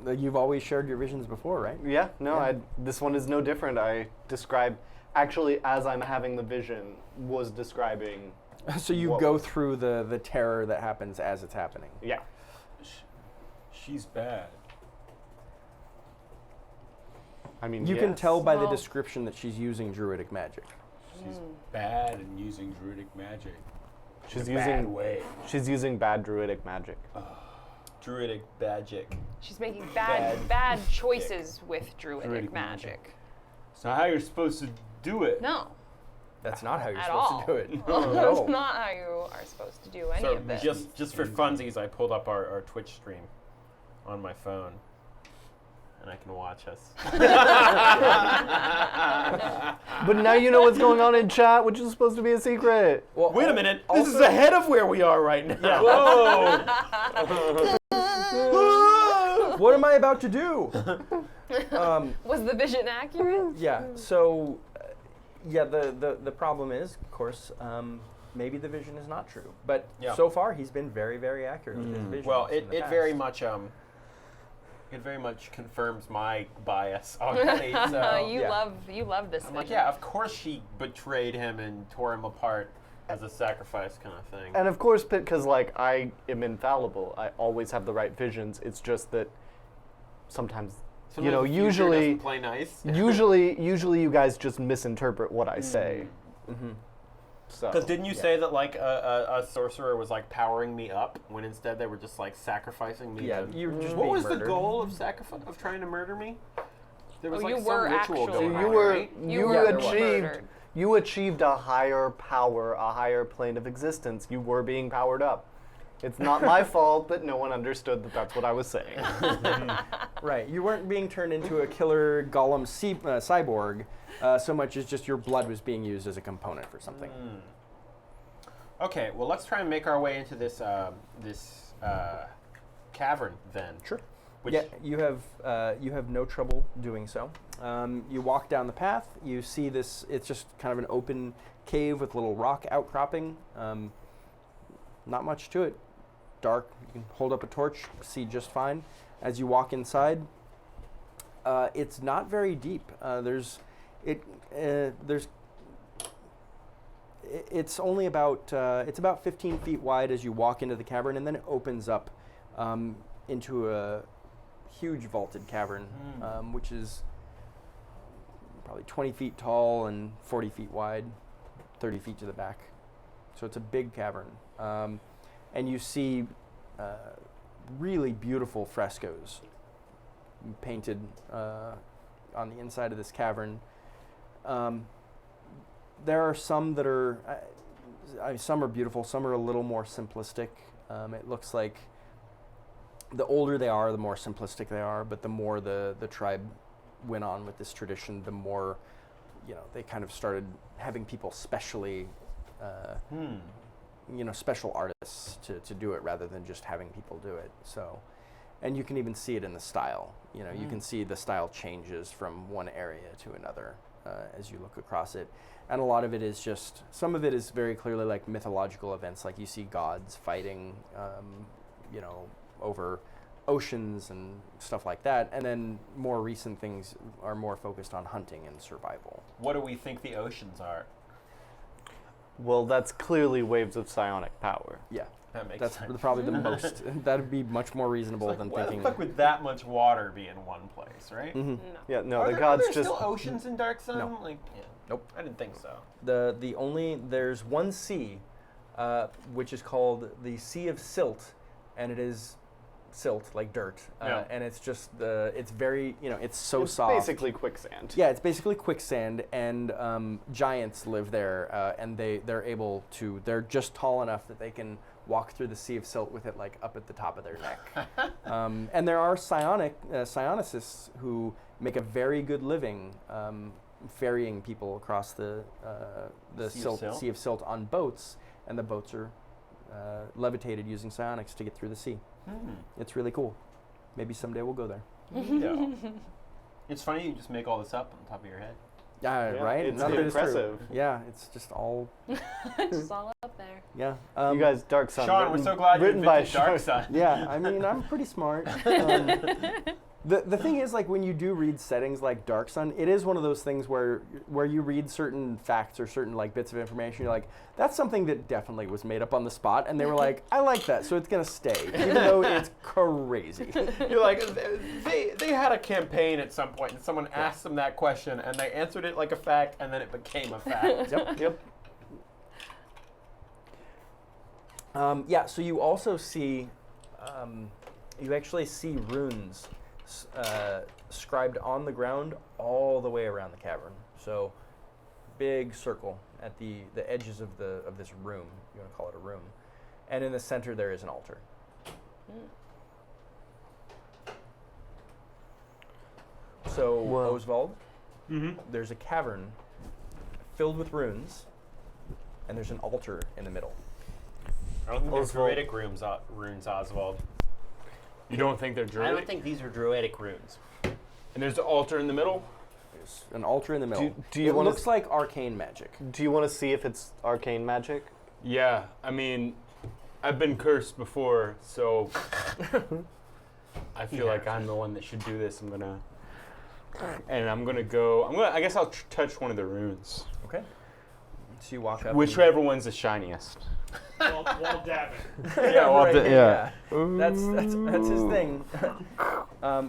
you've always shared your visions before, right? Yeah, no, Yeah. this one is no different. I describe, actually, as I'm having the vision, was describing. So you What go was- through the terror that happens as it's happening. Yeah. She's bad. I mean, You can yes. tell by the Well- description that she's using druidic magic. She's bad and using druidic magic. She's in a bad using way. She's using bad druidic magic. druidic magic. She's making bad choices with druidic Druidic magic. It's not how you're supposed to do it. No, That's not how you're at supposed all. to do it. That's not how you are supposed to do any So of this. just for funsies, I pulled up our Twitch stream on my phone, and I can watch us. But now you know what's going on in chat, which is supposed to be a secret. Well, Wait a minute, this is ahead of where we are right now. Whoa! What am I about to do? Was the vision accurate? Yeah. So, the problem is, of course, maybe the vision is not true. But Yeah. so far, he's been very, very accurate with his visions. Well, in the it past. very much confirms my bias already. So you yeah. love this I'm vision. like, yeah, of course she betrayed him and tore him apart as a sacrifice kind of thing. And of course, because like I am infallible, I always have the right visions. It's just that sometimes Sometimes the future usually, doesn't play nice. usually you guys just misinterpret what I say. Mm-hmm. So Because didn't you say that like a sorcerer was like powering me up when instead they were just like sacrificing me? Yeah, to- you were just What being was the murdered. goal of of trying to murder me? There was Oh, like you some were ritual actually going So on, you were right? you were achieved murdered. you achieved a higher power, a higher plane of existence. You were being powered up. It's not my fault that no one understood that that's what I was saying. Right. You weren't being turned into a killer golem cyborg so much as just your blood was being used as a component for something. Okay, well let's try and make our way into this cavern then. Sure. Which, Yeah, you have no trouble doing so. You walk down the path. You see this. It's just kind of an open cave with little rock outcropping. Not much to it. Dark. You can hold up a torch, see just fine. As you walk inside, it's not very deep. It's only about it's about 15 feet wide as you walk into the cavern, and then it opens up into a huge vaulted cavern, which is probably 20 feet tall and 40 feet wide, 30 feet to the back. So it's a big cavern. And you see really beautiful frescoes painted on the inside of this cavern. there are some that are, some are beautiful, some are a little more simplistic. It looks like the older they are, the more simplistic they are, but the more the tribe went on with this tradition, the more, they kind of started having people specially, special artists to do it rather than just having people do it. So, and you can even see it in the style. You can see the style changes from one area to another as you look across it. And a lot of it is just, some of it is very clearly like mythological events, like you see gods fighting, over oceans and stuff like that. And then more recent things are more focused on hunting and survival. What do we think the oceans are? Well, that's clearly waves of psionic power. Yeah. That makes That's sense. probably the most, that'd be much more reasonable than Why thinking. the fuck would that much water be in one place, right? Mhm. No. Yeah, no, Are the there, gods are there just. still oceans in Dark Sun? No. Nope. I didn't think so. There's one sea, which is called the Sea of Silt, and it is silt, like dirt. Yeah. And it's just, it's very, it's so It's soft. basically quicksand. Yeah, it's basically quicksand, and giants live there, and they're able to, they're just tall enough that they can walk through the Sea of Silt with it like up at the top of their neck. And there are psionicists who make a very good living ferrying people across the Sea of Silt on boats, and the boats are levitated using psionics to get through the sea. It's really cool. Maybe someday we'll go there. Yeah. It's funny you just make all this up on top of your head. Yeah, right? It's None of it is true. impressive. Yeah, it's just all, Just all up there. yeah. You guys, Dark Sun. Sean, we're so glad you written by invented Dark Sean. Sun. Yeah, I mean, I'm pretty smart. The thing is, like, when you do read settings like Dark Sun, it is one of those things where you read certain facts or certain like bits of information, you're like, that's something that definitely was made up on the spot, and they were like, I like that, so it's gonna stay, even though it's crazy. You're like, they had a campaign at some point, and someone asked them that question, and they answered it like a fact, and then it became a fact. Yep. Yeah, so you also see, you actually see runes scribed on the ground all the way around the cavern. So, big circle at the edges of this room. You want to call it a room, and in the center there is an altar. So, Whoa. Osvald, there's a cavern filled with runes, and there's an altar in the middle. I don't think they're Oswald. druidic runes, Oswald. You don't think they're I druidic? don't think these are druidic runes. And there's the altar in the middle? There's an altar in the middle. do you it wanna looks like arcane magic. Do you want to see if it's arcane magic? Yeah, I mean, I've been cursed before, so I feel like I'm the one that should do this. I guess I'll touch one of the runes. Okay. So you walk up. Whichever one's the shiniest. While dabbing. Yeah, well, yeah. That's his thing.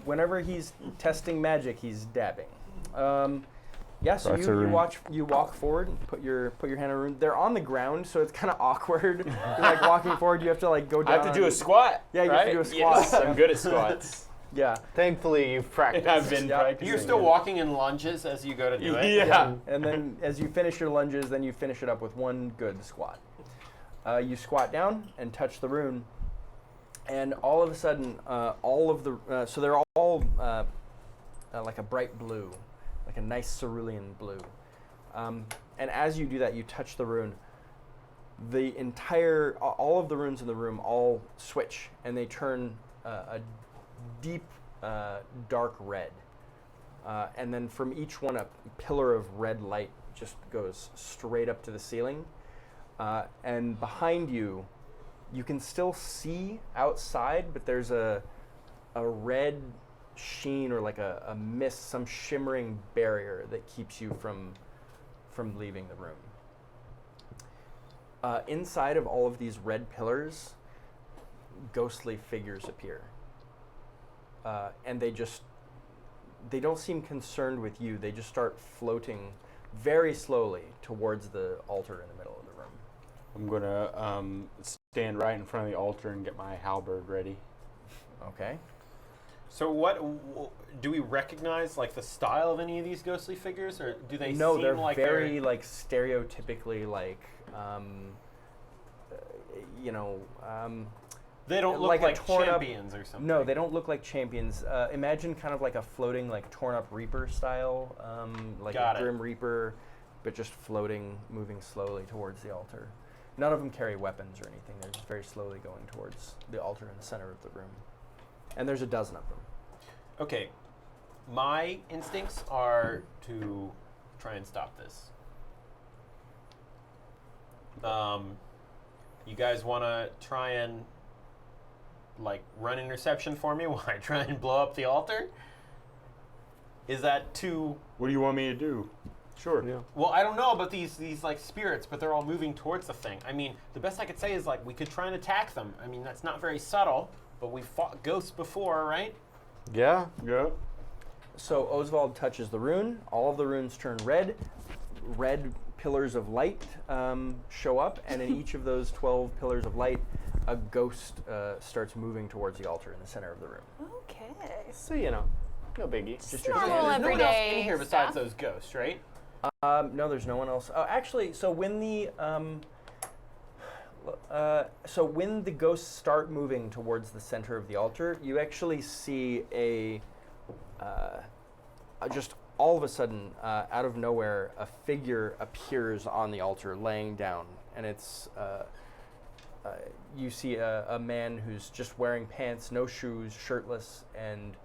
Whenever he's testing magic, he's dabbing. Yeah, so That's a you rune. walk forward and put your hand on a rune. They're on the ground, so it's kind of awkward. You're like walking forward, you have to like go down. I have to do a squat. Yeah, you have to do a squat. Yes, I'm good at squats. Yeah. Thankfully, you've practiced. I've been practicing. You're still walking in lunges as you go to do it? Yeah. And then as you finish your lunges, then you finish it up with one good squat. You squat down and touch the rune, and all of a sudden, so they're all like a bright blue, like a nice cerulean blue. And as you do that, you touch the rune. All of the runes in the room all switch, and they turn a deep, dark red. And then from each one, a pillar of red light just goes straight up to the ceiling. And behind you, you can still see outside, but there's a red sheen or like a mist, some shimmering barrier that keeps you from leaving the room. Inside of all of these red pillars, ghostly figures appear. And they don't seem concerned with you. They just start floating very slowly towards the altar in the middle of the room. I'm gonna stand right in front of the altar and get my halberd ready. Okay. So do we recognize like the style of any of these ghostly figures, or do they No, seem they're like very like stereotypically like they don't look like a like torn up- champions or something? No, they don't look like champions. Imagine kind of like a floating, like torn up Reaper style, like Got a it. Grim Reaper, but just floating, moving slowly towards the altar. None of them carry weapons or anything. They're just very slowly going towards the altar in the center of the room. And there's a dozen of them. Okay, my instincts are to try and stop this. You guys want to try and like run interception for me while I try and blow up the altar? Is that too? What do you want me to do? Sure. Yeah. Well, I don't know about these like spirits, but they're all moving towards the thing. I mean, the best I could say is like we could try and attack them. I mean, that's not very subtle, but we've fought ghosts before, right? Yeah. Yeah. So Osvald touches the rune. All of the runes turn red. Red pillars of light show up, and in each of those 12 pillars of light, a ghost starts moving towards the altar in the center of the room. Okay. So, no biggie. Just your Normal There's no one else everyday in here besides stuff. those ghosts, right? No, there's no one else. Oh, actually, so when the ghosts start moving towards the center of the altar, you actually see just all of a sudden, out of nowhere, a figure appears on the altar, laying down, and it's you see a man who's just wearing pants, no shoes, shirtless, and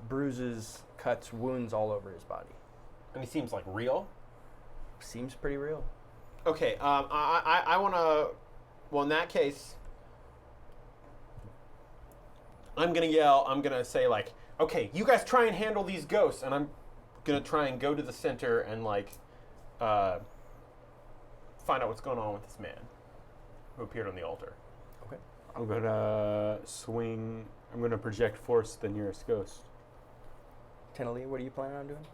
bruises, cuts, wounds all over his body. And he seems like real. Seems pretty real. Okay, I want to. Well, in that case, I'm gonna yell. I'm gonna say like, "Okay, you guys try and handle these ghosts," and I'm gonna try and go to the center and like find out what's going on with this man who appeared on the altar. Okay. I'm gonna swing. I'm gonna project force the nearest ghost. Tenna, what are you planning on doing?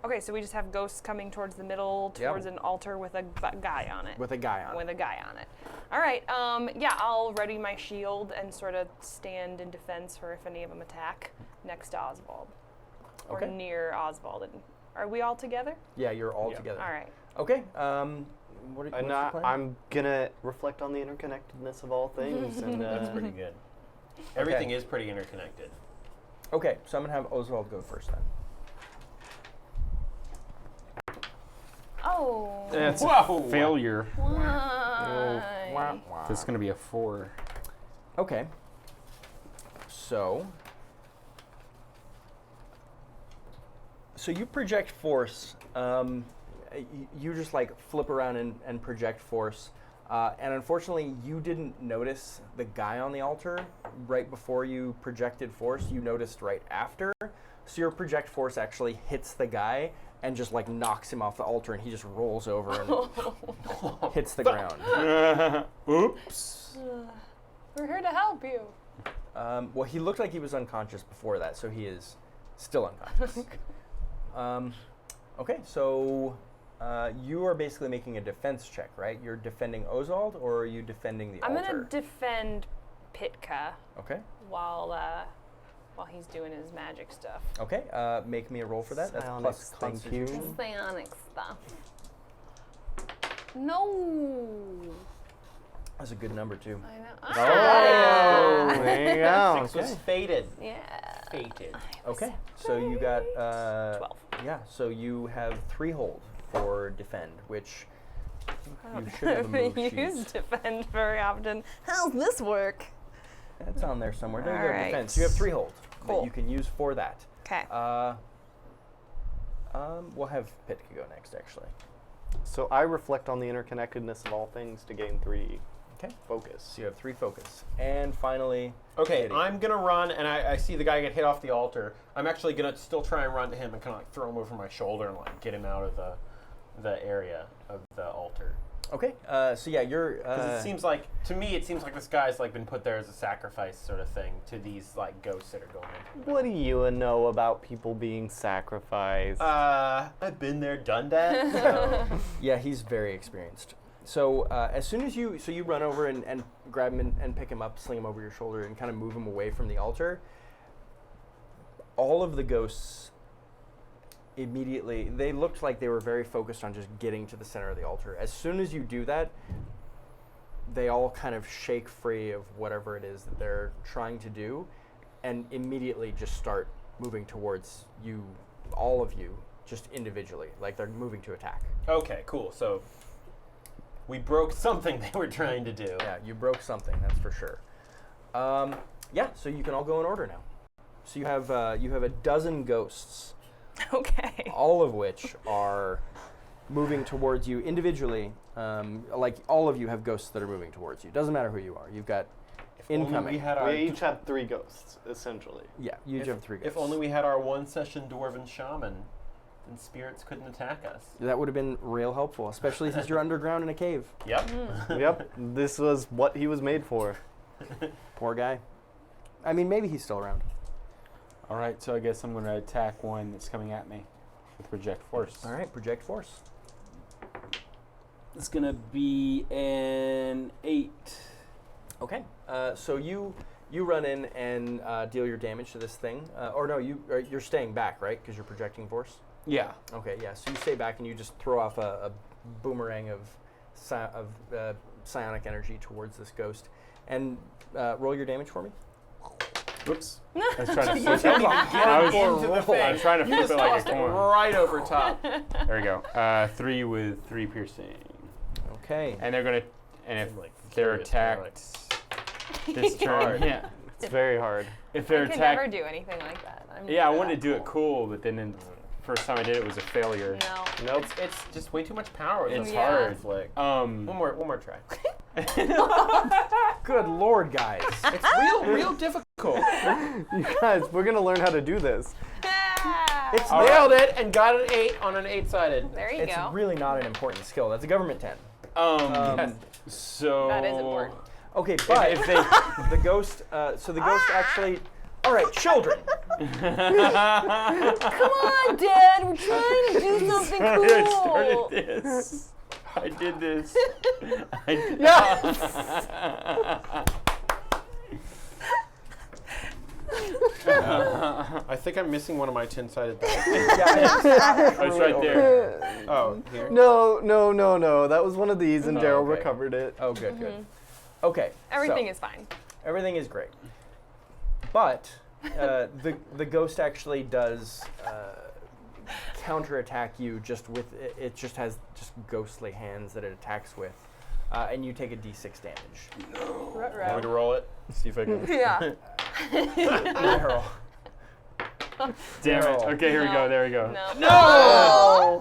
Okay, so we just have ghosts coming towards the middle, Yep. towards an altar with a guy on it. With a guy on. With a guy on it. All right. Yeah, I'll ready my shield and sort of stand in defense for if any of them attack next to Osvald, or Okay. near Osvald. And are we all together? Yeah, you're all Yeah. together. All right. Okay. What's your plan? I'm gonna reflect on the interconnectedness of all things, and That's pretty good. Everything is pretty interconnected. Okay, so I'm gonna have Oswald go first then. Oh. That's Whoa. a failure. Why? That's gonna be a 4. Okay. So you project force. You just like flip around and project force. And unfortunately, you didn't notice the guy on the altar right before you projected force. You noticed right after. So your project force actually hits the guy and just like knocks him off the altar, and he just rolls over and hits the ground. Oops. We're here to help you. Well, he looked like he was unconscious before that, so he is still unconscious. Okay, so you are basically making a defense check, right? You're defending Oswald, or are you defending the I'm altar? gonna defend Pithka Okay. while he's doing his magic stuff. Okay. Make me a roll for that. That's Psionics, plus thank you. Constitution. Psionic stuff. No. That's a good number too. I know. Oh, there you go. Six was fated. Yeah. Fated. Okay. So you got 12. Yeah. So you have 3 hold for defend, which I you don't should have a move use sheet. defend very often. How's this work? That's on there somewhere. There you All go. right. Defense. You have 3 hold that Cool. you can use for that. Okay. We'll have Pithka go next, actually. So I reflect on the interconnectedness of all things to gain 3 Okay. focus. So you have 3 focus. And finally, Okay, Gideon. I'm gonna run, and I see the guy get hit off the altar. I'm actually gonna still try and run to him and kind of like throw him over my shoulder and like get him out of the area of the altar. Okay. So yeah, you're. Because it seems like, to me, it seems like this guy's like been put there as a sacrifice sort of thing to these like ghosts that are going in. What do you know about people being sacrificed? I've been there, done that. So. Yeah, he's very experienced. So as soon as you run over and grab him and pick him up, sling him over your shoulder, and kind of move him away from the altar. All of the ghosts immediately, they looked like they were very focused on just getting to the center of the altar. As soon as you do that, they all kind of shake free of whatever it is that they're trying to do, and immediately just start moving towards you, all of you, just individually, like they're moving to attack. Okay, cool. So we broke something they were trying to do. Yeah, you broke something, that's for sure. Yeah, so you can all go in order now. So you have a dozen ghosts, Okay. all of which are moving towards you individually. Like all of you have ghosts that are moving towards you. Doesn't matter who you are. You've got incoming. We each have 3 ghosts, essentially. Yeah, you each have 3 ghosts. If only we had our one-session dwarven shaman, then spirits couldn't attack us. That would have been real helpful, especially since you're underground in a cave. Yep. Yep, this was what he was made for. Poor guy. I mean, maybe he's still around. All right, so I guess I'm going to attack one that's coming at me with project force. All right, project force. It's going to be an 8. Okay, so you run in and deal your damage to this thing. Or no, you're staying back, right? Because you're projecting force. Yeah. Okay, yeah. So you stay back and you just throw off a boomerang of psionic energy towards this ghost, and roll your damage for me. Whoops. I was trying to flip it. I was trying to flip it like a coin. Right over top. There we go. 3 with 3 piercing. Okay. And they're gonna, and if Like they're curious, they're attacked this turn, yeah. It's very hard. If they're I could never attacked, do anything like that. I'm yeah, I never wanted to that do it cool. cool, but then first time I did it was a failure. No. Nope. It's just way too much power. It's It's Yeah. hard. Like one Um, more try. Good Lord, guys. It's real difficult. You guys, we're going to learn how to do this. It's All Nailed it and got an 8 on an 8-sided. There you It's go. really not an important skill. That's a government 10. yes. So That is important. Okay, but if they the ghost. So the ghost actually. All right, children. Come on, Dad. We're trying to do something I cool. started this. I did this. I think I'm missing one of my 10-sided dice. Oh, it's right there. Oh, here. No. That was one of these, and Darrel okay. recovered it. Oh, good, good. Okay. Everything so, is fine. Everything is great. But the ghost actually does counterattack you just with it just has just ghostly hands that it attacks with. And you take a d6 damage. Want me to roll it? See if I can. Yeah. Darrel. Damn it. Darrel. Okay, here we go. There we go. No.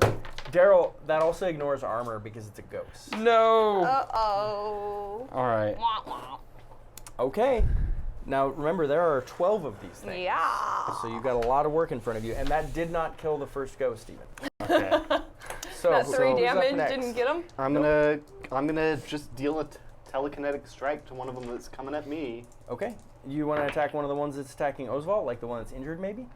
Darrel, that also ignores armor because it's a ghost. No. Uh-oh. All right. Wah, wah. Okay. Now remember, there are 12 of these things. Yeah. So you've got a lot of work in front of you, and that did not kill the first ghost even. Okay. So That 3 who's up damage next? didn't get him. I'm gonna just deal a telekinetic strike to one of them that's coming at me. Okay. You want to attack one of the ones that's attacking Osvald, like the one that's injured, maybe?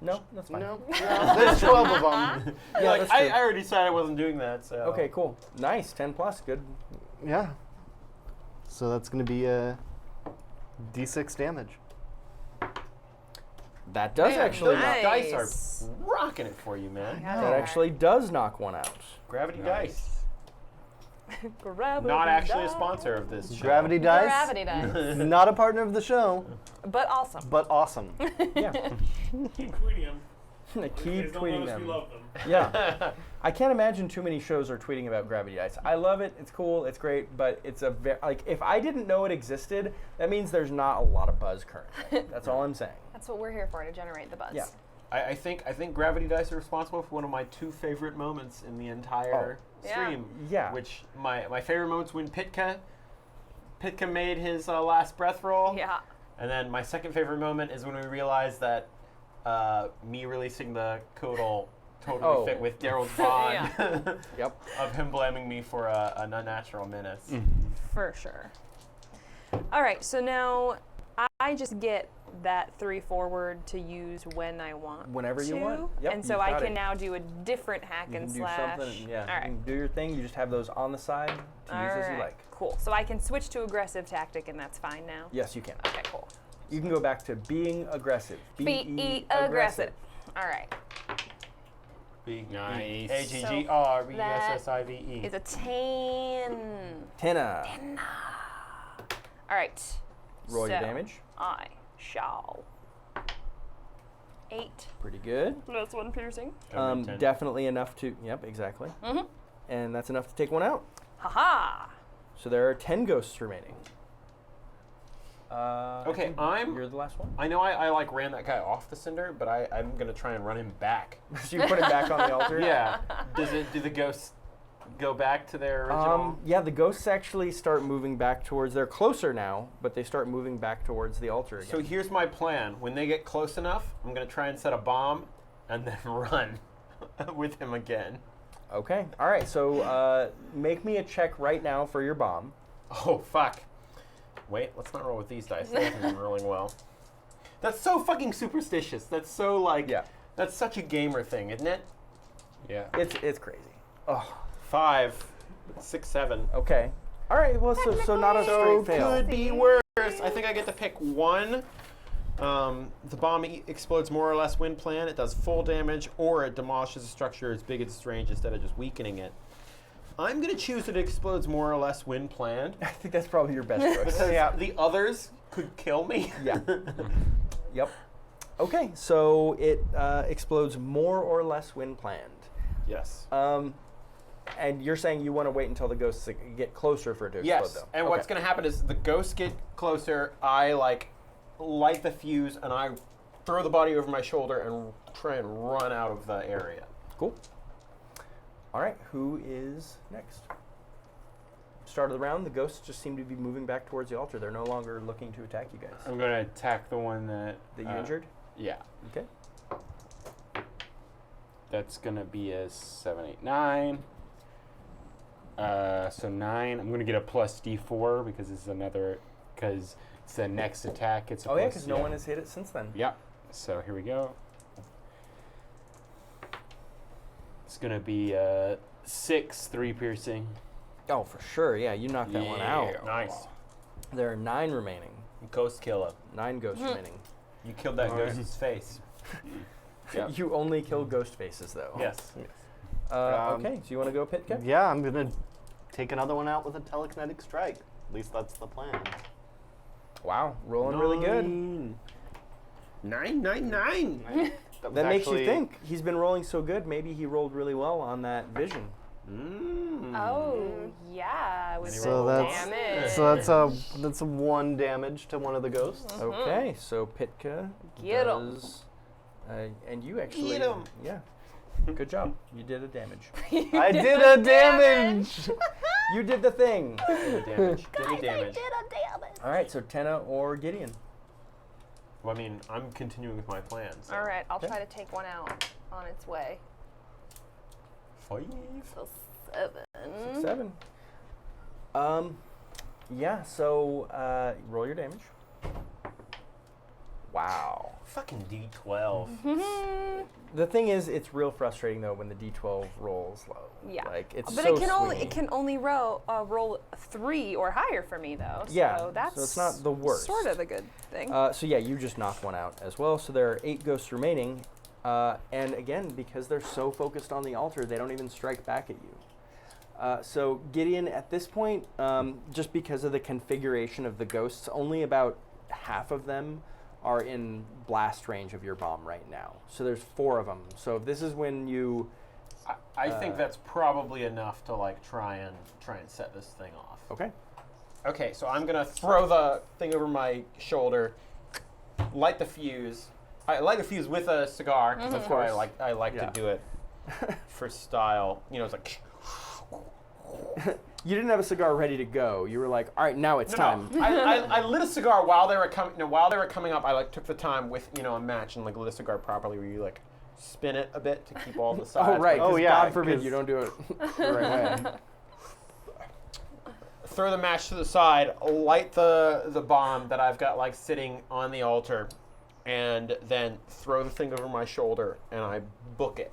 No, that's fine. No, there's 12 of them. Yeah, Like, that's I true. already said I wasn't doing that, so. Okay, cool. Nice. 10 plus. Good. Yeah. So that's gonna be a d6 damage. That does Man, actually. those knock- dice Nice. are rocking it for you, man. That actually does knock one out. Gravity Nice. dice. Gravity Not actually a dice. sponsor of this show. Gravity dice. Gravity dice. Not a partner of the show, But awesome. but awesome. Yeah. Keep tweeting them. Keep Please don't tweeting notice them. we love them. Yeah. I can't imagine too many shows are tweeting about gravity dice. I love it. It's cool. It's great. But it's like if I didn't know it existed, that means there's not a lot of buzz currently. That's all I'm saying. That's what we're here for, to generate the buzz. Yeah. I think gravity dice are responsible for one of my 2 favorite moments in the entire stream. Yeah. Which my favorite moments when Pithka made his last breath roll. Yeah. And then my second favorite moment is when we realized that me releasing the code will totally fit with Darrel's bond Yep. of him blaming me for an unnatural menace. For sure. All right, so now I just get that 3 forward to use when I want Whenever you to. want. Yep, and so you've I got can it. now do a different hack You and can do slash. something. Yeah. All You right. can do your thing. You just have those on the side to use as you like. Cool. So I can switch to aggressive tactic, and that's fine now. Yes, you can. Okay. Cool. You can go back to being aggressive. Be aggressive. All right. Nice. A-G-G-R-E-S-S-I-V-E. Is a 10. Tenna. All right. Roll your So damage. I shall. 8. Pretty good. That's 1 piercing. Definitely enough to. Yep, exactly. Mm-hmm. And that's enough to take one out. Haha. So there are 10 ghosts remaining. Okay, You're the last one. I know I like ran that guy off the cinder, but I'm gonna try and run him back. So you put him back on the altar. Yeah. Do the ghosts go back to their original? Yeah, the ghosts actually start moving back towards. They're closer now, but they start moving back towards the altar again. So here's my plan. When they get close enough, I'm gonna try and set a bomb, and then run with him again. Okay. All right. So make me a check right now for your bomb. Oh fuck. Wait, let's not roll with these dice. They haven't been rolling well. That's so fucking superstitious. That's so like. Yeah. That's such a gamer thing, isn't it? Yeah. It's crazy. Oh. 5, 6, 7. Okay. All right. Well, so not a straight fail. Could be worse. I think I get to pick one. The bomb explodes more or less when planned. It does full damage, or it demolishes a structure as big as its range instead of just weakening it. I'm going to choose that it explodes more or less when planned. I think that's probably your best choice. Because the others could kill me. Yeah. Yep. Okay, so it explodes more or less when planned. Yes. And you're saying you want to wait until the ghosts get closer for it to explode, Yes. though? And what's going to happen is the ghosts get closer. I light the fuse and I throw the body over my shoulder and try and run out of the area. Cool. All right, who is next? Start of the round, the ghosts just seem to be moving back towards the altar. They're no longer looking to attack you guys. I'm going to attack the one that you injured? Yeah. Okay. That's going to be a 7, 8, 9. So 9. I'm going to get a plus D4 because it's the next attack. It's a Oh, yeah, plus, because no one has hit it since then. Yeah. So here we go. It's going to be 6, 3 piercing. Oh, for sure. Yeah, you knocked that one out. Nice. There are 9 remaining. Ghost killer. 9 ghosts remaining. You killed that Alright. ghost's face. Yep. You only kill ghost faces, though. Yes. Okay, so you want to go Pithka? Yeah, I'm going to take another one out with a telekinetic strike. At least that's the plan. Wow, rolling really good. 9, 9, 9. That makes you think. He's been rolling so good, maybe he rolled really well on that vision. Oh, yeah. With So the that's damage. that's a 1 damage to one of the ghosts. Okay, so Pithka Get 'em. does... and you actually... Get 'em. Yeah. Good job. You did a damage. I did a damage! You did the thing. Did damage. Did a damage. All right, so Tenna or Gideon. Well, I mean, I'm continuing with my plans. So. All right, I'll try to take one out on its way. 5. So 7. 7. Yeah, so roll your damage. Wow. Fucking D12. The thing is, it's real frustrating though when the D12 rolls low. Yeah. Like it's But so it can only roll 3 or higher for me though. Yeah, So that's so it's not the worst. Sort of a good thing. So yeah, you just knocked one out as well. So there are 8 ghosts remaining, and again, because they're so focused on the altar, they don't even strike back at you. So Gideon, at this point, just because of the configuration of the ghosts, only about half of them are in blast range of your bomb right now. So there's 4 of them. So this is when you. I think that's probably enough to try and set this thing off. Okay. Okay, so I'm gonna throw the thing over my shoulder, light the fuse. I light the fuse with a cigar because that's why I like to do it for style. You know, it's like. You didn't have a cigar ready to go. You were like, all right, now it's time. No. I lit a cigar while they were coming. While they were coming up, I took the time with a match and lit a cigar properly, where you spin it a bit to keep all the sides. Oh right. Oh, yeah, God forbid 'cause- you don't do it the right way. Throw the match to the side. Light the bomb that I've got sitting on the altar, and then throw the thing over my shoulder, and I book it.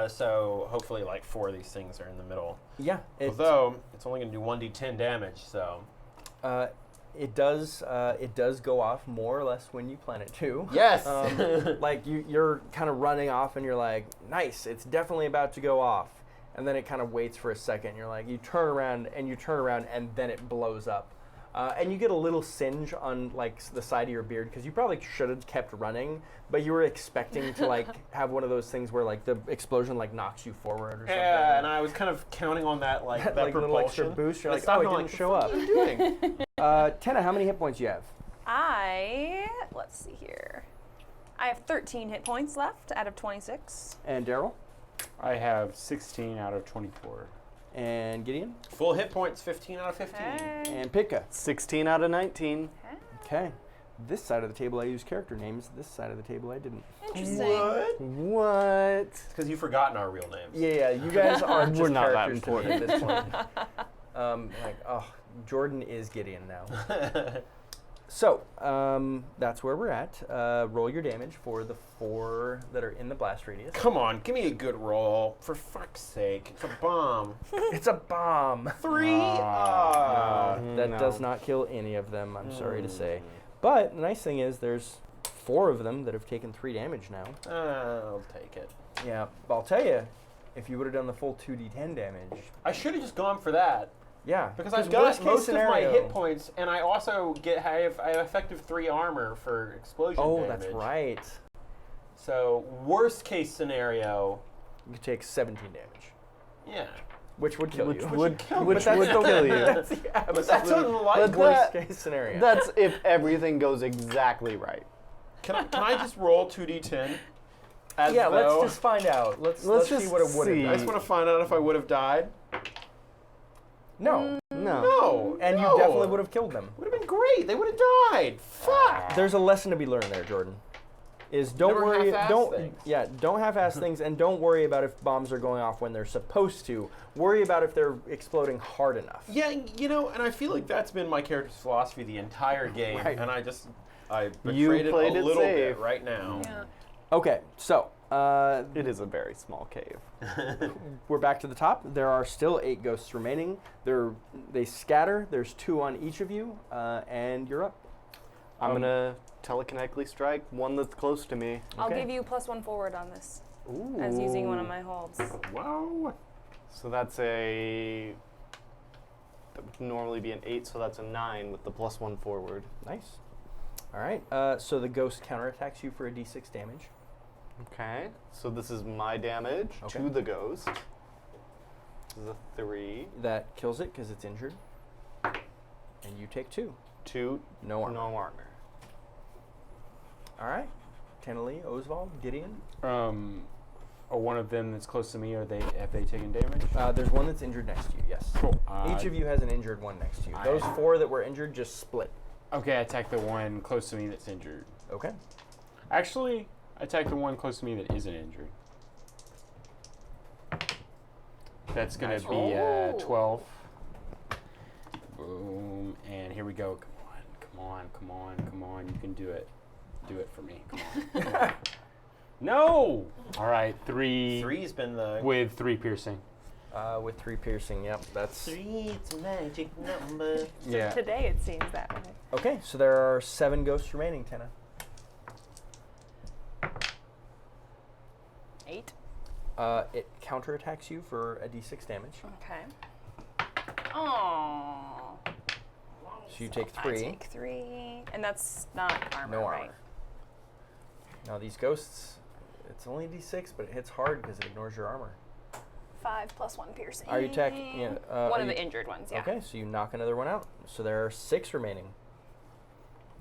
So hopefully, like 4 of these things are in the middle. Yeah. Although it's only going to do 1d10 damage, so. It does go off more or less when you plan it to. Yes. Like you're kind of running off, and you're like, nice, it's definitely about to go off, and then it kind of waits for a second. You're like, you turn around, and then it blows up, and you get a little singe on like the side of your beard because you probably should have kept running, but you were expecting to like have one of those things where like the explosion like knocks you forward or something. Yeah, and I was kind of counting on that like that like little extra propulsion. boost. You're And like, it's oh, not it like, didn't show up. What are you doing? Tenna, how many hit points do you have? Let's see here. I have 13 hit points left out of 26. And Darrel? I have 16 out of 24. And Gideon? Full hit points, 15 out of 15. Hey. And Pithka? 16 out of 19. Okay. This side of the table I used character names. This side of the table I didn't. Interesting. What? It's because you've forgotten our real names. Yeah, you guys are just We're not that characters to me at this point. Like, oh, Jordan is Gideon now. So, that's where we're at. Roll your damage for the 4 that are in the blast radius. Come on, give me a good roll. For fuck's sake. It's a bomb. It's a bomb. 3? That No. does not kill any of them, I'm sorry to say. But the nice thing is there's 4 of them that have taken 3 damage now. I'll take it. Yeah, but I'll tell you, if you would have done the full 2d10 damage, I should have just gone for that. yeah. Because I've worst got case most of my scenario- hit points, and I also I have effective 3 armor for explosion Oh, damage. that's right. So, worst case scenario, You could take 17 damage, yeah. which would kill you. Would kill which But would that's kill you. That's the But that's absolute unlikely. worst case scenario. That's if everything goes exactly right. Can I just roll 2d10? As yeah, let's though- just find out. Let's Let's see just what it would have see. I done. just want to find out if I would have died. No. No. No. And no. you definitely would have killed them. Would have been great. They would have died. Fuck. There's a lesson to be learned there, Jordan. Is don't Never worry, half-ass don't things. don't half-ass things, and don't worry about if bombs are going off when they're supposed to. Worry about if they're exploding hard enough. Yeah, and I feel like that's been my character's philosophy the entire game, Right. and I You betrayed it played a it little safe. bit right now. Yeah. Okay, so It is a very small cave. we're back to the top. There are still 8 ghosts remaining. They scatter. There's 2 on each of you, and you're up. I'm gonna telekinetically strike one that's close to me. I'll Okay. give you +1 forward on this Ooh. as using one of my holds. Wow. So that would normally be an 8, so that's a 9 with the +1 forward. Nice. All right. So the ghost counterattacks you for a d6 damage. Okay. So this is my damage Okay. to the ghost. This is a 3. That kills it because it's injured. And you take 2. 2. No armor. No armor. All right. Tenna, Osvald, Gideon. One of them that's close to me, have they taken damage? There's one that's injured next to you, yes. Cool. Each of you has an injured one next to you. Those 4 that were injured just split. Okay, I attack the one close to me that's injured. Okay. Actually, I attack the one close to me that isn't injured. That's going to be 12. Boom. And here we go. Come on. You can do it. Do it for me. Come on. No! All right, 3 3's been the with 3 piercing. With 3 piercing, yep. That's 3. It's a magic number. Yeah. Today it seems that way. okay. So there are 7 ghosts remaining, Tenna. 8. It counterattacks you for a d6 damage. Okay. Oh. So you take I 3. take 3, and that's not armor, No right? armor. Now these ghosts, it's only d6, but it hits hard because it ignores your armor. 5 + 1 piercing. Are you attacking? Yeah, One are of you- the injured ones, yeah. Okay, so you knock another one out. So there are 6 remaining.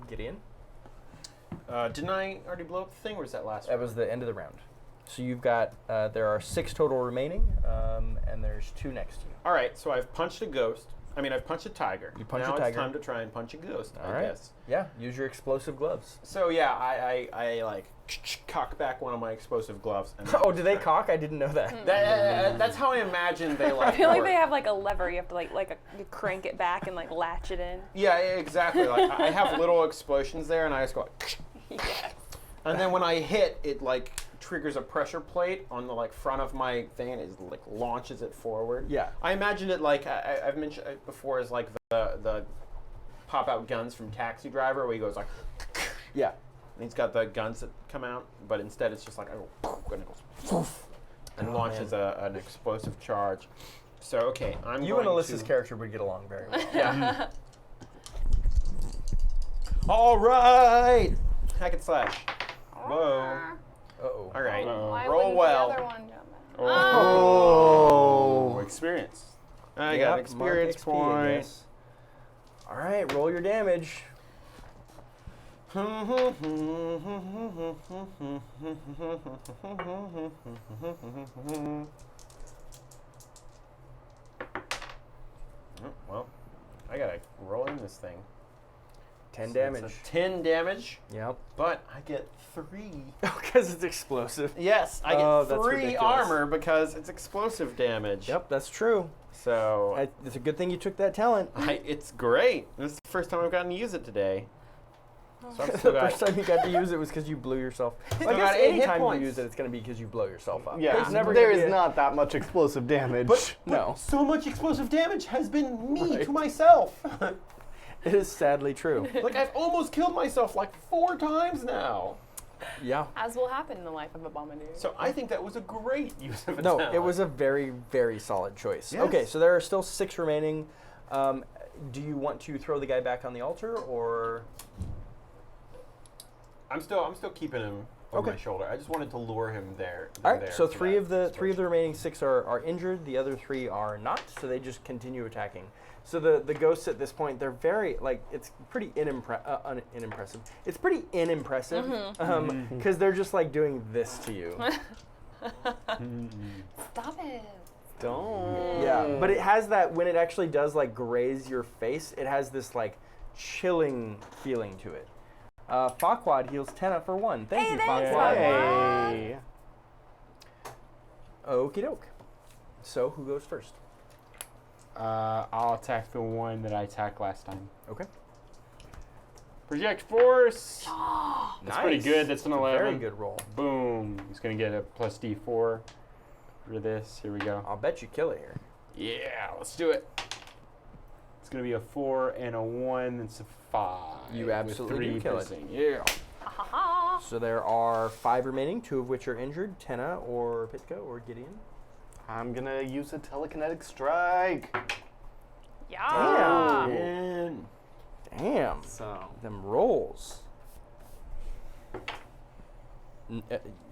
Gideon? Didn't I already blow up the thing, or was that last That was the end of the round. So you've got, there are 6 total remaining, and there's 2 next to you. All right, so I've punched a ghost. I've punched a tiger. You punched now a tiger. it's time to try and punch a ghost, All I right. guess. Yeah, use your explosive gloves. So yeah, I like cock back one of my explosive gloves. And Oh, do they cock? I didn't know that. That's how I imagine they I like. feel like work. they have like a lever. You have to you crank it back and like latch it in. Yeah, exactly. Like I have little explosions there, and I just go. Yes. And then when I hit, it like triggers a pressure plate on the like front of my thing, and it like launches it forward. Yeah. I imagine it like I've mentioned it before as like the pop out guns from Taxi Driver, where he goes like. Yeah. And he's got the guns that come out, but instead it's just like and it goes poof, and launches an explosive charge. So okay, I'm You going and Alyssa's to, character would get along very well. Yeah. All right. Hack and slash. Whoa. Uh-oh. All right. Why Roll wouldn't well. the other one jump out? Oh, experience. I got Yep, an experience mark XP, I point. guess. All right, roll your damage. Well, I gotta roll in this thing. 10 So damage. it's a 10 damage, Yep. but I get 3. Because it's explosive. Yes, I Oh, get that's 3 ridiculous. armor because it's explosive damage. Yep, that's true. So It's a good thing you took that talent. it's great. This is the first time I've gotten to use it today. So I've The still got, first time you got to use it was because you blew yourself. Still I guess got 8 hit anytime you points. use it, it's going to be because you blow yourself up. Yeah, There's never there gonna be is a- not that much explosive damage. but No. so much explosive damage has been me Right. to myself. It is sadly true. Like I've almost killed myself like 4 times now. Yeah. As will happen in the life of a Bombardier. So I think that was a great use of a No, talent. it was a very, very solid choice. Yes. Okay, so there are still 6 remaining. Do you want to throw the guy back on the altar, or? I'm still keeping him over Okay. my shoulder. I just wanted to lure him there. All right. there So for three that of the explosion. remaining 6 are injured. The other 3 are not. So they just continue attacking. So the ghosts at this point, they're very it's pretty unimpressive. It's pretty inimpressive because they're just like doing this to you. Stop it. Don't. Yeah, but it has that when it actually does like graze your face, it has this like chilling feeling to it. Farquaad heals Tenna for 1. Thank you, thanks, Farquaad. Hey. Okie doke. So who goes first? I'll attack the one that I attacked last time. Okay. Project force. That's pretty Nice. good. That's an It's a 11. very good roll. Boom. He's gonna get a plus D4 for this. Here we go. I'll bet you kill it here. Yeah, let's do it. It's gonna be a 4 and a 1. That's a 5. You with absolutely 3 do kill it. piercing. Yeah. Ha So there are 5 remaining, 2 of which are injured. Tenna or Pithka or Gideon. I'm gonna use a telekinetic strike. Yeah. Damn. Damn. So Them rolls.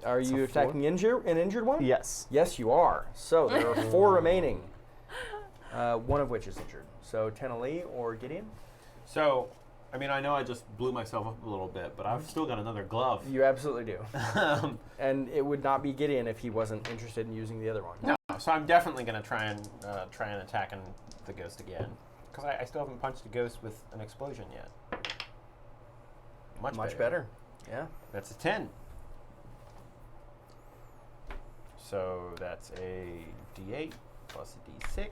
Are It's a you 4. attacking an injured one? yes. Yes, you are. So there are 4 remaining. One of which is injured. So Tenna Lee or Gideon? So, I mean, I know I just blew myself up a little bit, but I've still got another glove. You absolutely do. And it would not be Gideon if he wasn't interested in using the other one. No, so I'm definitely gonna try and attack the ghost again, because I still haven't punched a ghost with an explosion yet. Much better. Yeah. That's a 10. So that's a D8 plus a D6.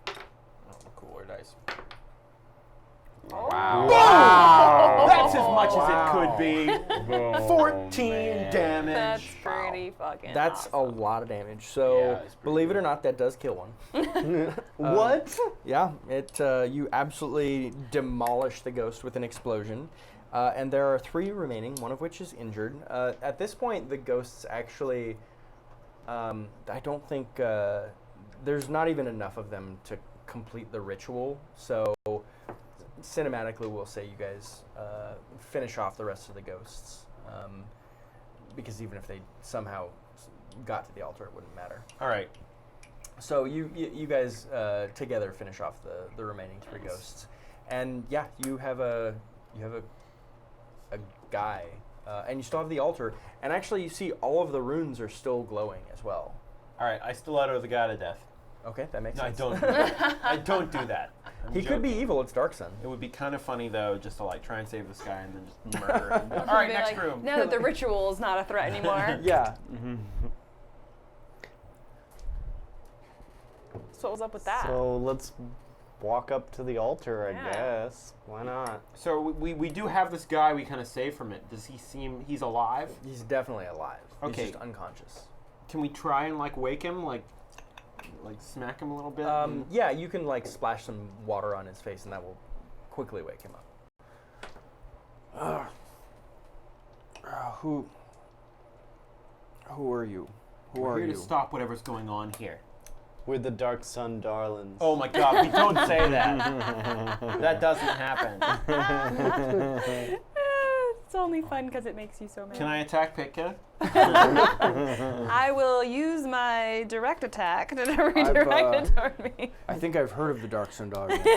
Oh, cooler dice. Wow. That's as much as it could be. Boom, 14 man. damage. That's pretty fucking That's a awesome. lot of damage. So Yeah, it's pretty believe it or good. not, that does kill one. What? Yeah, you absolutely demolish the ghost with an explosion. And there are 3 remaining, one of which is injured. At this point, the ghosts actually, I don't think, there's not even enough of them to complete the ritual. So cinematically, we'll say you guys finish off the rest of the ghosts. Because even if they somehow got to the altar, it wouldn't matter. All right. So you guys together finish off the remaining 3 ghosts, and yeah, you have a guy, and you still have the altar, and actually you see all of the runes are still glowing as well. All right. I stiletto the guy to death. Okay, that makes No, I sense. don't do that. I don't do that. I'm He could be joking. evil. It's Dark Sun. It would be kind of funny though, just to like try and save this guy and then just murder him. All right, Be next like, room. Now that the ritual is not a threat anymore. Yeah. So what was up with that? So let's walk up to the altar, I Yeah. guess. Why not? So we do have this guy we kind of saved from it. Does he seem he's alive? He's definitely alive. Okay. He's just unconscious. Can we try and like wake him, like smack him a little bit? Yeah, you can like splash some water on his face, and that will quickly wake him up. Who are you? Who We're are here you? to stop whatever's going on here. We're the Dark Sun Darlings. Oh my God! We don't say that. That doesn't happen. It's only fun because it makes you so mad. Can I attack Pithka? I will use my direct attack to redirect it toward me. I think I've heard of the Dark Sun Darlings. You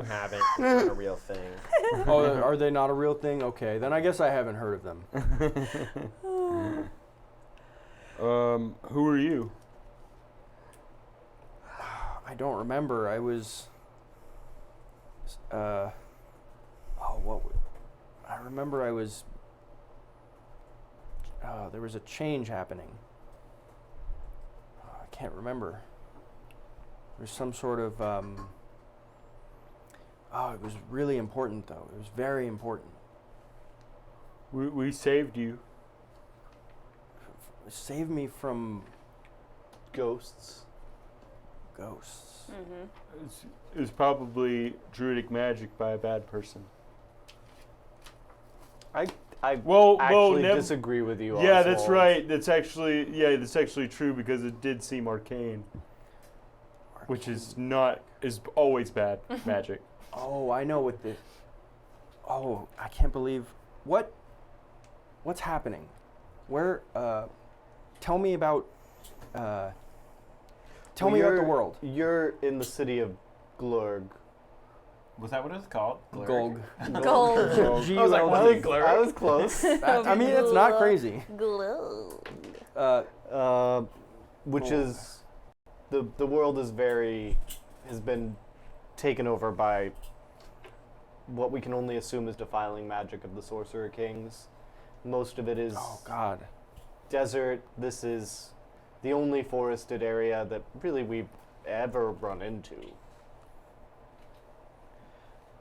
haven't. It's not a real thing. Oh, are they not a real thing? Okay, then I guess I haven't heard of them. Who are you? I don't remember. I was. I remember I was. There was a change happening. I can't remember. There's some sort of. It was really important, though. It was very important. We saved you. Save me from Ghosts. ghosts. It was probably druidic magic by a bad person. I Well, actually nev- disagree with you. Yeah, that's Oswald. right. That's actually true because it did seem arcane, which is always bad magic. Oh, I know what this. Oh, I can't believe what's happening. Where? Tell me about. Tell me about the world. You're in the city of Glurg. Was that what it was called? Golg. Gold. I was like, was it Glurg? I was close. I mean, it's not crazy. Glow. Which is the world has been taken over by what we can only assume is defiling magic of the Sorcerer Kings. Most of it is Oh God. desert. This is the only forested area that really we've ever run into.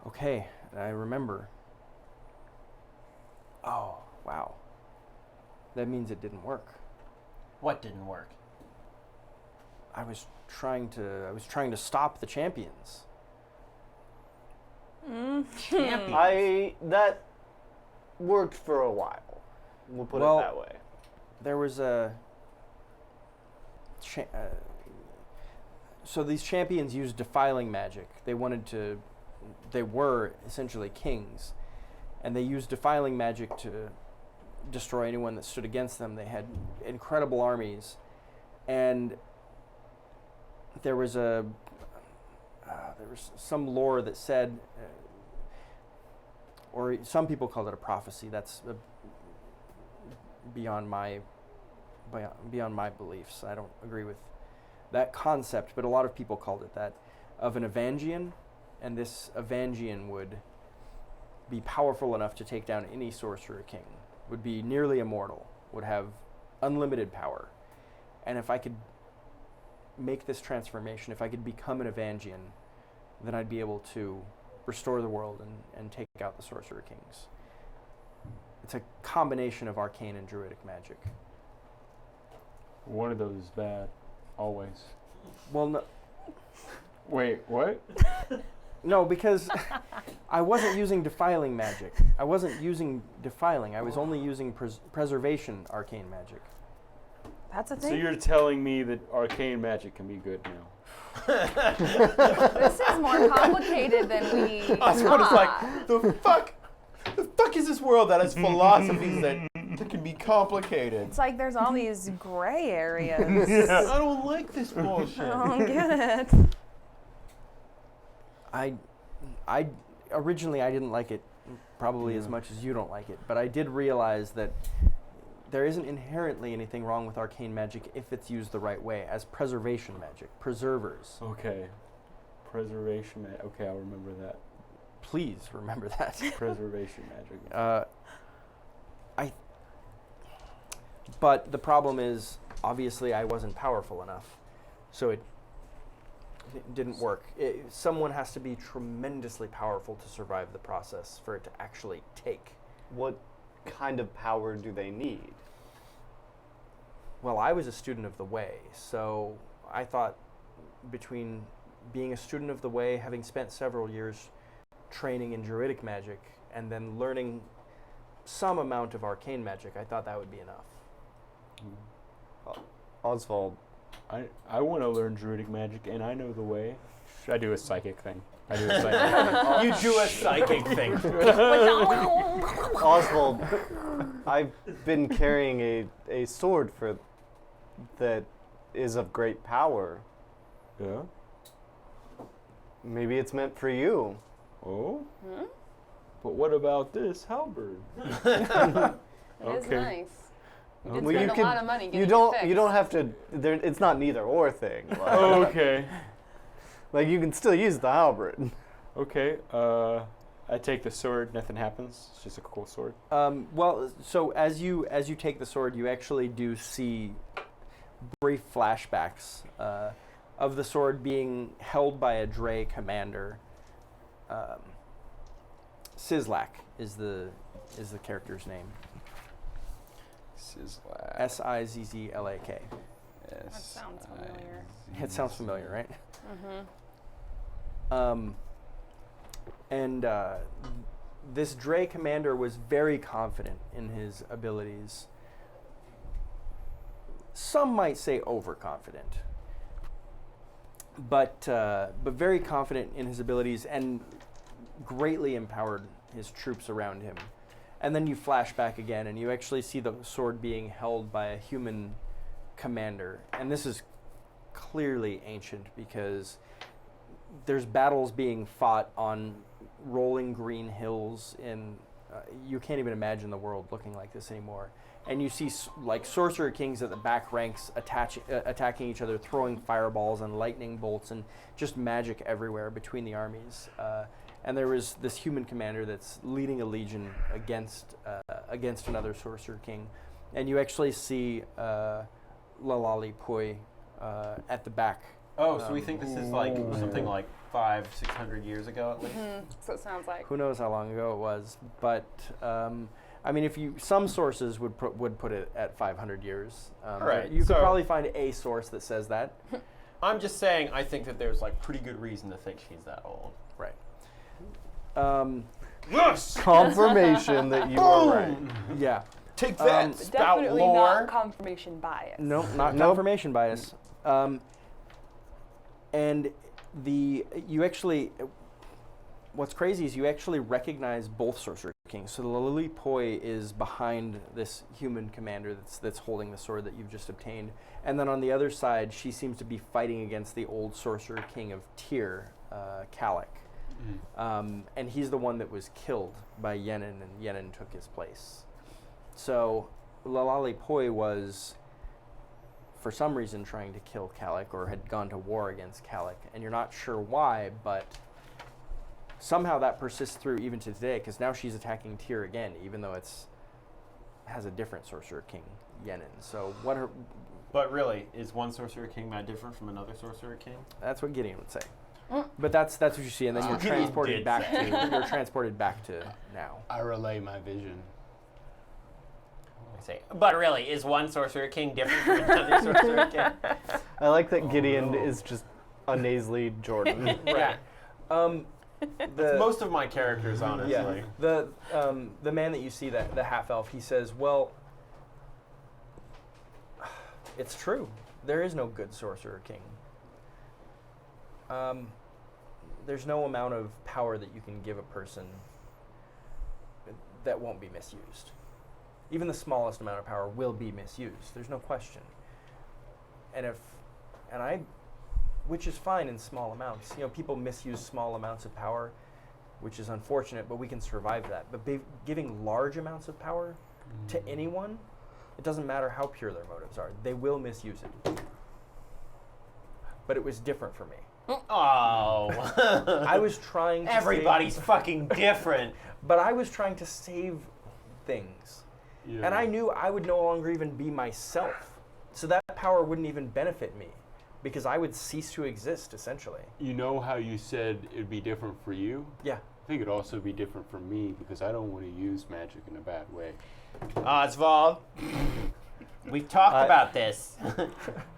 Okay, I remember. Oh wow. That means it didn't work. What didn't work? I was trying to stop the champions. That worked for a while. We'll put Well, it that way. There was a. So these champions used defiling magic. They were essentially kings, and they used defiling magic to destroy anyone that stood against them. They had incredible armies, and there was some lore that said, or some people called it a prophecy. That's beyond my beliefs. I don't agree with that concept, but a lot of people called it that, of an Evangian, and this Evangian would be powerful enough to take down any sorcerer king, would be nearly immortal, would have unlimited power. And if I could make this transformation, if I could become an Evangian, then I'd be able to restore the world and take out the sorcerer kings. It's a combination of arcane and druidic magic. One of those is bad, always. Well, no, Wait, what? no, because I wasn't using defiling magic. I wasn't using defiling. I was only using preservation arcane magic. That's a So thing. you're telling me that arcane magic can be good now? This is more complicated than we Oswald is thought. like, the fuck is this world that has philosophies that can be complicated? It's like there's all these gray areas. I don't like this bullshit. I don't get it. I originally I didn't like it probably as much as you don't like it, but I did realize that there isn't inherently anything wrong with arcane magic if it's used the right way as preservation magic, preservers. Okay. Preservation magic. Okay, I'll remember that. Please remember that. Preservation magic. But the problem is, obviously, I wasn't powerful enough, so it didn't work. Someone has to be tremendously powerful to survive the process for it to actually take. What kind of power do they need? Well, I was a student of the Way, so I thought between being a student of the Way, having spent several years training in druidic magic, and then learning some amount of arcane magic, I thought that would be enough. Osvald, I want to learn druidic magic, and I know the way. Should I do a psychic thing? I do a psychic. You do a psychic thing. Osvald, I've been carrying a sword that is of great power. Yeah. Maybe it's meant for you. Oh. But what about this halberd? It is Okay. nice. You did Well, spend you a lot of money getting You it don't fixed. have to. It's not neither or thing. Like, Oh, okay. like you can still use the halberd. Okay. I take the sword. Nothing happens. It's just a cool sword. Well, so as you take the sword, you actually do see brief flashbacks of the sword being held by a Dre commander. Sizzlak is the character's name. Sizzlak. Sizzlak. That sounds familiar. It sounds familiar, right? Mm-hmm. And this Dre commander was very confident in his abilities. Some might say overconfident, but very confident in his abilities and greatly empowered his troops around him. And then you flash back again, and you actually see the sword being held by a human commander. And this is clearly ancient because there's battles being fought on rolling green hills in you can't even imagine the world looking like this anymore. And you see like sorcerer kings at the back ranks attacking each other, throwing fireballs and lightning bolts and just magic everywhere between the armies. And there was this human commander that's leading a legion against another sorcerer king. And you actually see Lalali Poi at the back. Oh, so we think this is like something like 500-600 years ago at least? So it sounds like. Who knows how long ago it was, but I mean, some sources would put it at 500 years. Right, You could so- probably find a source that says that. I'm just saying, I think that there's like pretty good reason to think she's that old. Right. Yes! Confirmation that you are right. Yeah. Take that, spout Definitely lore. not confirmation bias. No, not confirmation bias. And you actually, what's crazy is you actually recognize both sorcerer kings. So the Lalali Poi is behind this human commander that's holding the sword that you've just obtained, and then on the other side, she seems to be fighting against the old sorcerer king of Tyr, Kalik. And he's the one that was killed by Yenin, and Yenin took his place. So Lalali Poi was, for some reason, trying to kill Kalik, or had gone to war against Kalik, and you're not sure why, but somehow that persists through even to today, because now she's attacking Tyr again, even though has a different sorcerer king, Yenin. So But really, is one sorcerer king that different from another sorcerer king? that's what Gideon would say. But that's what you see, and then you're Gideon transported did back say. you're transported back to now. I relay my vision. I say, but really, is one sorcerer king different from another sorcerer king? I like that Gideon is just a nasally Jordan. Right. Most of my characters, honestly. Yeah. The man that you see, the half elf, he says, "Well, it's true. There is no good sorcerer king. There's no amount of power that you can give a person that won't be misused. Even the smallest amount of power will be misused. There's no question. Which is fine in small amounts. You know, people misuse small amounts of power, which is unfortunate, but we can survive that. But giving large amounts of power to anyone It doesn't matter how pure their motives are. They will misuse it. But it was different for me. Oh. I was trying to Everybody's fucking different. but I was trying to save things. Yeah. And I knew I would no longer even be myself. So that power wouldn't even benefit me because I would cease to exist, essentially. You know how you said it'd be different for you? Yeah. I think it'd also be different for me because I don't want to use magic in a bad way. Osvald, we've talked about this.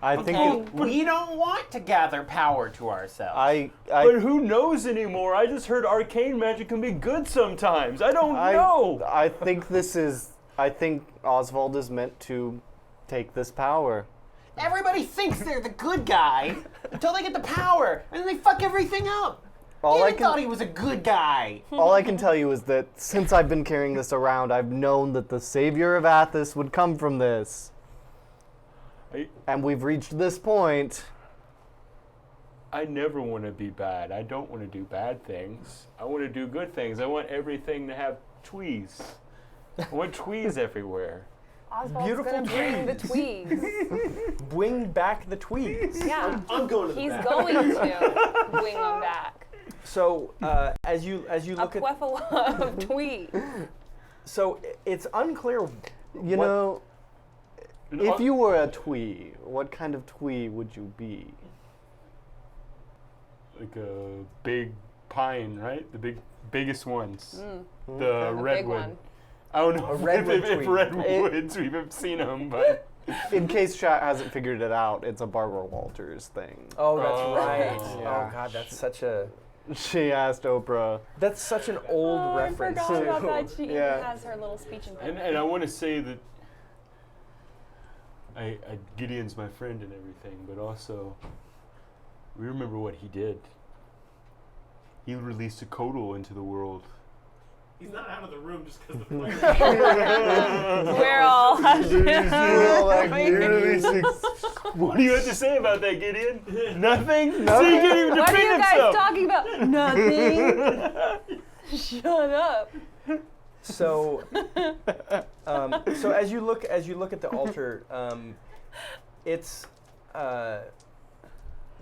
I Okay, think we don't want to gather power to ourselves. But who knows anymore? I just heard arcane magic can be good sometimes. I don't know. I think Oswald is meant to take this power. Everybody thinks they're the good guy until they get the power, and then they fuck everything up. All I Gideon thought he was a good guy. All I can tell you is that since I've been carrying this around, I've known that the savior of Athos would come from this. And we've reached this point. I never want to be bad. I don't want to do bad things. I want to do good things. I want everything to have tweez. I want tweez everywhere. Oswald's Beautiful gonna bring the tweeds. Bring back the tweeds. Yeah. I'm going to the He's back. going to bring them back. So as you A look at, plethora of tweeds. so it's unclear. You What- know, if you were a twee, what kind of twee would you be? Like a big pine, right? The biggest ones. The A big redwood. one. I don't know A redwood if tweed. redwoods we've seen them, but In case chat hasn't figured it out, it's a Barbara Walters thing. Oh, that's Oh, right. yeah. Oh God, that's such a She asked Oprah. that's such an old Oh, reference. I forgot about that. She Yeah. even has her little speech and and I want to say that Gideon's my friend and everything, but also we remember what he did. He released a Kodal into the world. He's not out of the room just because the players. We're all What do you have to say about that, Gideon? Nothing? No. See, he can't even What are defend you guys himself. talking about? Nothing. Shut up. So, so as you look at the altar, it's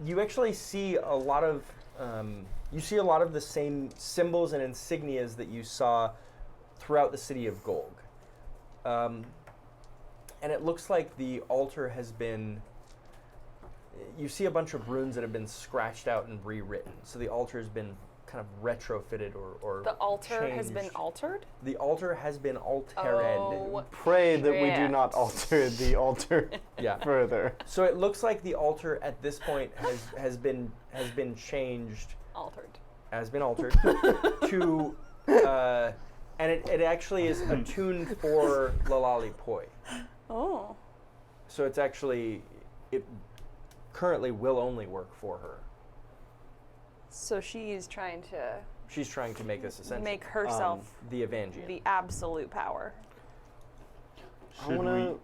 you actually see a lot of the same symbols and insignias that you saw throughout the city of Golg, and it looks like the altar has been. You see a bunch of runes that have been scratched out and rewritten. So the altar has been kind of retrofitted or The altar has been changed. altered? The altar has been altered. Oh, Pray that we do shit. not alter the altar Yeah. further. So it looks like the altar at this point has been changed, Altered. has been altered to, and it actually is attuned for Lalali Poi. Oh. So it's actually it currently will only work for her. So she's trying to She's trying to make this essentially make herself the Evangeline. the absolute power. I wanna,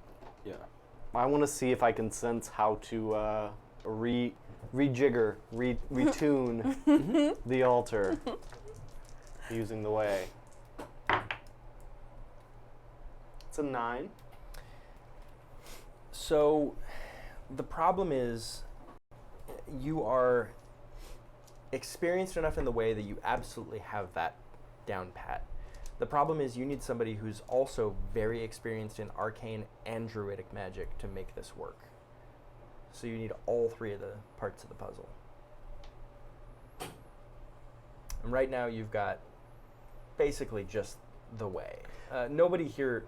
I want to see if I can sense how to rejigger, retune the altar using the way. It's a 9. So the problem is you are experienced enough in the way that you absolutely have that down pat. The problem is you need somebody who's also very experienced in arcane and druidic magic to make this work. So you need all three of the parts of the puzzle. And right now you've got basically just the way. Nobody here,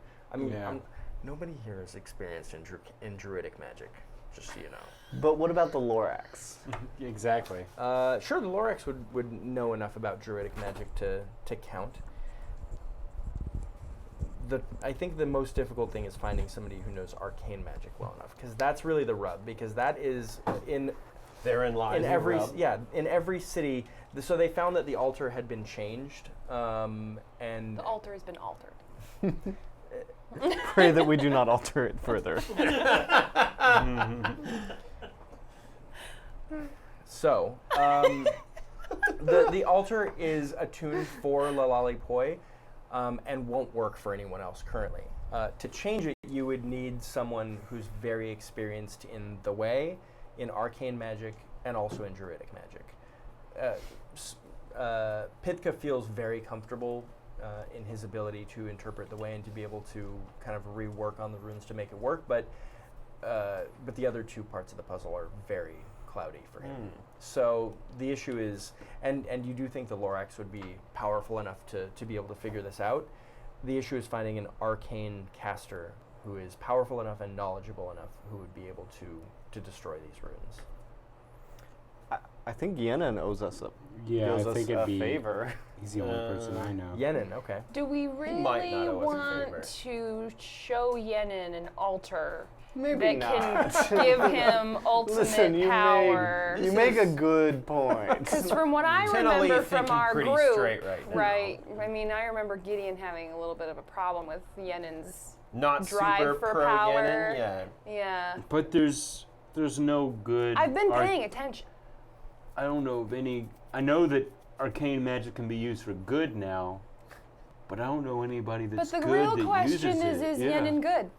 nobody here is experienced in druidic magic, just so you know. But what about the Lorax? Exactly. Sure, the Lorax would know enough about druidic magic to count. I think the most difficult thing is finding somebody who knows arcane magic well enough, because that's really the rub. Because that is Therein lies the rub. in every city. So they found that the altar had been changed, and The altar has been altered. Pray that we do not alter it further. so the altar is attuned for Lalali Poi. And won't work for anyone else currently. To change it, you would need someone who's very experienced in the way, in arcane magic, and also in druidic magic. Pithka feels very comfortable in his ability to interpret the way and to be able to kind of rework on the runes to make it work, but the other two parts of the puzzle are very cloudy for him. So the issue is, and you do think the Lorax would be powerful enough to be able to figure this out. The issue is finding an arcane caster who is powerful enough and knowledgeable enough who would be able to destroy these runes. I think Yenin owes us a favor. He's the only person I know. Yenin, okay. Do we might not really owe us a want to show Yenin an altar Maybe that not. can give him ultimate Listen, power? you make a good point. Because from what I Tenna remember Lee from thinking our pretty group, straight right now. I mean, I remember Gideon having a little bit of a problem with Yenin's Not drive super for pro power. Yenin, yeah. Yeah. But there's no good. I've been paying attention. I don't know of any. I know that arcane magic can be used for good now, but I don't know anybody that's But the good real that question uses is it. Yeah. Yenin good?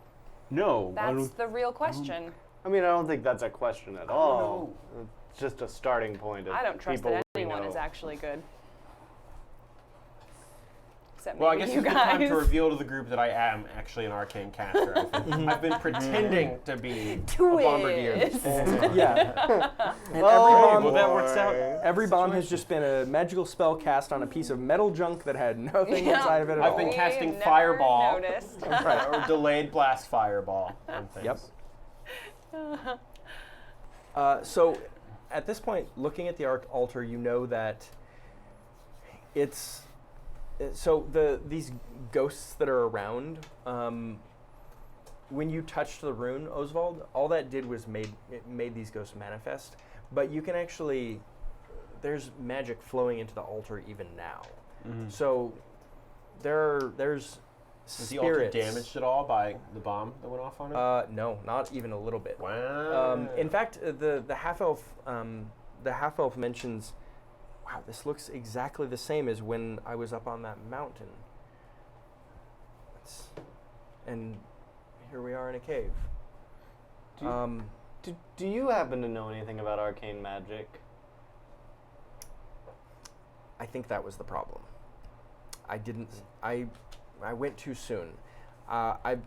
No, I That's don't. the real question. I mean, I don't think that's a question at all. It's just a starting point. Of I don't trust people that we anyone know. is actually good. Except Well, I maybe guess you it's time guys. to reveal to the group that I am actually an arcane caster. I've been pretending to be a bombardier. Twist. Yeah. And Oh, every well, that works out. Every bomb has just been a magical spell cast on a piece of metal junk that had nothing Yeah. inside of it at I've all. been We've casting never fireball. noticed. Right, or delayed blast fireball and things. Yep. So, at this point, looking at the altar, you know that it's so these ghosts that are around. When you touched the rune, Osvald, all that did was made these ghosts manifest. But you can actually, there's magic flowing into the altar even now. So there's Was the altar spirits. damaged at all by the bomb that went off on it? No, not even a little bit. Wow. In fact, the half elf mentions, "Wow, this looks exactly the same as when I was up on that mountain." And here we are in a cave. Do you happen to know anything about arcane magic? I think that was the problem. I didn't. I went too soon. I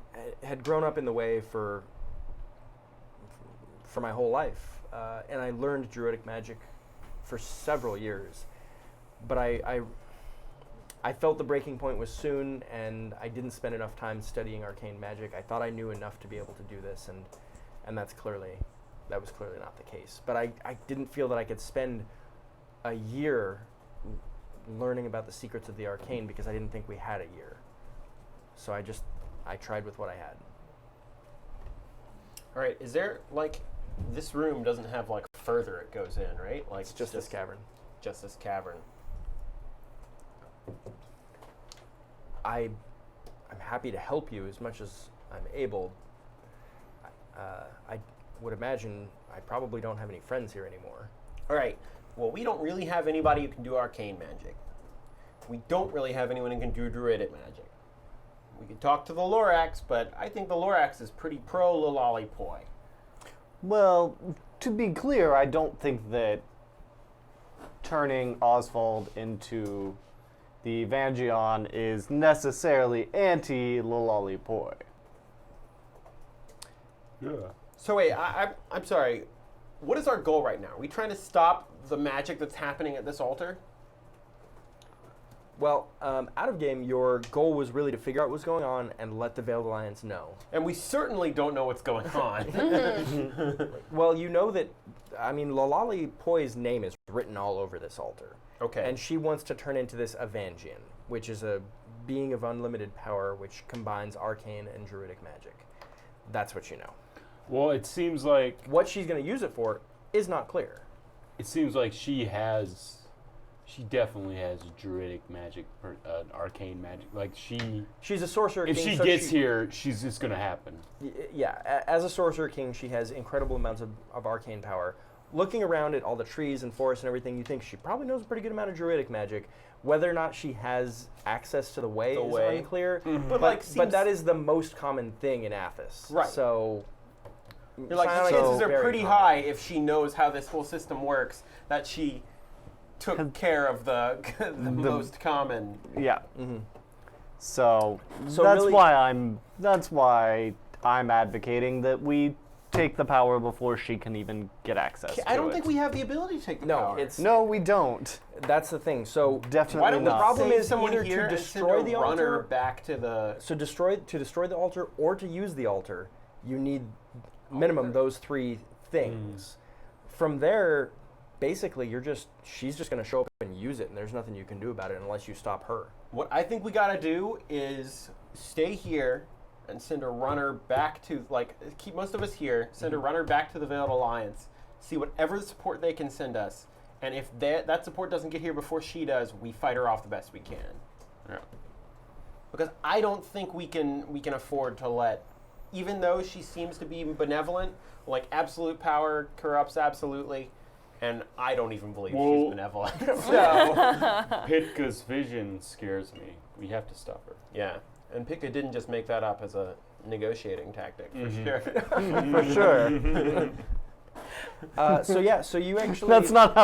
had grown up in the way for my whole life, and I learned druidic magic for several years. But I felt the breaking point was soon, and I didn't spend enough time studying arcane magic. I thought I knew enough to be able to do this, and that was clearly not the case. But I didn't feel that I could spend a year learning about the secrets of the arcane because I didn't think we had a year. So I tried with what I had. All right, is there, like, this room doesn't have, like, further it goes in, right? Like, It's just this cavern. Just this cavern. I'm happy to help you as much as I'm able. I would imagine I probably don't have any friends here anymore. All right, well, we don't really have anybody who can do arcane magic. We don't really have anyone who can do druidic magic. We could talk to the Lorax, but I think the Lorax is pretty pro-Lolalipoi. Well, to be clear, I don't think that turning Osvald into the Evangion is necessarily anti-Lolalipoi. Yeah. So wait, I'm sorry. What is our goal right now? Are we trying to stop the magic that's happening at this altar? Well, out of game, your goal was really to figure out what's going on and let the Veiled Alliance know. And we certainly don't know what's going on. Well, you know that, I mean, Lolalipoi name is written all over this altar. Okay. And she wants to turn into this Evangion, which is a being of unlimited power which combines arcane and druidic magic. That's what you know. Well, it seems like What she's going to use it for is not clear. she definitely has druidic magic or arcane magic. Like She's a sorcerer if king. she so gets here, it's gonna happen. Yeah, as a sorcerer king, she has incredible amounts of arcane power. looking around at all the trees and forests and everything, you think she probably knows a pretty good amount of druidic magic. Whether or not she has access to the way is unclear. But like, but that is the most common thing in Athos. Right. So you're like, the chances are pretty high if she knows how this whole system works that she took care of the most common. Yeah. Mm-hmm. So that's really- why I'm advocating that we take the power before she can even get access to it. I don't think we have the ability to take the power. No, we don't. That's the thing. So Definitely Why don't not. we problem save is someone either here to and send destroy a the runner altar- back to the... So destroy the altar or to use the altar, you need minimum those three things. From there, basically, she's just going to show up and use it, and there's nothing you can do about it unless you stop her. What I think we gotta do is stay here and send a runner back to, like, keep most of us here, send a runner back to the Veiled Alliance, see whatever support they can send us, and if that support doesn't get here before she does, we fight her off the best we can. Yeah. Because I don't think we can afford to let, even though she seems to be benevolent, like absolute power corrupts absolutely, and I don't even believe she's benevolent. So Pithka's vision scares me. We have to stop her. yeah, and Pithka didn't just make that up as a negotiating tactic for sure. For sure. So you actually That's not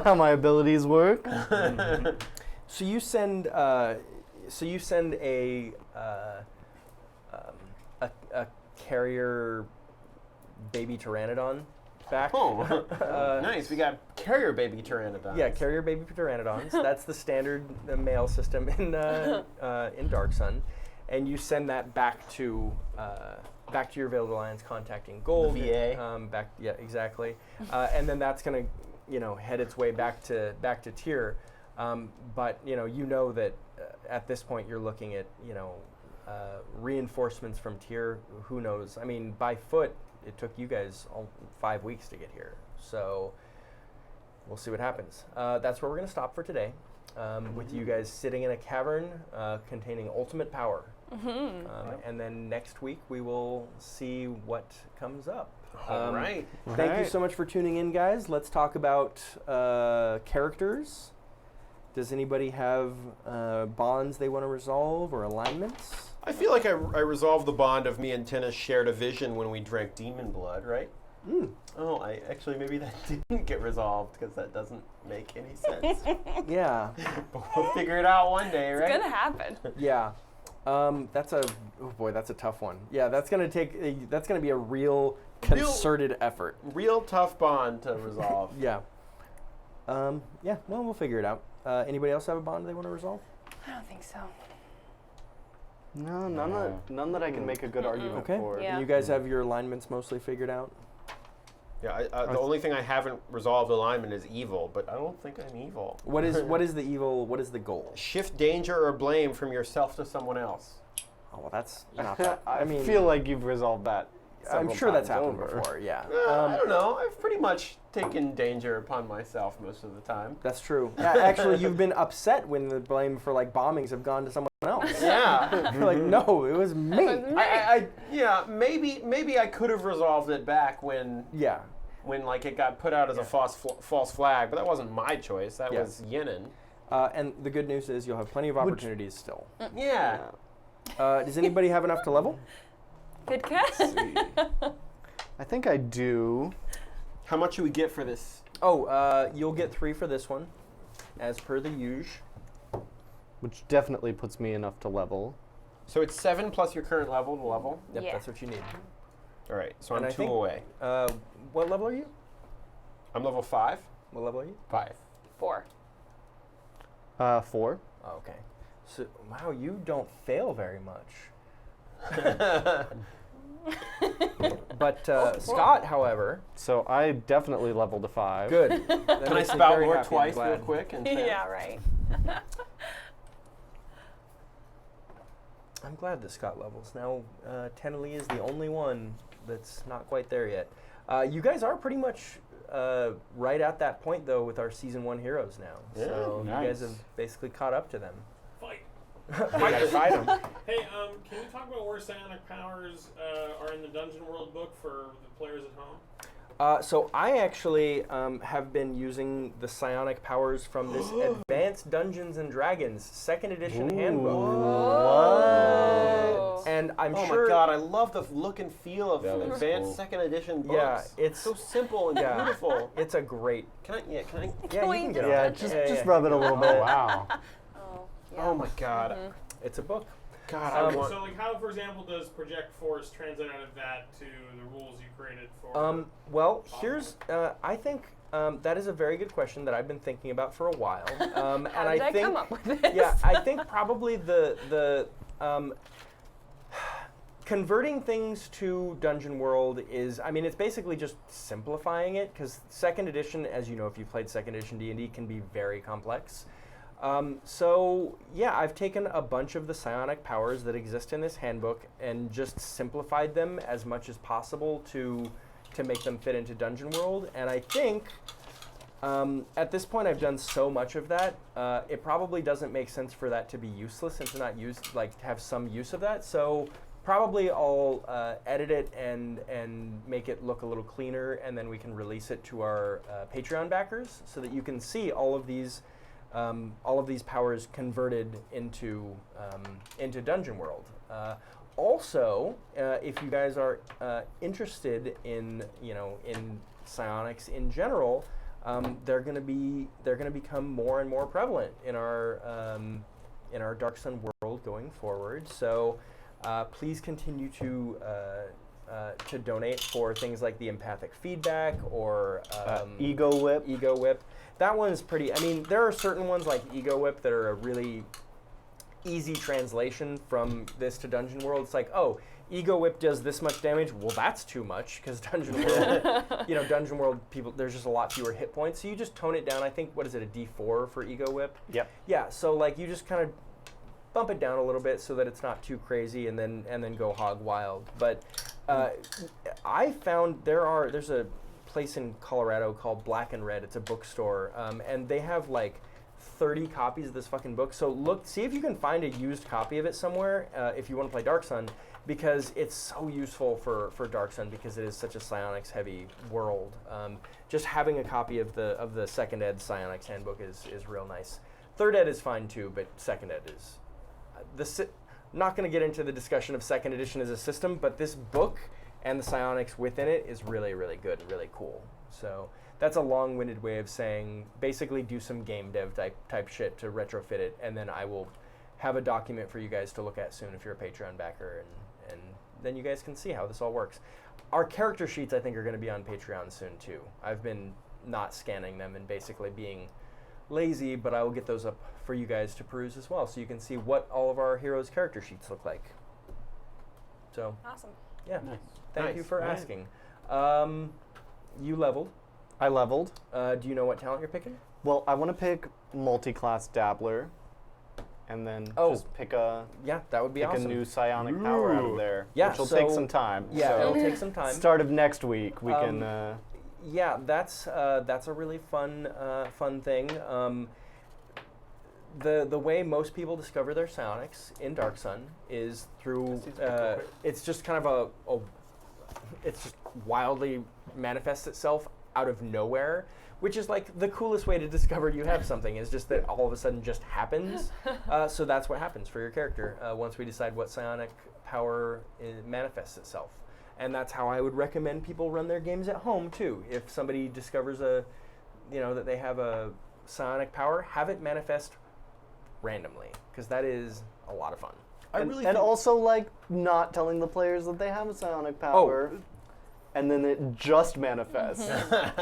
how my abilities work. So you send a carrier baby pteranodon back. Oh, nice. We got carrier baby pteranodons. Yeah, carrier baby pteranodons. That's the standard male system in Dark Sun, and you send that back to your Veiled Alliance, contacting Gold. The VA. Yeah, exactly. And then that's gonna, head its way back to Tyr. But you know that at this point you're looking at reinforcements from Tyr. Who knows? I mean, by foot, it took you guys 5 weeks to get here. So we'll see what happens. That's where we're going to stop for today, with you guys sitting in a cavern containing ultimate power. And then next week we will see what comes up. All right. Thank you so much for tuning in, guys. Let's talk about characters. Does anybody have bonds they want to resolve or alignments? I feel like I resolved the bond of me and Tenna shared a vision when we drank demon blood, right? Oh, maybe that didn't get resolved because that doesn't make any sense. Yeah. But we'll figure it out one day, right? It's gonna happen. Yeah. That's a tough one. Yeah, that's gonna be a real concerted effort. Real tough bond to resolve. Yeah. Yeah. Well, we'll figure it out. Anybody else have a bond they want to resolve? I don't think so. No, none that I can make a good argument Okay. for. Yeah. And you guys have your alignments mostly figured out? Yeah, the only thing I haven't resolved alignment is evil, but I don't think I'm evil. What is the evil? What is the goal? Shift danger or blame from yourself to someone else. Oh, well, that's not that. I feel like you've resolved that. I'm several sure that's times happened over. before. Yeah. I don't know. I've pretty much taken danger upon myself most of the time. That's true. Actually, you've been upset when the blame for bombings have gone to someone else. Yeah. You're like, no, it was me. Maybe I could have resolved it back when Yeah. it got put out as a false flag, but that wasn't my choice. That Yeah. was Yenin. And the good news is you'll have plenty of opportunities still. Yeah. Does anybody have enough to level? Pithka? I think I do. How much do we get for this? Oh, you'll get 3 for this one, as per the usual. Which definitely puts me enough to level. So it's 7 plus your current level to level. Yep, Yeah. that's what you need. All right. So And I'm I 2 think- away. What level are you? I'm level 5. What level are you? 5. 4. 4. Oh, okay. So, wow, you don't fail very much. But Scott, however, So I definitely leveled to 5. good. Can I spout more twice real quick? And Yeah, right. I'm glad that Scott levels. Now, Tenna is the only one that's not quite there yet. You guys are pretty much right at that point, though, with our Season 1 heroes now. Yeah, So you guys nice. have basically caught up to them. Fight. Fight them. Hey, can you talk about where psionic powers are in the Dungeon World book for the players at home? So I actually have been using the psionic powers from this Advanced Dungeons and Dragons 2nd edition handbook. Whoa. And I'm Oh sure. my god, I love the look and feel of That looks Advanced cool. 2nd edition books. Yeah, it's so simple and yeah. beautiful. It's a great. Can I? Yeah, can I? Yeah, you can get on Yeah, it. just rub it a little bit. Oh, wow. Oh, yeah. Oh my god. It's a book. God, Um, I want. So, like, how, for example, does project force translate out of that to the rules you created for? Well, here's. I think that is a very good question that I've been thinking about for a while. And How did I think, come up with this? Yeah, I think probably the converting things to Dungeon World is. I mean, it's basically just simplifying it because 2nd edition, as you know, if you've played 2nd edition D&D, can be very complex. So yeah, I've taken a bunch of the psionic powers that exist in this handbook and just simplified them as much as possible to make them fit into Dungeon World. And I think at this point I've done so much of that, it probably doesn't make sense for that to be useless and to not use to have some use of that. So probably I'll edit it and make it look a little cleaner, and then we can release it to our Patreon backers so that you can see all of these powers converted into Dungeon World. Also, if you guys are interested in psionics in general, they're going to become more and more prevalent in our Dark Sun world going forward. So please continue to donate for things like the empathic feedback or Ego Whip. Ego Whip. That one's pretty. I mean, there are certain ones like Ego Whip that are a really easy translation from this to Dungeon World. It's like, oh, Ego Whip does this much damage. Well, that's too much because Dungeon World, Dungeon World people, there's just a lot fewer hit points. So you just tone it down. I think, what is it, a D4 for Ego Whip? Yep. Yeah. So like you just kind of bump it down a little bit so that it's not too crazy, and then go hog wild. But I found there's a place in Colorado called Black and Red. It's a bookstore, and they have like 30 copies of this fucking book. So see if you can find a used copy of it somewhere if you want to play Dark Sun, because it's so useful for Dark Sun because it is such a psionics heavy world. Just having a copy of the 2nd ed psionics handbook is real nice. 3rd ed is fine too, but 2nd ed is not going to get into the discussion of 2nd edition as a system, but this book and the psionics within it is really, really good and really cool. So that's a long-winded way of saying basically do some game dev type shit to retrofit it, and then I will have a document for you guys to look at soon if you're a Patreon backer, and then you guys can see how this all works. Our character sheets, I think, are going to be on Patreon soon too. I've been not scanning them and basically being lazy, but I will get those up for you guys to peruse as well, so you can see what all of our heroes' character sheets look like. So Awesome. yeah, Nice. thank you Nice. for Right. asking. You leveled. I leveled. Do you know what talent you're picking? Well, I want to pick multi-class Dabbler, and then Oh. just pick a Yeah, that would be pick awesome. a new psionic power out of there, Yeah, which will take so- some time. Yeah, so it'll take some time. start of next week we Um, can. Yeah, that's a really fun thing. The way most people discover their psionics in Dark Sun is through it's just kind of it's just wildly manifests itself out of nowhere, which is like the coolest way to discover you have something, is just that all of a sudden just happens. So that's what happens for your character once we decide what psionic power manifests itself. And that's how I would recommend people run their games at home too. If somebody discovers that they have a psionic power, have it manifest randomly, because that is a lot of fun. and also like not telling the players that they have a psionic power, and then it just manifests.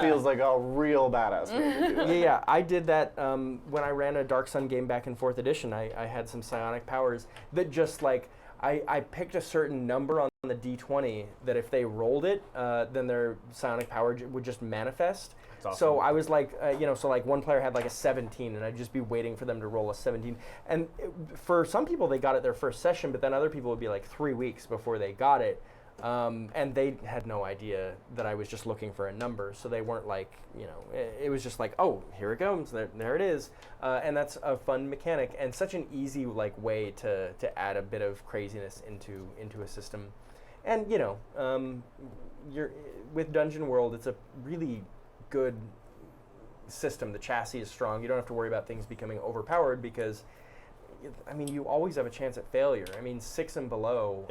Feels like a real badass way to do it. Yeah, I did that when I ran a Dark Sun game back in 4th edition. I had some psionic powers that just like, I picked a certain number on the D20 that if they rolled it, then their psionic power would just manifest. Awesome. So I was like, so like one player had like a 17, and I'd just be waiting for them to roll a 17. And for some people, they got it their first session, but then other people would be like 3 weeks before they got it. And they had no idea that I was just looking for a number, so they weren't like, it was just like, oh, here it comes, there it is. And that's a fun mechanic, and such an easy like way to add a bit of craziness into a system. And you're with Dungeon World. It's a really good system. The chassis is strong. You don't have to worry about things becoming overpowered because, I mean, you always have a chance at failure. I mean, 6 and below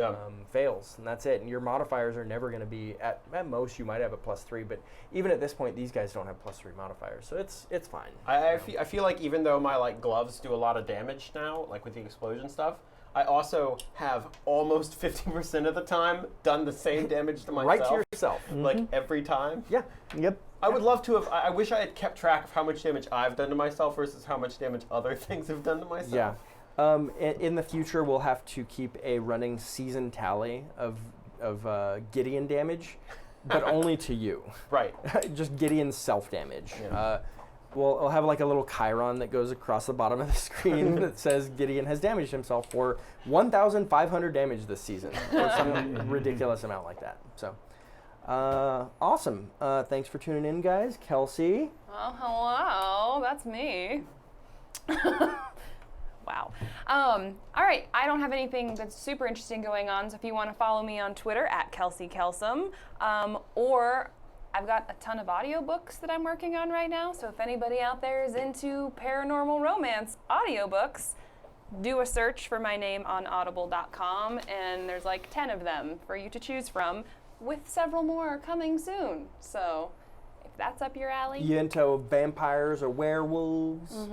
fails, and that's it. And your modifiers are never going to be, at most, you might have a +3, but even at this point, these guys don't have +3 modifiers, so it's fine. I feel like even though my gloves do a lot of damage now, like with the explosion stuff, I also have almost 50% of the time done the same damage to myself. Right to yourself. Like every time. Yeah. Yep. I would love to have, I wish I had kept track of how much damage I've done to myself versus how much damage other things have done to myself. Yeah. In the future, we'll have to keep a running season tally of Gideon damage, but only to you. Right. Just Gideon's self-damage. Yeah. We'll have like a little chyron that goes across the bottom of the screen that says Gideon has damaged himself for 1,500 damage this season, or some ridiculous amount like that. So, awesome. Thanks for tuning in, guys. Kelsey. Oh, hello. That's me. Wow. All right. I don't have anything that's super interesting going on, so if you want to follow me on Twitter at Kelsey Kelsum, or I've got a ton of audiobooks that I'm working on right now, so if anybody out there is into paranormal romance audiobooks, do a search for my name on audible.com, and there's like 10 of them for you to choose from, with several more coming soon. So if that's up your alley. You into vampires or werewolves?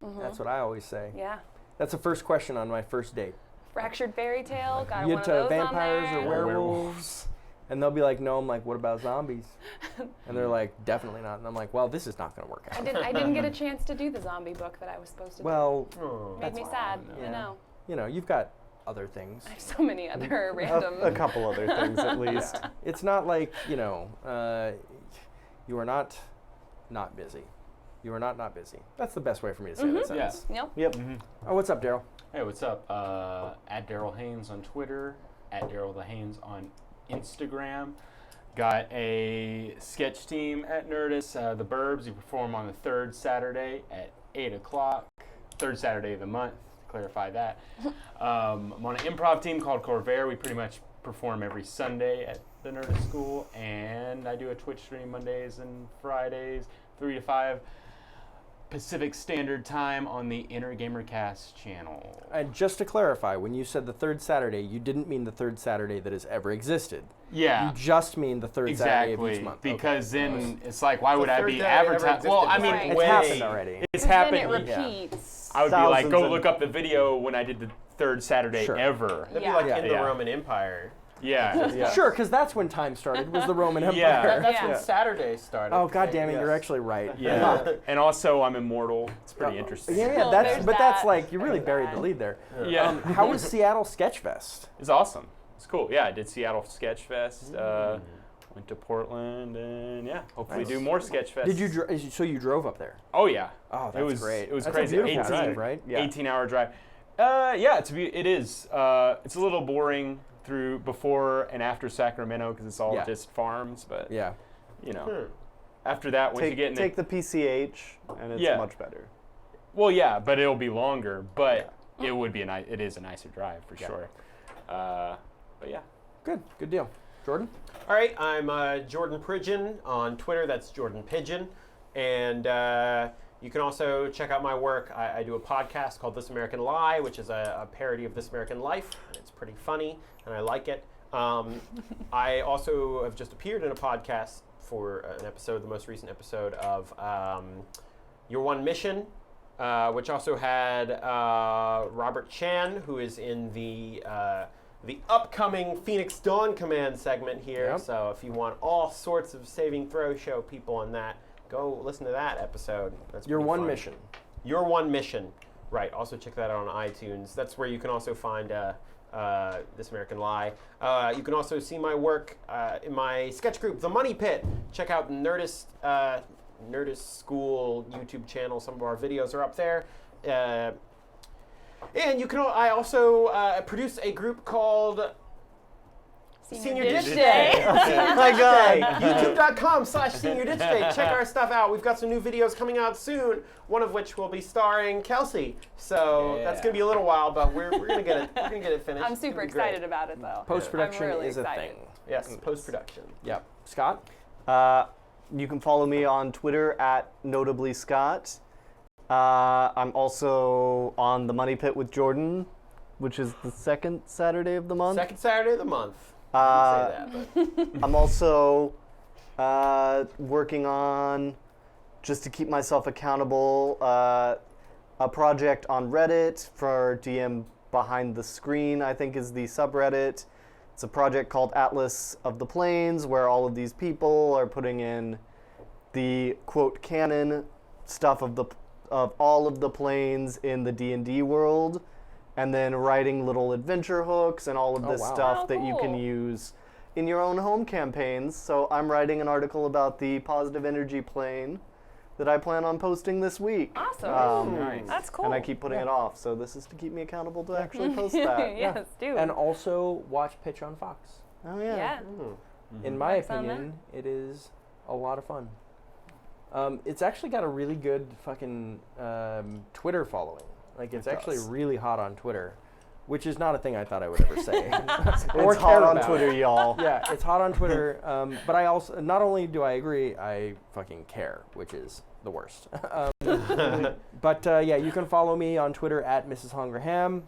That's what I always say. Yeah. That's the first question on my first date. Fractured Fairy Tale, got You one of into those vampires on there. or werewolves? And they'll be like, no. I'm like, what about zombies? And they're like, definitely not. And I'm like, well, this is not going to work out. I didn't get a chance to do the zombie book that I was supposed to Well, do. Made me sad. I know. you know, you've got other things. I have so many other random. A couple other things at least. It's not like, you know, you are not busy. You are not busy. That's the best way for me to say that sentence. Yep. Yep. Oh, what's up, Darrel? Hey, what's up? At Darrel Haynes on Twitter, at Darrel the Haynes on Instagram. Got a sketch team at Nerdist, the Burbs. We perform on the third Saturday at 8 o'clock. Third Saturday of the month, to clarify that. I'm on an improv team called Corvair. We pretty much perform every Sunday at the Nerdist School. And I do a Twitch stream Mondays and Fridays, 3 to 5 Pacific Standard Time on the Inner Gamercast channel. And just to clarify, when you said the third Saturday, you didn't mean the third Saturday that has ever existed. Yeah. You just mean the third Saturday of each Exactly, month. because then it's like, why would I third be day ever advertising? Well, I mean, existed. It's Right. happened already. it's Then it happened. repeats. I would be like, Thousands go of- look up the video when I did the third Saturday Sure. ever. That'd Yeah. be like Yeah. in the Yeah. Roman Empire. Yeah. Sure, because that's when time started, was the Roman Empire. Yeah. That's Yeah. when Saturday started. Oh, God damn it, Yes. you're actually right. Yeah. And also, I'm immortal. It's pretty interesting. Yeah, Well, that's there's that's that. like, you really There's buried that. the lead there. Yeah. How was Seattle Sketchfest? It's awesome. It's cool. Yeah, I did Seattle Sketch Fest. Went to Portland, and yeah, hopefully Nice. do more Sketch Fests. Did you so you drove up there? Oh yeah. Oh, that's it was great. It was That's crazy. a beautiful 18, drive, right? Yeah. 18-hour drive. Yeah, it is. It's a little boring through before and after Sacramento because it's all Yeah. just farms, but Yeah. you know, after that, once you get in Take the PCH, and it's Yeah. much better. well, yeah, but it'll be longer, but it would be it is a nicer drive for sure. But yeah. Good deal. Jordan? All right, I'm Jordan Pridgeon on Twitter. That's Jordan Pigeon. And you can also check out my work. I do a podcast called This American Lie, which is a parody of This American Life. And it's pretty funny, and I like it. I also have just appeared in a podcast for an episode, the most recent episode of Your One Mission, which also had Robert Chan, who is in the upcoming Phoenix Dawn Command segment here. Yep. So if you want all sorts of Saving Throw Show people on that, go listen to that episode. That's Your pretty One fun. Mission. Your One Mission. Right. Also check that out on iTunes. That's where you can also find This American Lie. You can also see my work in my sketch group, The Money Pit. Check out the Nerdist School YouTube channel. Some of our videos are up there. And you can. I also produce a group called Senior Ditch Ditch Day. Day. Oh my God. YouTube.com/Senior Ditch Day. Check our stuff out. We've got some new videos coming out soon, one of which will be starring Kelsey. So that's going to be a little while, but we're going to get it. We're going to get it finished. I'm It's super gonna be great. excited about it though. Post-production I'm really is excited. a thing. Yes, post-production. Yep. Scott? You can follow me on Twitter at Notably Scott. I'm also on the Money Pit with Jordan, which is the second Saturday of the month. Second Saturday of the month. I didn't say that, but I'm also working on, just to keep myself accountable, a project on Reddit for DM Behind the Screen, I think is the subreddit. It's a project called Atlas of the Planes, where all of these people are putting in the, quote, canon stuff of all of the planes in the D&D world, and then writing little adventure hooks and all of this wow. stuff Oh, that you can cool. use in your own home campaigns. So I'm writing an article about the positive energy plane that I plan on posting this week. Awesome. Nice. That's cool. And I keep putting it off, so this is to keep me accountable to actually post that. Yes, do. And also watch Pitch on Fox. Oh yeah. yeah. In my That's on opinion, it is a lot of fun. It's actually got a really good fucking Twitter following. Like, it's actually really hot on Twitter, which is not a thing I thought I would ever say. It's hot on Twitter, y'all. Yeah, it's hot on Twitter. But I also, not only do I agree, I fucking care, which is the worst. But yeah, you can follow me on Twitter at Mrs. Shawn Graham.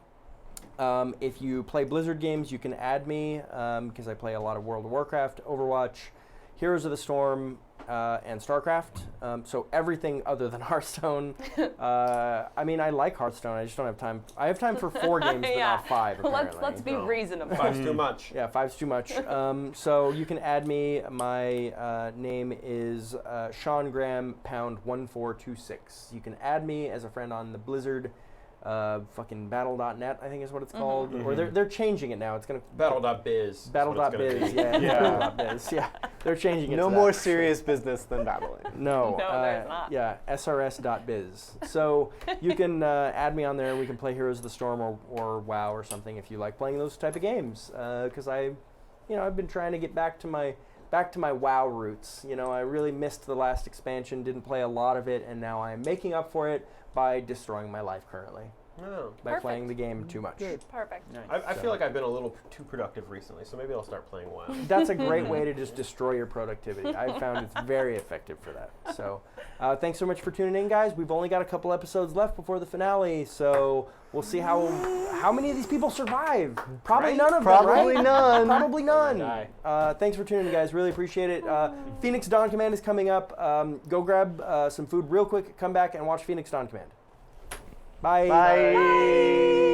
If you play Blizzard games, you can add me because I play a lot of World of Warcraft, Overwatch, Heroes of the Storm, and StarCraft. So everything other than Hearthstone. I mean, I like Hearthstone. I just don't have time. I have time for 4 games, but Yeah. not 5. Apparently. Let's be reasonable. 5's too much. Yeah, 5's too much. So you can add me. My name is Shawn Graham #1426. You can add me as a friend on the Blizzard fucking battle.net, I think is what it's called. Or they're changing it now. It's gonna Battle.biz. Battle.biz. Yeah. Battle.biz. Yeah. They're changing it. No to more that. serious business than battling. No, No, there's not. Yeah, srs.biz. So you can add me on there and we can play Heroes of the Storm or WoW or something if you like playing those type of games. Because I've been trying to get back to my WoW roots. You know, I really missed the last expansion, didn't play a lot of it, and now I'm making up for it by destroying my life currently. Oh. By playing the game too much. Perfect. I feel like I've been a little too productive recently, so maybe I'll start playing WoW. That's a great way to just destroy your productivity. I've found it's very effective for that. So thanks so much for tuning in, guys. We've only got a couple episodes left before the finale, so we'll see how many of these people survive. Probably none of them, Probably right? none. Probably none. Die. Thanks for tuning in, guys. Really appreciate it. Phoenix Dawn Command is coming up. Go grab some food real quick, come back and watch Phoenix Dawn Command. Bye. Bye.